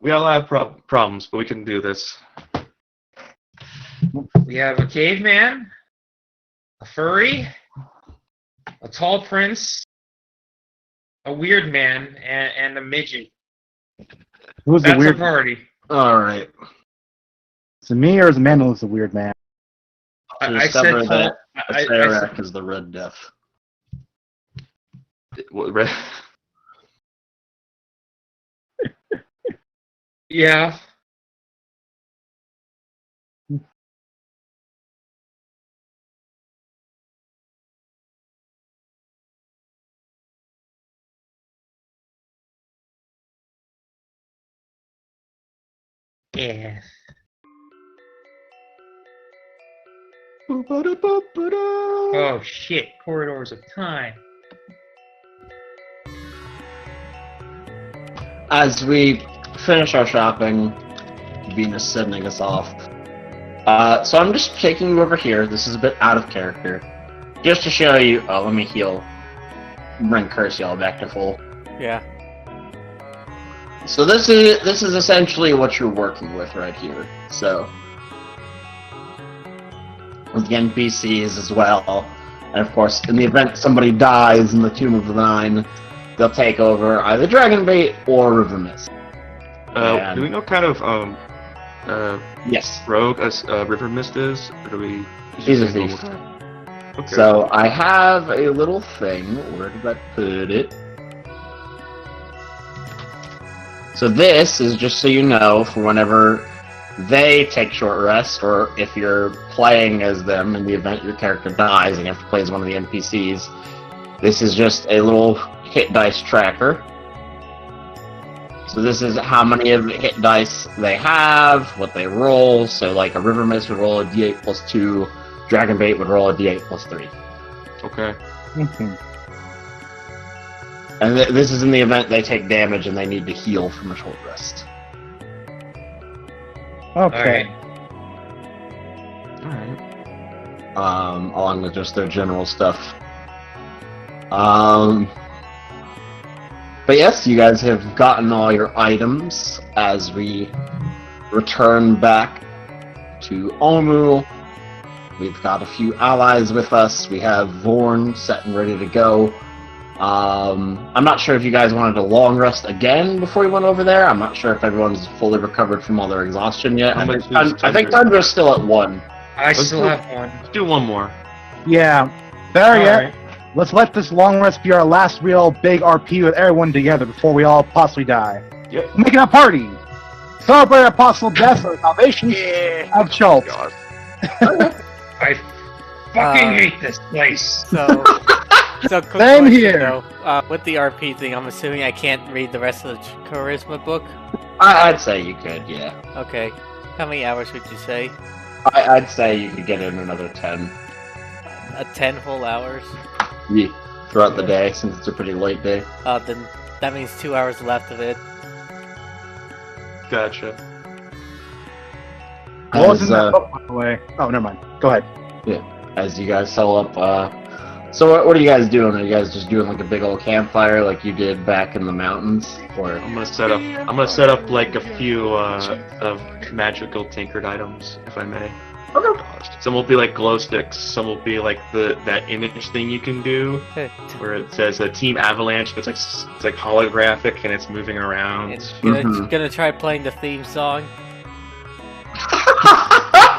We all have problems, but we can do this. We have a caveman, a furry, a tall prince, a weird man, and a midget. Who's the That's weird? a party. All right. Is it me or is Mandel the weird man? I said Discover tall. that I Serac is the Red Death. yeah. Yeah. Oh shit! Corridors of time. As we finish our shopping, Venus sending us off. So I'm just taking you over here. This is a bit out of character. Just to show you... Oh, let me heal. Bring Curse y'all back to full. Yeah. So this is essentially what you're working with right here. So... with the NPCs as well. And of course, in the event somebody dies in the Tomb of the Nine, they'll take over either Dragonbait or River Mist. Do we know kind of Yes. rogue as River Mist is? Or do we? He's a thief. Okay. So I have a little thing. Where did I put it? So this is just so you know for whenever they take short rest, or if you're playing as them in the event your character dies and you have to play as one of the NPCs. This is just a little hit dice tracker. So this is how many of the hit dice they have, what they roll. So like a River Mist would roll a d8 plus 2, Dragon Bait would roll a d8 plus 3. Okay. Mhm. And this is in the event they take damage and they need to heal from a short rest. Okay. Alright. Along with just their general stuff. But yes, you guys have gotten all your items as we return back to Omu. We've got a few allies with us. We have Vorn set and ready to go. I'm not sure if you guys wanted a long rest again before we went over there. I'm not sure if everyone's fully recovered from all their exhaustion yet. How I much think, is I think Tundra? Tundra's still at 1. I still have one. Let's do one more. Yeah. There yet. Alright. Let's let this long rest be our last real big RP with everyone together before we all possibly die. Yep. Making a party! Celebrate our possible death or salvation of Schultz. God. I fucking hate this place. So quick Same question, here. though. With the RP thing, I'm assuming I can't read the rest of the charisma book. I'd say you could, yeah. Okay. How many hours would you say? I'd say you could get in another 10 10 whole hours? throughout the day, since it's a pretty late day. Then that means 2 hours left of it. Gotcha. What was As, in that book, by the way? Oh, never mind. Go ahead. as you guys settle up, so what are you guys doing? Are you guys just doing like a big old campfire like you did back in the mountains? Or I'm gonna set up like a few of magical tinkered items, if I may. Some will be like glow sticks. Some will be like that image thing you can do, where it says a Team Avalanche, but it's like holographic and it's moving around. And Mhm. gonna try playing the theme song.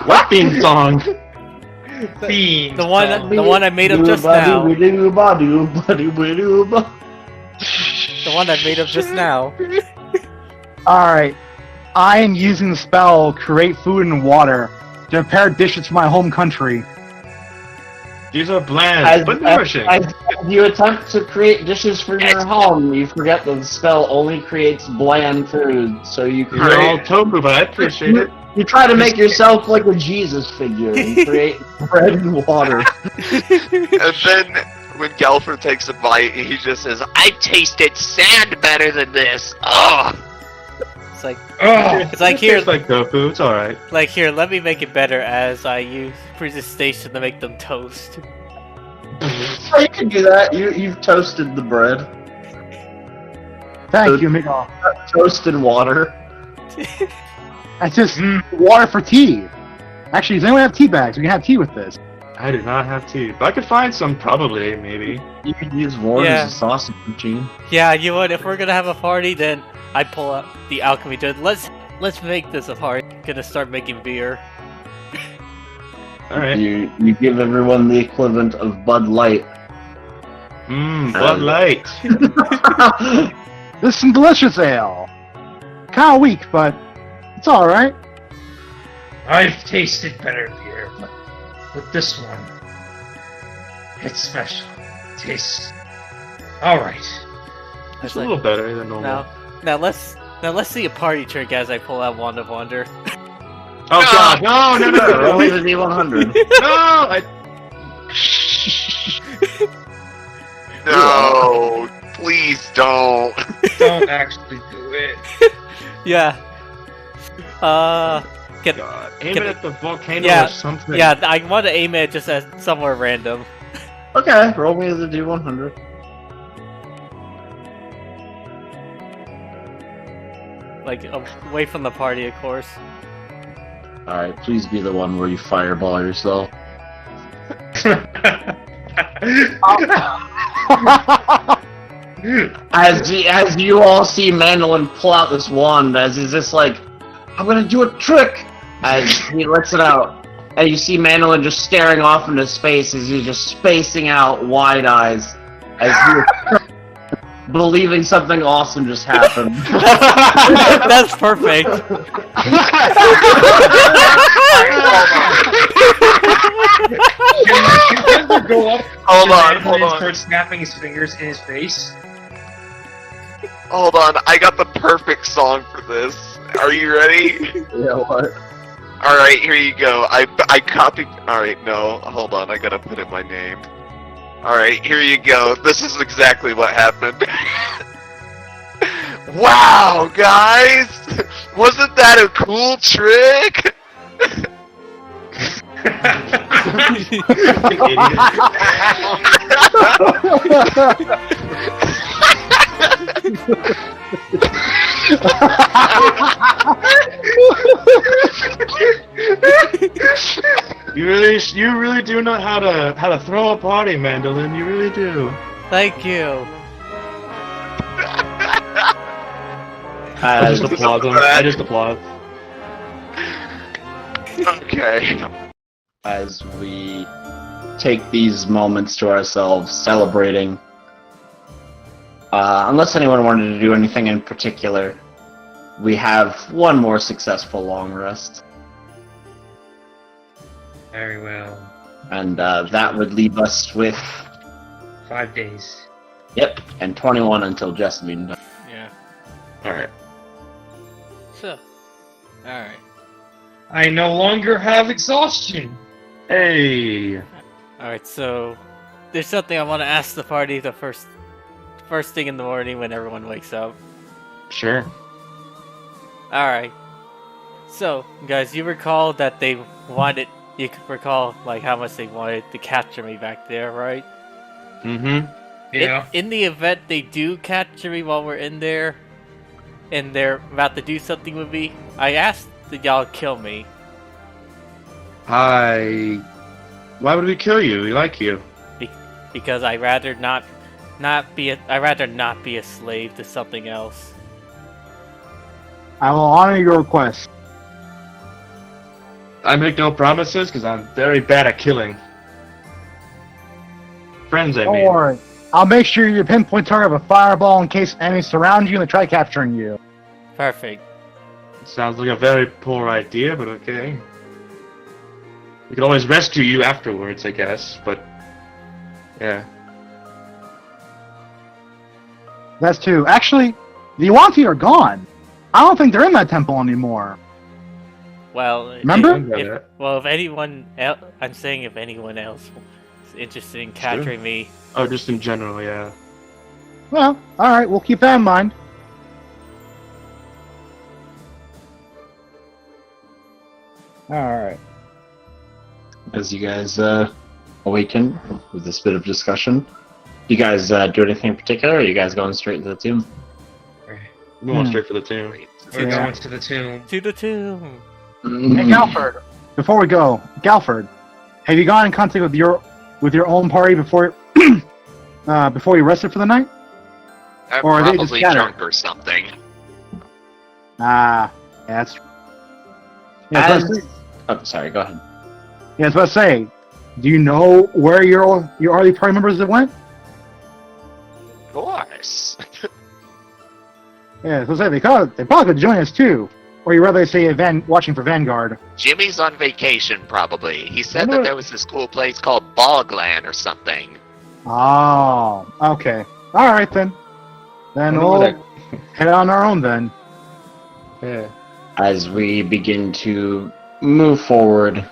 What theme song? Theme. The one I made up just now. The one I made up just now. Alright. I am using the spell Create Food and Water to prepare dishes for my home country. These are bland, but nourishing. As you attempt to create dishes for your home, you forget that the spell only creates bland food, so you You're all create. tofu, but I appreciate it. You try to make yourself like a Jesus figure and create bread and water. And then when Galford takes a bite, he just says, "I've tasted sand better than this." Ugh. It's like Oh, it's like It here, tastes like tofu. It's all right. like here. Let me make it better as I use presentation to make them toast. Oh, you can do that. You've toasted the bread. Thank you, Miguel. Toasted water. That's just water for tea. Actually, does anyone have tea bags? We can have tea with this. I do not have tea, but I could find some probably, maybe. You could use Vorn Yeah. as a sausage machine. Yeah, you would. If we're gonna have a party, then I pull out the alchemy dude. Let's make this a party. Gonna start making beer. All right. You give everyone the equivalent of Bud Light. Bud Light. This is some delicious ale. Kinda weak, but it's alright. I've tasted better beer, but with this one, it's special. It tastes alright. It's a little better than normal. Now let's see a party trick as I pull out Wand of Wonder. Oh God! No! Roll the D100. No! No, please don't. Don't actually do it. Yeah. Can, God. Aim Can it I- at the volcano Yeah, or something. yeah, I want to aim it just at somewhere random. Okay, roll me the D100. Like, away from the party, of course. Alright, please be the one where you fireball yourself. As you all see Mandolin pull out this wand, as he's just like, I'm gonna do a trick! As he lets it out. And you see Mandolin just staring off into space as he's just spacing out wide eyes. As he believing something awesome just happened. That's perfect. Can Thunder go up? Hold to on, Mandolin hold and on. start snapping his fingers in his face. Hold on, I got the perfect song for this. Are you ready? Yeah, what? Alright, here you go. I copied. Alright, no, hold on, I gotta put in my name. Alright, here you go. This is exactly what happened. Wow, guys! Wasn't that a cool trick? You really do know how to throw a party, Mandolin. You really do. Thank you. I just applaud them. I just applaud. Okay. As we take these moments to ourselves, celebrating. Unless anyone wanted to do anything in particular, we have one more successful long rest. Very well. And that would leave us with, 5 days. yep, and 21 until Jessamine dies. Yeah. Alright. So. Alright. I no longer have exhaustion. Hey! Alright, so there's something I want to ask the party the first thing in the morning when everyone wakes up. Sure. Alright. So, guys, you recall that they wanted, you could recall like how much they wanted to capture me back there, right? Mm-hmm. Yeah. In the event they do capture me while we're in there, and they're about to do something with me, I asked that y'all kill me. Why would we kill you? We like you. Because I'd rather not be a slave to something else. I will honor your request. I make no promises because I'm very bad at killing. Friends, I Don't mean. worry. I'll make sure you pinpoint target of a fireball in case enemies surround you and they try capturing you. Perfect. Sounds like a very poor idea, but okay. We can always rescue you afterwards, I guess, but... Yeah. That's two. Actually, the Yuan-Ti are gone. I don't think they're in that temple anymore. Well, Remember? if anyone else, I'm saying if anyone else is interested in capturing me, Oh, just in general, yeah. Well, alright, we'll keep that in mind. Alright. As you guys awaken with this bit of discussion, you guys do anything in particular, or are you guys going straight into the tomb? We're going straight for the tomb. We're going to the tomb. to the tomb. Hey, Galford, before we go, Galford, have you gotten in contact with your own party before you rested for the night? I'm Or are they just probably scattered? drunk or something. Yeah, that's true. Yeah, I was about to say- Oh, sorry, go ahead. yeah, I was about to say, do you know where your early party members have went? Of course. Yeah, so say they probably could join us too. Or you rather say watching for Vanguard. Jimmy's on vacation, probably. He said Wonder that what- there was this cool place called Bogland or something. Oh, okay. Alright then. Then Wonder we'll what head on our own then. Yeah. As we begin to move forward,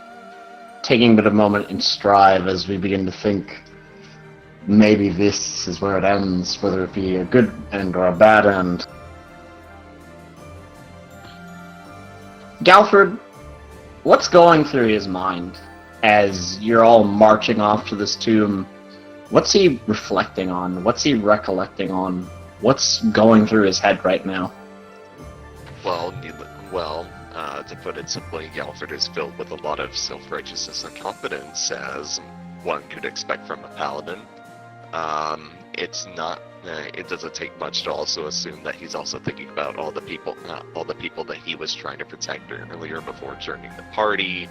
taking a bit of moment in stride as we begin to think maybe this is where it ends, whether it be a good end or a bad end. Galford, what's going through his mind as you're all marching off to this tomb? What's he reflecting on? What's he recollecting on? What's going through his head right now? Well, to put it simply, Galford is filled with a lot of self-righteousness and confidence, as one could expect from a paladin. It's not. It doesn't take much to also assume that he's also thinking about all the people that he was trying to protect earlier before joining the party.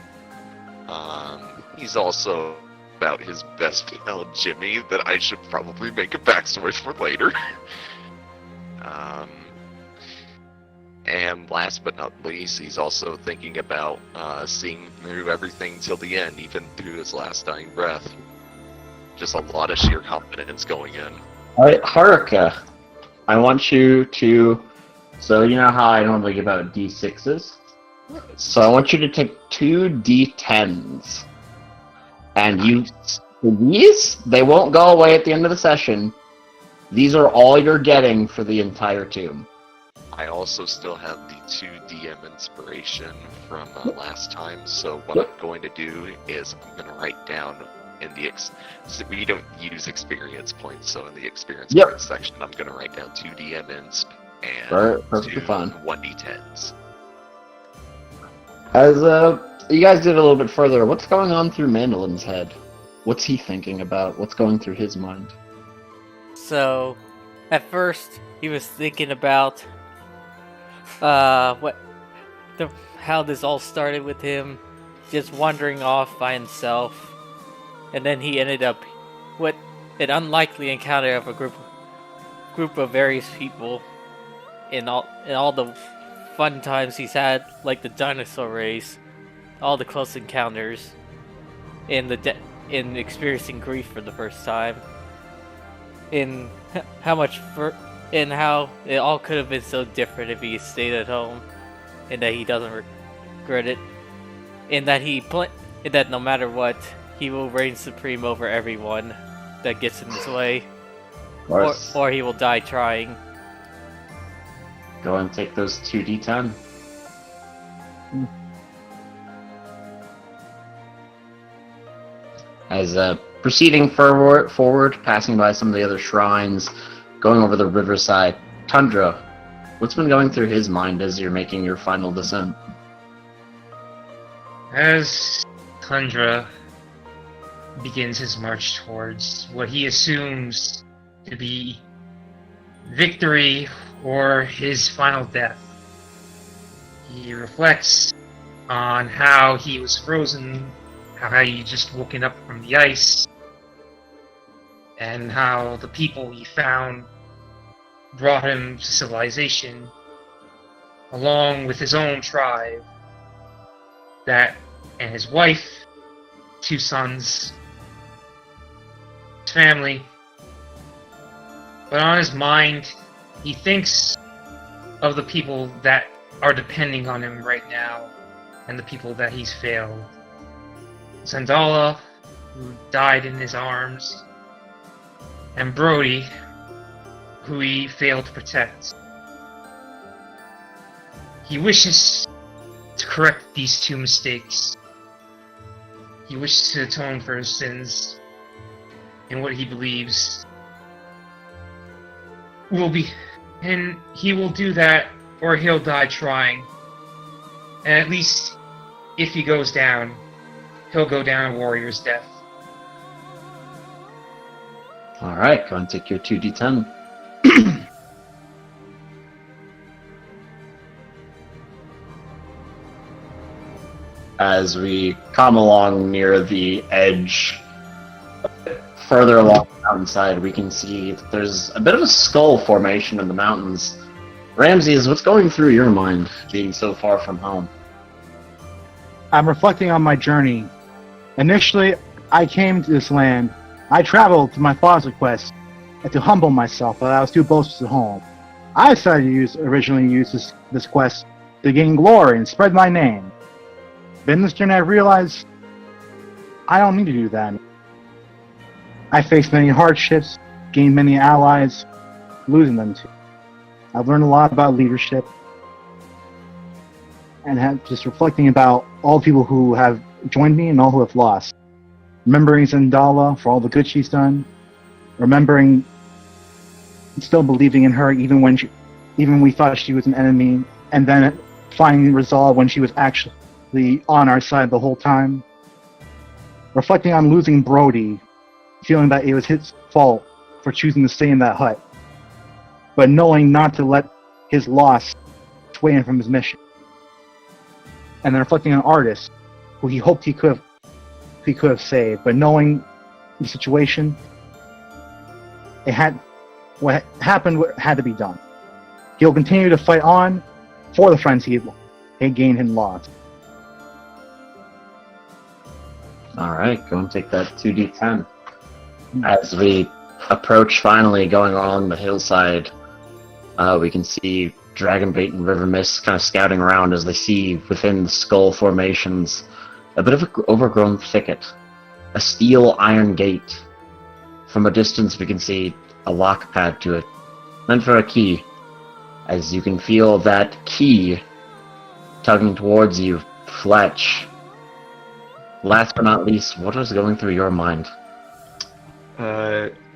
He's also about his best pal Jimmy that I should probably make a backstory for later. And last but not least, he's also thinking about seeing through everything till the end, even through his last dying breath. Just a lot of sheer confidence going in. Alright, Haruka, I want you to... So you know how I normally give out D6s? So I want you to take 2d10s. And these, they won't go away at the end of the session. These are all you're getting for the entire tomb. I also still have the 2 DM inspiration from last time, so what I'm going to do is I'm going to write down in the so we don't use experience points, so in the experience points section, I'm going to write down 2 DM insp and Perfectly 2 fine. 1d10s. As you guys did a little bit further, what's going on through Mandolin's head? What's he thinking about? What's going through his mind? So, at first, he was thinking about how this all started with him just wandering off by himself, and then he ended up with an unlikely encounter of a group of various people in all the fun times he's had, like the dinosaur race, all the close encounters, in experiencing grief for the first time, in how it all could have been so different if he stayed at home, and that he doesn't regret it, and that no matter what, he will reign supreme over everyone that gets in his way, or he will die trying. Go and take those 2d10. As proceeding forward, passing by some of the other shrines, going over the riverside, Tundra, what's been going through his mind as you're making your final descent? As Tundra begins his march towards what he assumes to be victory or his final death, he reflects on how he was frozen, how he just woken up from the ice, and how the people he found brought him to civilization, along with his own tribe, and his wife, 2 sons, his family. But on his mind, he thinks of the people that are depending on him right now, and the people that he's failed. Zandala, who died in his arms, and Brody, who he failed to protect. He wishes to correct these 2 mistakes. He wishes to atone for his sins in what he believes will be, and he will do that or he'll die trying. And at least if he goes down, he'll go down a warrior's death. Alright, go and take your 2d10. As we come along near the edge, further along the mountainside, we can see that there's a bit of a skull formation in the mountains. Ramses, what's going through your mind, being so far from home? I'm reflecting on my journey. Initially, I came to this land. I traveled to my father's request and to humble myself, but I was too boastful at home. I decided to originally use this quest to gain glory and spread my name. But in this journey, I realized I don't need to do that. I faced many hardships, gained many allies, losing them too. I've learned a lot about leadership, and just reflecting about all the people who have joined me and all who have lost. Remembering Zandala for all the good she's done, remembering still believing in her even when we thought she was an enemy, and then finding resolve when she was actually on our side the whole time. Reflecting on losing Brody, feeling that it was his fault for choosing to stay in that hut, but knowing not to let his loss sway him from his mission. And then reflecting on Artis, who he hoped he could have saved, but knowing the situation, what happened had to be done. He'll continue to fight on for the friends he gained and lost. Alright, go and take that 2d10. As we approach finally going along the hillside, we can see Dragonbait and River Mist kind of scouting around as they see within the skull formations a bit of an overgrown thicket, a steel iron gate. From a distance we can see a lock pad to it, meant for a key, as you can feel that key tugging towards you. Fletch, last but not least, what was going through your mind?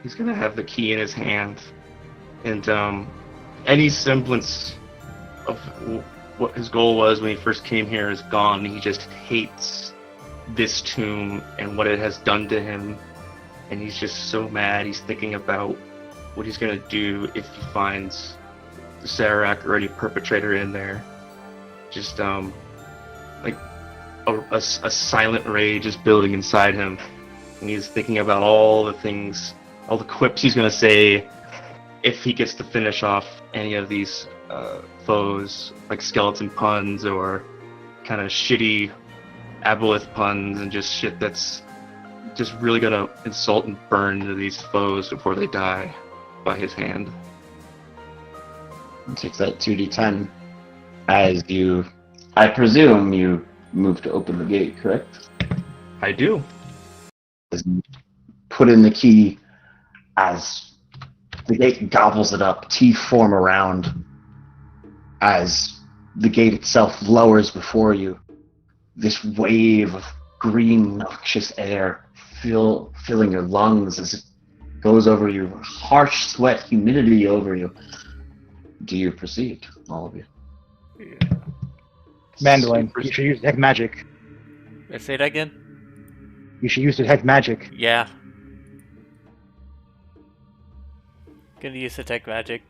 He's gonna have the key in his hand, and any semblance of what his goal was when he first came here is gone. He just hates this tomb and what it has done to him, and he's just so mad. He's thinking about what he's gonna do if he finds the Sarac or any perpetrator in there. Just like a silent rage is building inside him, and he's thinking about all the things, all the quips he's gonna say if he gets to finish off any of these foes, like skeleton puns or kind of shitty aboleth puns and just shit that's just really gonna insult and burn to these foes before they die by his hand. Takes that 2d10 as you, I presume you move to open the gate, correct? I do. As you put in the key, as the gate gobbles it up, teeth form around as the gate itself lowers before you. This wave of green, noxious air filling your lungs as it goes over you. Harsh sweat, humidity over you. Do you proceed, all of you? Mandolin, you should use detect magic. Say that again? You should use detect magic. Yeah. Gonna use detect magic.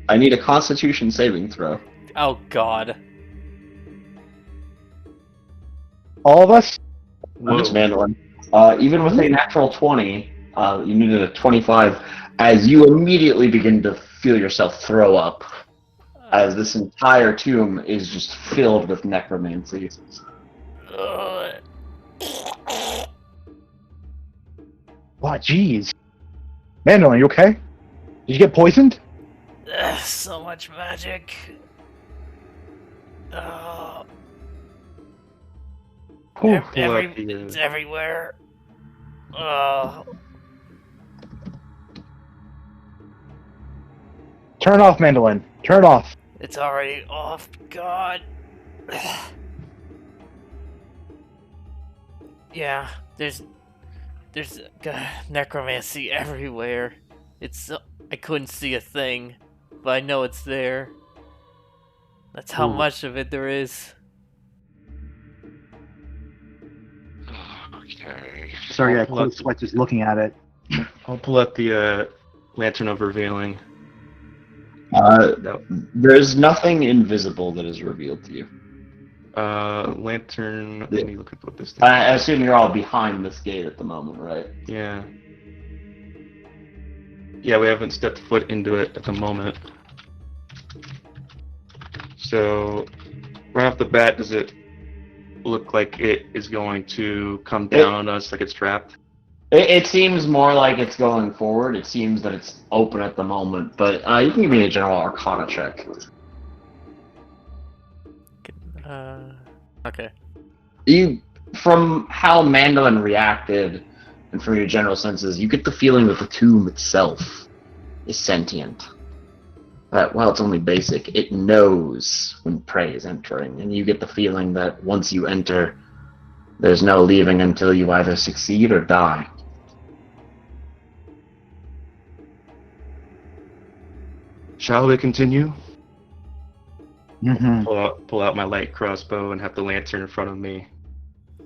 I need a Constitution saving throw. Oh god. All of us? I'm just Mandolin. Even with a natural 20, you needed a 25, as you immediately begin to feel yourself throw up, as this entire tomb is just filled with necromancy. Wow, jeez. Mandolin, you okay? Did you get poisoned? So much magic. Whew. It's everywhere. Turn it off, Mandolin. Turn it off. It's already off. God. Yeah, there's necromancy everywhere. It's I couldn't see a thing, but I know it's there. That's how much of it there is. Okay. Sorry, yeah, cold sweat just looking at it. I'll pull out the Lantern of Revealing. There's nothing invisible that is revealed to you. Lantern. Let me look at what this thing I assume you're all behind this gate at the moment, right? Yeah. Yeah, we haven't stepped foot into it at the moment. So, right off the bat, does it look like it is going to come down on us like it's trapped? It seems more like it's going forward. It seems that it's open at the moment, but you can give me a general Arcana check. Okay. You, from how Mandolin reacted, and from your general senses, you get the feeling that the tomb itself is sentient. That while it's only basic, it knows when prey is entering, and you get the feeling that once you enter, there's no leaving until you either succeed or die. Shall we continue? Mm-hmm. Pull out my light crossbow and have the lantern in front of me.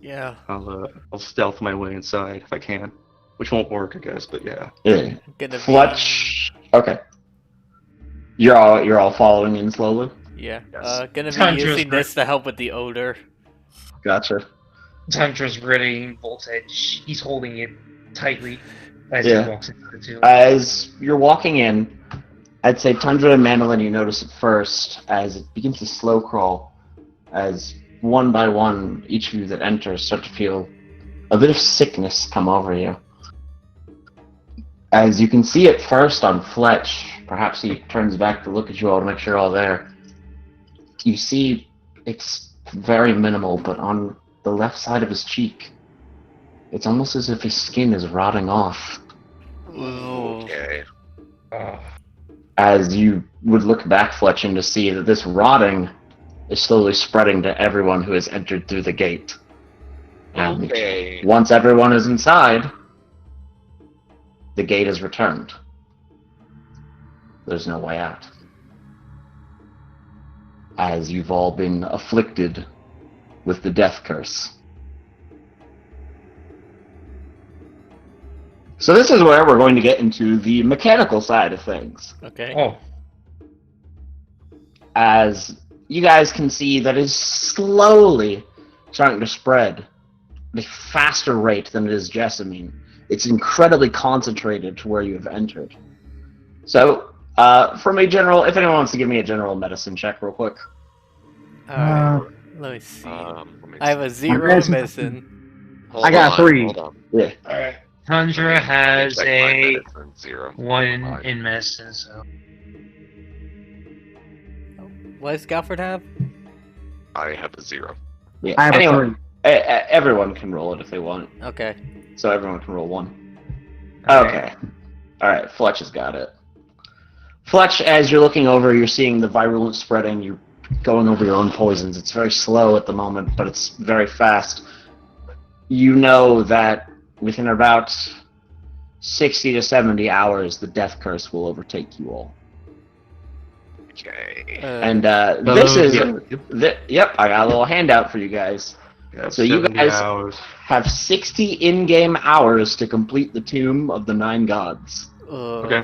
Yeah. I'll stealth my way inside if I can, which won't work, I guess. But yeah. Yeah. Gonna Fletch. Okay. You're all following in slowly. Yeah. Yes. Gonna be Tandra's using great. this to help with the odor. Gotcha. Tundra's readying Voltage. He's holding it tightly as Yeah. he walks into the tomb. As you're walking in, I'd say Tundra and Mandolin, you notice it first as it begins to slow crawl. As one by one, each of you that enters start to feel a bit of sickness come over you. As you can see it first on Fletch, perhaps he turns back to look at you all to make sure you're all there. You see, it's very minimal, but on the left side of his cheek, it's almost as if his skin is rotting off. Okay. As you would look back, Fletching, to see that this rotting is slowly spreading to everyone who has entered through the gate. And Okay. once everyone is inside, the gate is returned. There's no way out. As you've all been afflicted with the death curse. So this is where we're going to get into the mechanical side of things. Okay. Oh, As you guys can see, that is slowly starting to spread at a faster rate than it is jessamine. It's incredibly concentrated to where you have entered. So, from a general, if anyone wants to give me a general medicine check real quick. Alright. Let me see. Let me I have a see. 0 medicine- medicine. Hold I got on, 3. Hold on. Yeah. alright. Tundra has Check my a medicine, 0. 1 Fine. in medicine, so. What does Galford have? I have a 0. Yeah. I have Anyway, a 3. everyone can roll it if they want. Okay. So everyone can roll 1. Alright. Okay. Alright, Fletch has got it. Fletch, as you're looking over, you're seeing the virulence spreading, you're going over your own poisons. It's very slow at the moment, but it's very fast. You know that within about 60 to 70 hours, the death curse will overtake you all. Okay. And this is... Yep, I got a little handout for you guys. Yeah, So you 70 guys- hours. Have 60 in-game hours to complete the Tomb of the Nine Gods. Okay.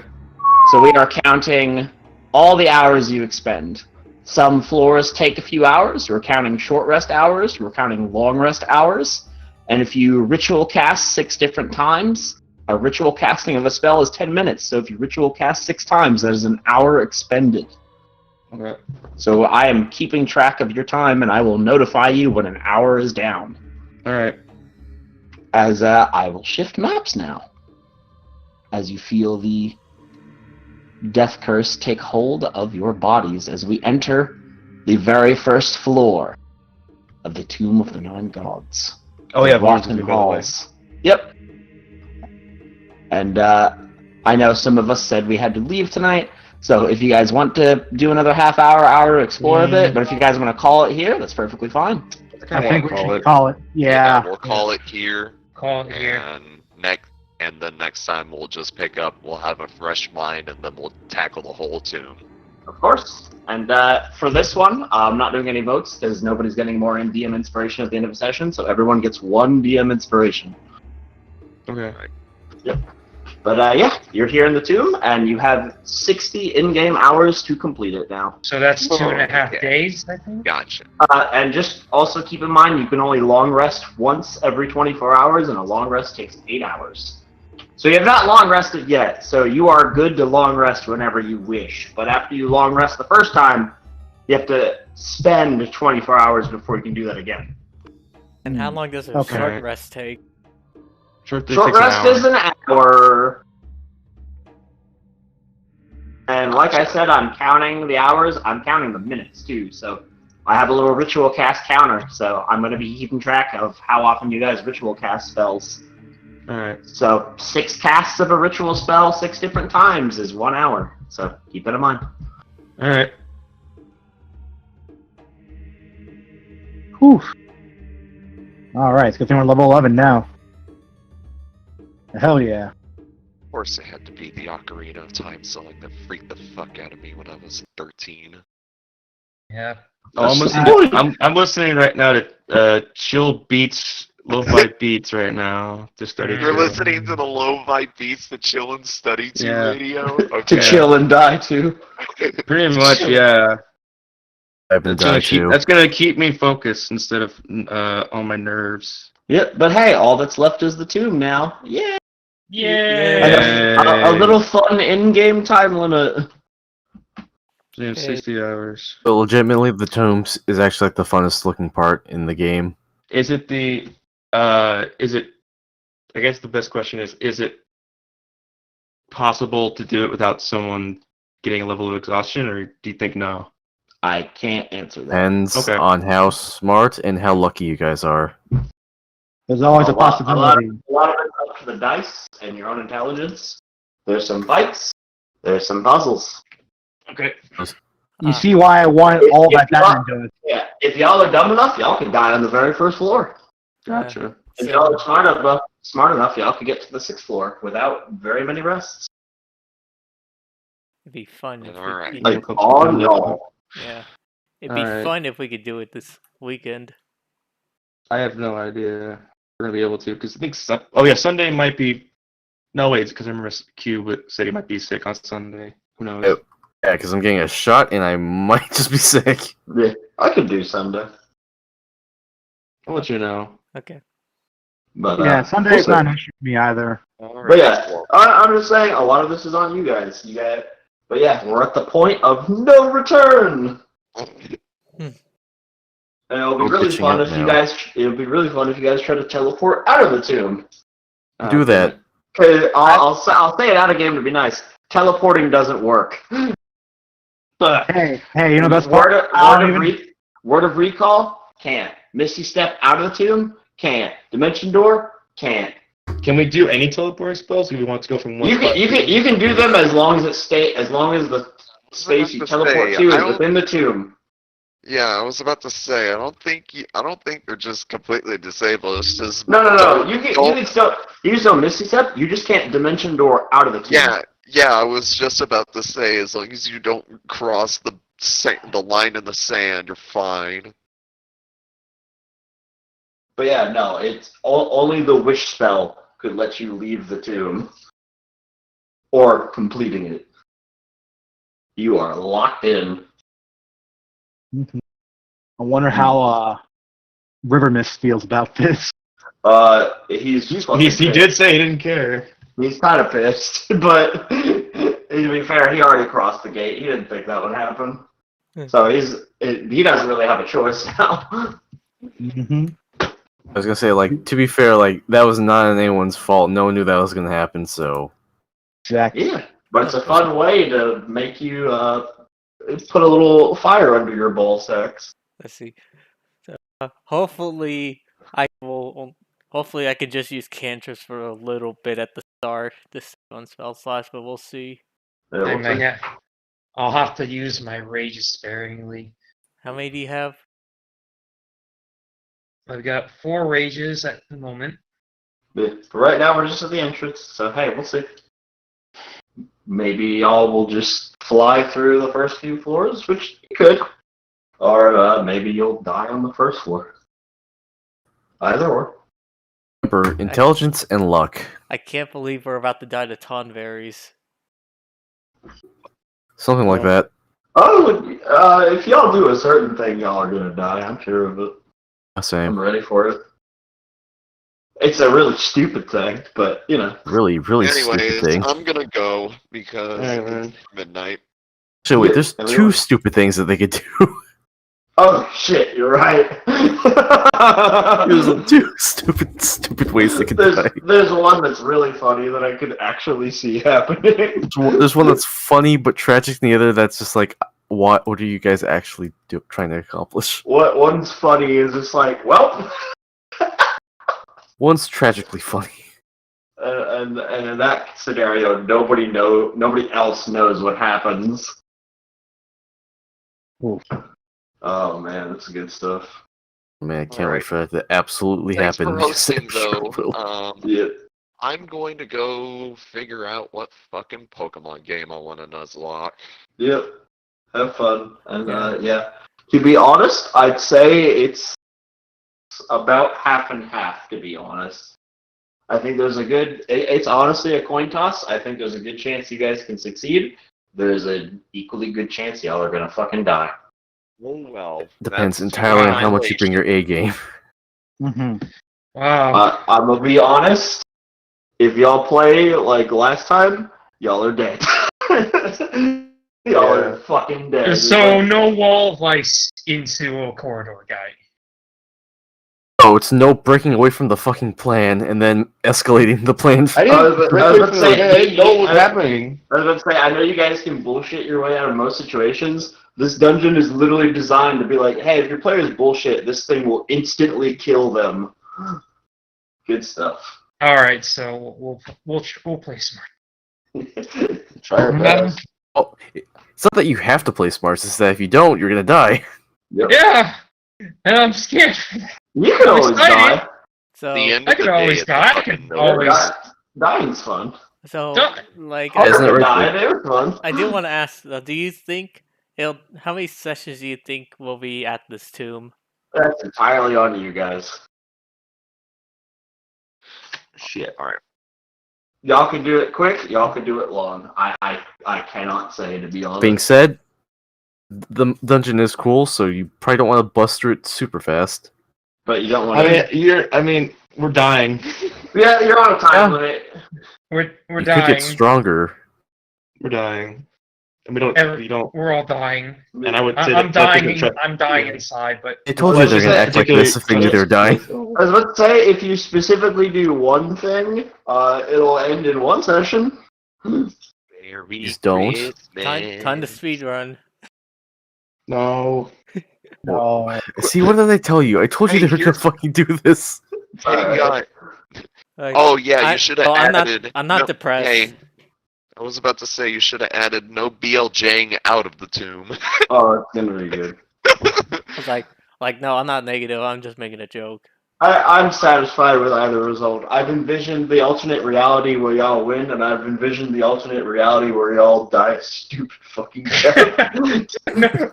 So we are counting all the hours you expend. Some floors take a few hours. We're counting short rest hours. We're counting long rest hours. And if you ritual cast 6 different times, a ritual casting of a spell is 10 minutes. So if you ritual cast 6 times, that is an hour expended. Okay. So I am keeping track of your time, and I will notify you when an hour is down. Alright. As I will shift maps now. As you feel the death curse take hold of your bodies as we enter the very first floor of the Tomb of the Nine Gods. Oh yeah, Rotten halls. Yep. And I know some of us said we had to leave tonight, so if you guys want to do another half hour to explore a bit, but if you guys want to call it here, that's perfectly fine. I think we should call it. Yeah. We'll call it here. Call it here. And then next time we'll just pick up. We'll have a fresh mind, and then we'll tackle the whole tomb. Of course. And for this one, I'm not doing any votes because nobody's getting more DM inspiration at the end of a session, so everyone gets 1 DM inspiration. Okay. But yeah, you're here in the tomb, and you have 60 in-game hours to complete it now. So that's 2.5 Okay. days, I think? Gotcha. And just also keep in mind, you can only long rest once every 24 hours, and a long rest takes 8 hours. So you have not long rested yet, so you are good to long rest whenever you wish. But after you long rest the first time, you have to spend 24 hours before you can do that again. And how long does a Okay. short rest take? Short Short rest is an hour. And like I said, I'm counting the hours. I'm counting the minutes too. So I have a little ritual cast counter. So I'm going to be keeping track of how often you guys ritual cast spells. Alright. So 6 casts of a ritual spell 6 different times is 1 hour. So keep that in mind. Alright. Whew. Alright, it's good thing we're level 11 now. Hell yeah. Of course, it had to be the Ocarina of Time song that freaked the fuck out of me when I was 13. Yeah. Oh, I'm listening right now to chill beats, lo-fi beats right now to study. You're to. listening to the low-vibe beats to chill and study to Yeah. radio? To Okay. chill and die too. Pretty much, yeah. I've been dying too. That's gonna keep me focused instead of on my nerves. Yep, but hey, all that's left is the tomb now. Yeah. Yeah. A little fun in-game time limit. Yeah, 60 hours. But legitimately, the tombs is actually like the funnest looking part in the game. Is it the I guess the best question is it possible to do it without someone getting a level of exhaustion, or do you think no? I can't answer that. Depends Okay. on how smart and how lucky you guys are. There's always a A lot possibility. of it's up to the dice and your own intelligence. There's some fights. There's some puzzles. Okay. You see why I want all that If y'all- does. Yeah, if y'all are dumb enough, y'all can die on the very first floor. Gotcha. If y'all are smart enough, y'all can get to the 6th floor without very many rests. It'd be fun if Alright. we, Like on y'all. yeah. It'd be Alright. fun if we could do it this weekend. I have no idea if we're gonna be able to, because I think Sunday might be. No, wait, because I remember Q said he might be sick on Sunday. Who knows? Yep. Yeah, because I'm getting a shot and I might just be sick. Yeah, I could do Sunday. I'll let you know. Okay. But Yeah, Sunday's we'll see. not an issue for me either. But yeah, I'm just saying a lot of this is on you guys. But yeah, we're at the point of no return. And it'll be I'm really pitching fun up if now. you guys. It'll be really fun if you guys try to teleport out of the tomb. Do that. Okay, I'll say it out of game to be nice. Teleporting doesn't work. Hey, you know best part? Word of recall can't. Misty step out of the tomb can't. Dimension door can't. Can we do any teleporting spells? If we want to go from one You spot to can the other? do them as long as the space you teleport to is within the tomb. Yeah, I was about to say, I don't think they're just completely disabled. It's just No. You can still Misty step. You just can't dimension door out of the tomb. Yeah. I was just about to say, as long as you don't cross the line in the sand, you're fine. But yeah, no, it's only the wish spell could let you leave the tomb. Or completing it. You are locked in. Mhm. I wonder how River Mist feels about this. He did say he didn't care. He's kind of pissed, but to be fair, he already crossed the gate. He didn't think that would happen. So he doesn't really have a choice now. Mm-hmm. I was gonna say, like, to be fair, like, that was not anyone's fault. No one knew that was gonna happen, so. Exactly. Yeah, but it's a fun way to make you put a little fire under your ball sacks. Let's see. So, hopefully I can just use cantrips for a little bit at the start to save on spell slots, but we'll see. I'll have to use my rages sparingly. How many do you have? I've got 4 rages at the moment. But for right now, we're just at the entrance, so hey, we'll see. Maybe y'all will just fly through the first few floors, which you could. Or maybe you'll die on the first floor. Either or. Remember, intelligence and luck. I can't believe we're about to die to Tonberries. Something like that. Oh, if y'all do a certain thing, y'all are gonna die. I'm sure of it. Same. I'm ready for it. It's a really stupid thing, but you know. Really, really stupid Anyways, thing. I'm gonna go because Alright, it's midnight. So wait, there's Everyone. two stupid things that they could do. Oh shit, you're right. There's two stupid ways they could die. There's one that's really funny that I could actually see happening. There's one that's funny but tragic, and the other that's just like, what are you guys actually trying to accomplish? What one's funny is it's like, well, One's tragically funny. and in that scenario, nobody else knows what happens. Oof. Oh man, that's good stuff. Man, I can't Alright. wait for that to absolutely Thanks happen. for hosting, I'm sure though. it will. Yeah. I'm going to go figure out what fucking Pokemon game I want to nuzlocke. Yep. Have fun. And yeah. To be honest, I'd say it's about half and half, to be honest. I think there's it's honestly a coin toss. I think there's a good chance you guys can succeed. There's an equally good chance y'all are gonna fucking die. Oh well. Depends that's entirely on how much you Annihilation. bring your A game. Mm-hmm. Wow. I'm gonna be honest. If y'all play like last time, y'all are dead. Y'all are fucking dead. So no wall of ice into a corridor, guy. No, it's no breaking away from the fucking plan and then escalating the plan. I was about to say, I didn't know what was happening. I was about to say, I know you guys can bullshit your way out of most situations. This dungeon is literally designed to be like, hey, if your players bullshit, this thing will instantly kill them. Good stuff. All right, so we'll play smart. Try our best. Oh, it's not that you have to play smart, it's that if you don't, you're gonna die. Yep. Yeah, and I'm scared. You can always excited. die. So, The end I of could the day, always it's die. I fucking could nowhere. always- Dying's fun. so Don't- like, Yeah, isn't it right Die, there? they were fun. I do want to ask, though, do you think how many sessions do you think will be at this tomb? That's entirely on you guys. Shit. All right. Y'all can do it quick, y'all can do it long. I cannot say, to be honest. Being said, the dungeon is cool, so you probably don't want to bust through it super fast. But you don't want to... I mean, we're dying. Yeah, you're on a time limit. We're You dying. could get stronger. We're dying. And we don't. Ever- We don't. We're all dying. And I would say I'm that dying. I'm dying inside, but I told you they're gonna act like this if they knew they were dying. I was about to say, if you specifically do one thing, it'll end in one session. Merry Just don't. Time to speedrun. No. No. See, what did I tell you? I told you Hey, they were gonna here's- fucking do this. Hey, guy. Like, Oh yeah, you should have I'm added. not no, depressed. Hey, I was about to say you should have added no BLJing out of the tomb. Oh, it's gonna be good. I was like, no, I'm not negative. I'm just making a joke. I'm satisfied with either result. I've envisioned the alternate reality where y'all win, and I've envisioned the alternate reality where y'all die a stupid fucking death. No,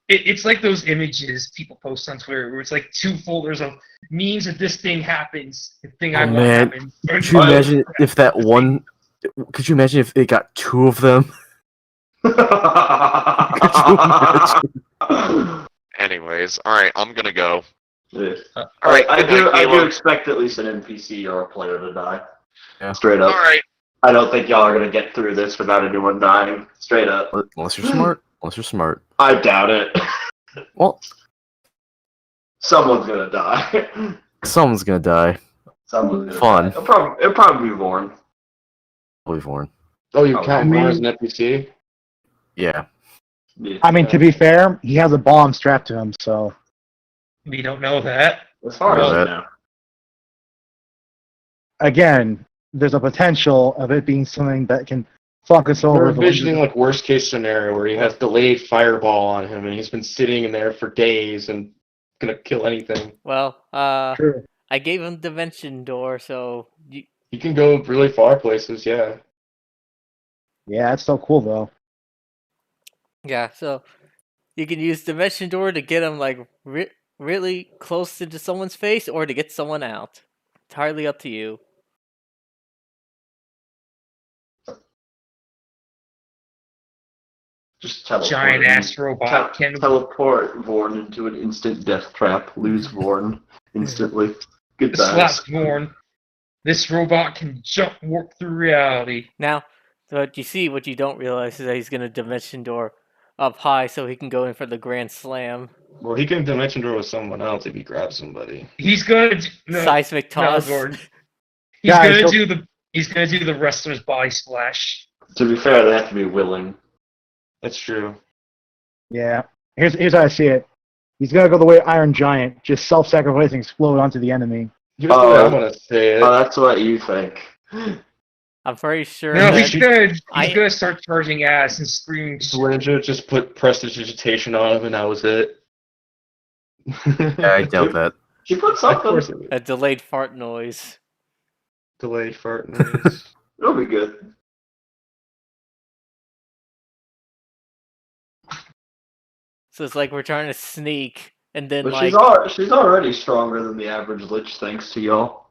it's like those images people post on Twitter where it's like 2 folders of memes that this thing happens, the thing I Oh, want man. happens. Could you imagine if that one? Could you imagine if it got 2 of them? Anyways, all right, I'm gonna go. Yeah. All right, I good night, do Caleb. expect at least an NPC or a player to die. Yeah. Straight All up. right. I don't think y'all are gonna get through this without anyone dying. Straight up. Unless you're smart. Unless you're smart. I doubt it. Well, Someone's gonna die. someone's gonna die. Someone's gonna Fun. die. It'll probably be Vorn. Probably Vorn. Oh, you Oh, count I mean- more as an NPC? Yeah. Yeah. I mean, to be fair, he has a bomb strapped to him, so We don't know that. As far as Well, I that- know. again, there's a potential of it being something that can fuck us over. We're the envisioning like worst case scenario where he has delayed fireball on him and he's been sitting in there for days and gonna kill anything. Well, Sure. I gave him Dimension Door, so He can go really far places, yeah. Yeah, it's so cool though. yeah, so you can use Dimension Door to get him like really close into someone's face, or to get someone out. Entirely up to you. Just teleport. Giant ass robot Te- can. teleport Vorn into an instant death trap. Lose Vorn instantly. Good times. Slaps Gorn. This robot can jump warp through reality. Now, what you don't realize is that he's gonna Dimension Door up high, so he can go in for the Grand Slam. Well, he can dimension door with someone else if he grabs somebody. He's gonna do, no, Seismic toss. Gordon. He's Guys, gonna do the. He's gonna do the wrestler's body splash. To be fair, they have to be willing. That's true. Yeah. Here's how I see it. He's gonna go the way of Iron Giant, just self-sacrificing, explode onto the enemy. Here's the way I'm gonna say it. Oh, that's what you think. I'm pretty sure. No, that- he's gonna start charging ass and screaming. Slinja just put prestidigitation on him and that was it. Yeah, I doubt that. She put Of something. course it would. a delayed fart noise. Delayed fart noise. It'll be good. So it's like we're trying to sneak, and then But like she's already stronger than the average lich, thanks to y'all.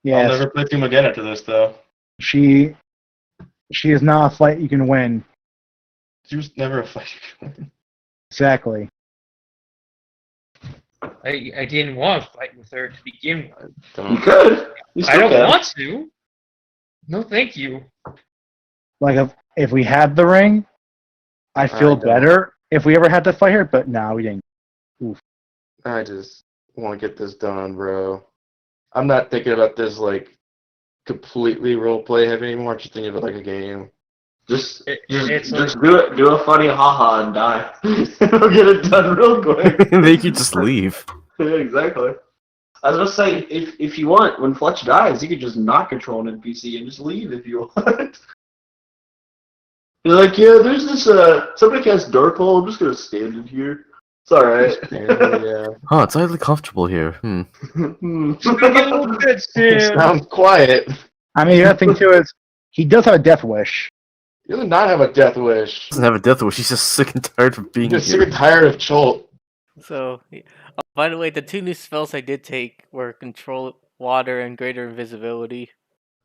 I'll Yes, never play Doom again after this though. she is not a fight you can win. She was never a fight. Exactly. I didn't want to fight with her to begin with. You could. You I still don't can. want to. No, thank you. Like if we had the ring, I'd feel don't. better if we ever had to fight her. But no, we didn't. I just want to get this done, bro. I'm not thinking about this like completely roleplay heavy anymore. I'm just thinking of it like a game. Just It's do a funny haha and die. We'll get it done real quick. They could just leave. Yeah, exactly. I was gonna say, if you want, when Fletch dies, you could just not control an NPC and just leave if you want. You're like, yeah, there's this somebody cast Darkhold. I'm just gonna stand in here. It's all right. Yeah. Oh, it's oddly comfortable here. good, Sam. Sounds quiet. I mean, the other thing too is he does have a death wish. You do not have a death wish. Doesn't have a death wish. He's just sick and tired of being You're just sick here. and tired of Cholt. So, by the way, the 2 new spells I did take were Control Water and Greater Invisibility.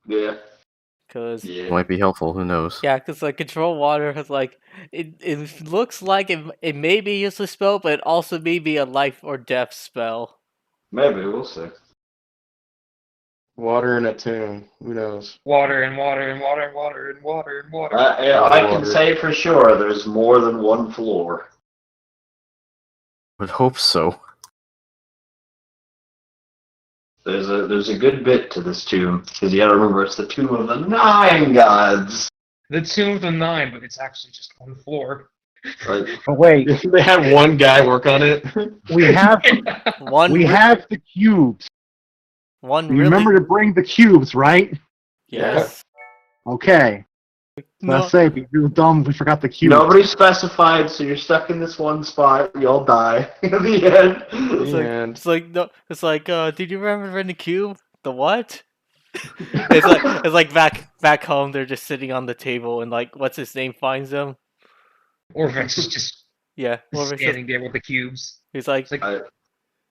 Yeah. Cause Might be helpful. Who knows? yeah, cause like Control Water has like it looks like it may be a useless spell, but it also may be a life or death spell. Maybe we'll see. Water in a tomb. Who knows? Water and water and water and water and water and water. Yeah, I can Water. say for sure there's more than one floor. Would hope so. There's a good bit to this tomb because you gotta remember it's the tomb of the 9 gods. The Tomb of the 9, but it's actually just one floor. Right? But wait, They had one guy work on it. we have the cubes. One You really remember to bring the cubes, right? yes. Okay. No, Let's say we feel dumb. We forgot the cubes. Nobody specified, so you're stuck in this one spot. You all die at the end. And it's like did you remember in the cube? The what? it's like back home they're just sitting on the table and like what's his name finds them. Orvex is just Yeah, Orvix standing there with the cubes. he's like It's like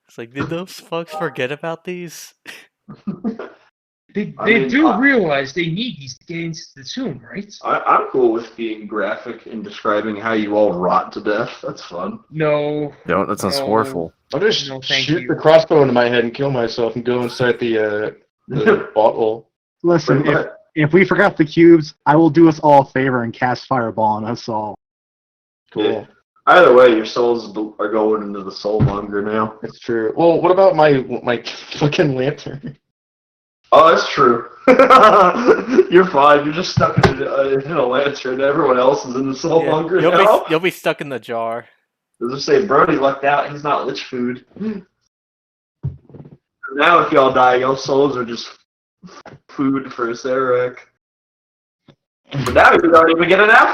it's like did those fucks forget about these? they mean, do realize they need these to get into the tomb, right? I'm cool with being graphic and describing how you all rot to death. That's fun. No. No, that sounds No. horrible. I'll just No, thank shoot you. the crossbow into my head and kill myself and go inside the bottle. Listen, Pretty much. if we forgot the cubes, I will do us all a favor and cast Fireball on us all. Cool. Yeah. Either way, your souls are going into the soulmonger now. That's true. Well, what about my fucking lantern? Oh, that's true. You're fine. You're just stuck in a lantern. Everyone else is in the soulmonger now. You'll be stuck in the jar. As I say, Brody lucked out. He's not lich food. Now, if y'all die, y'all souls are just food for Sarek. But now you don't even get an F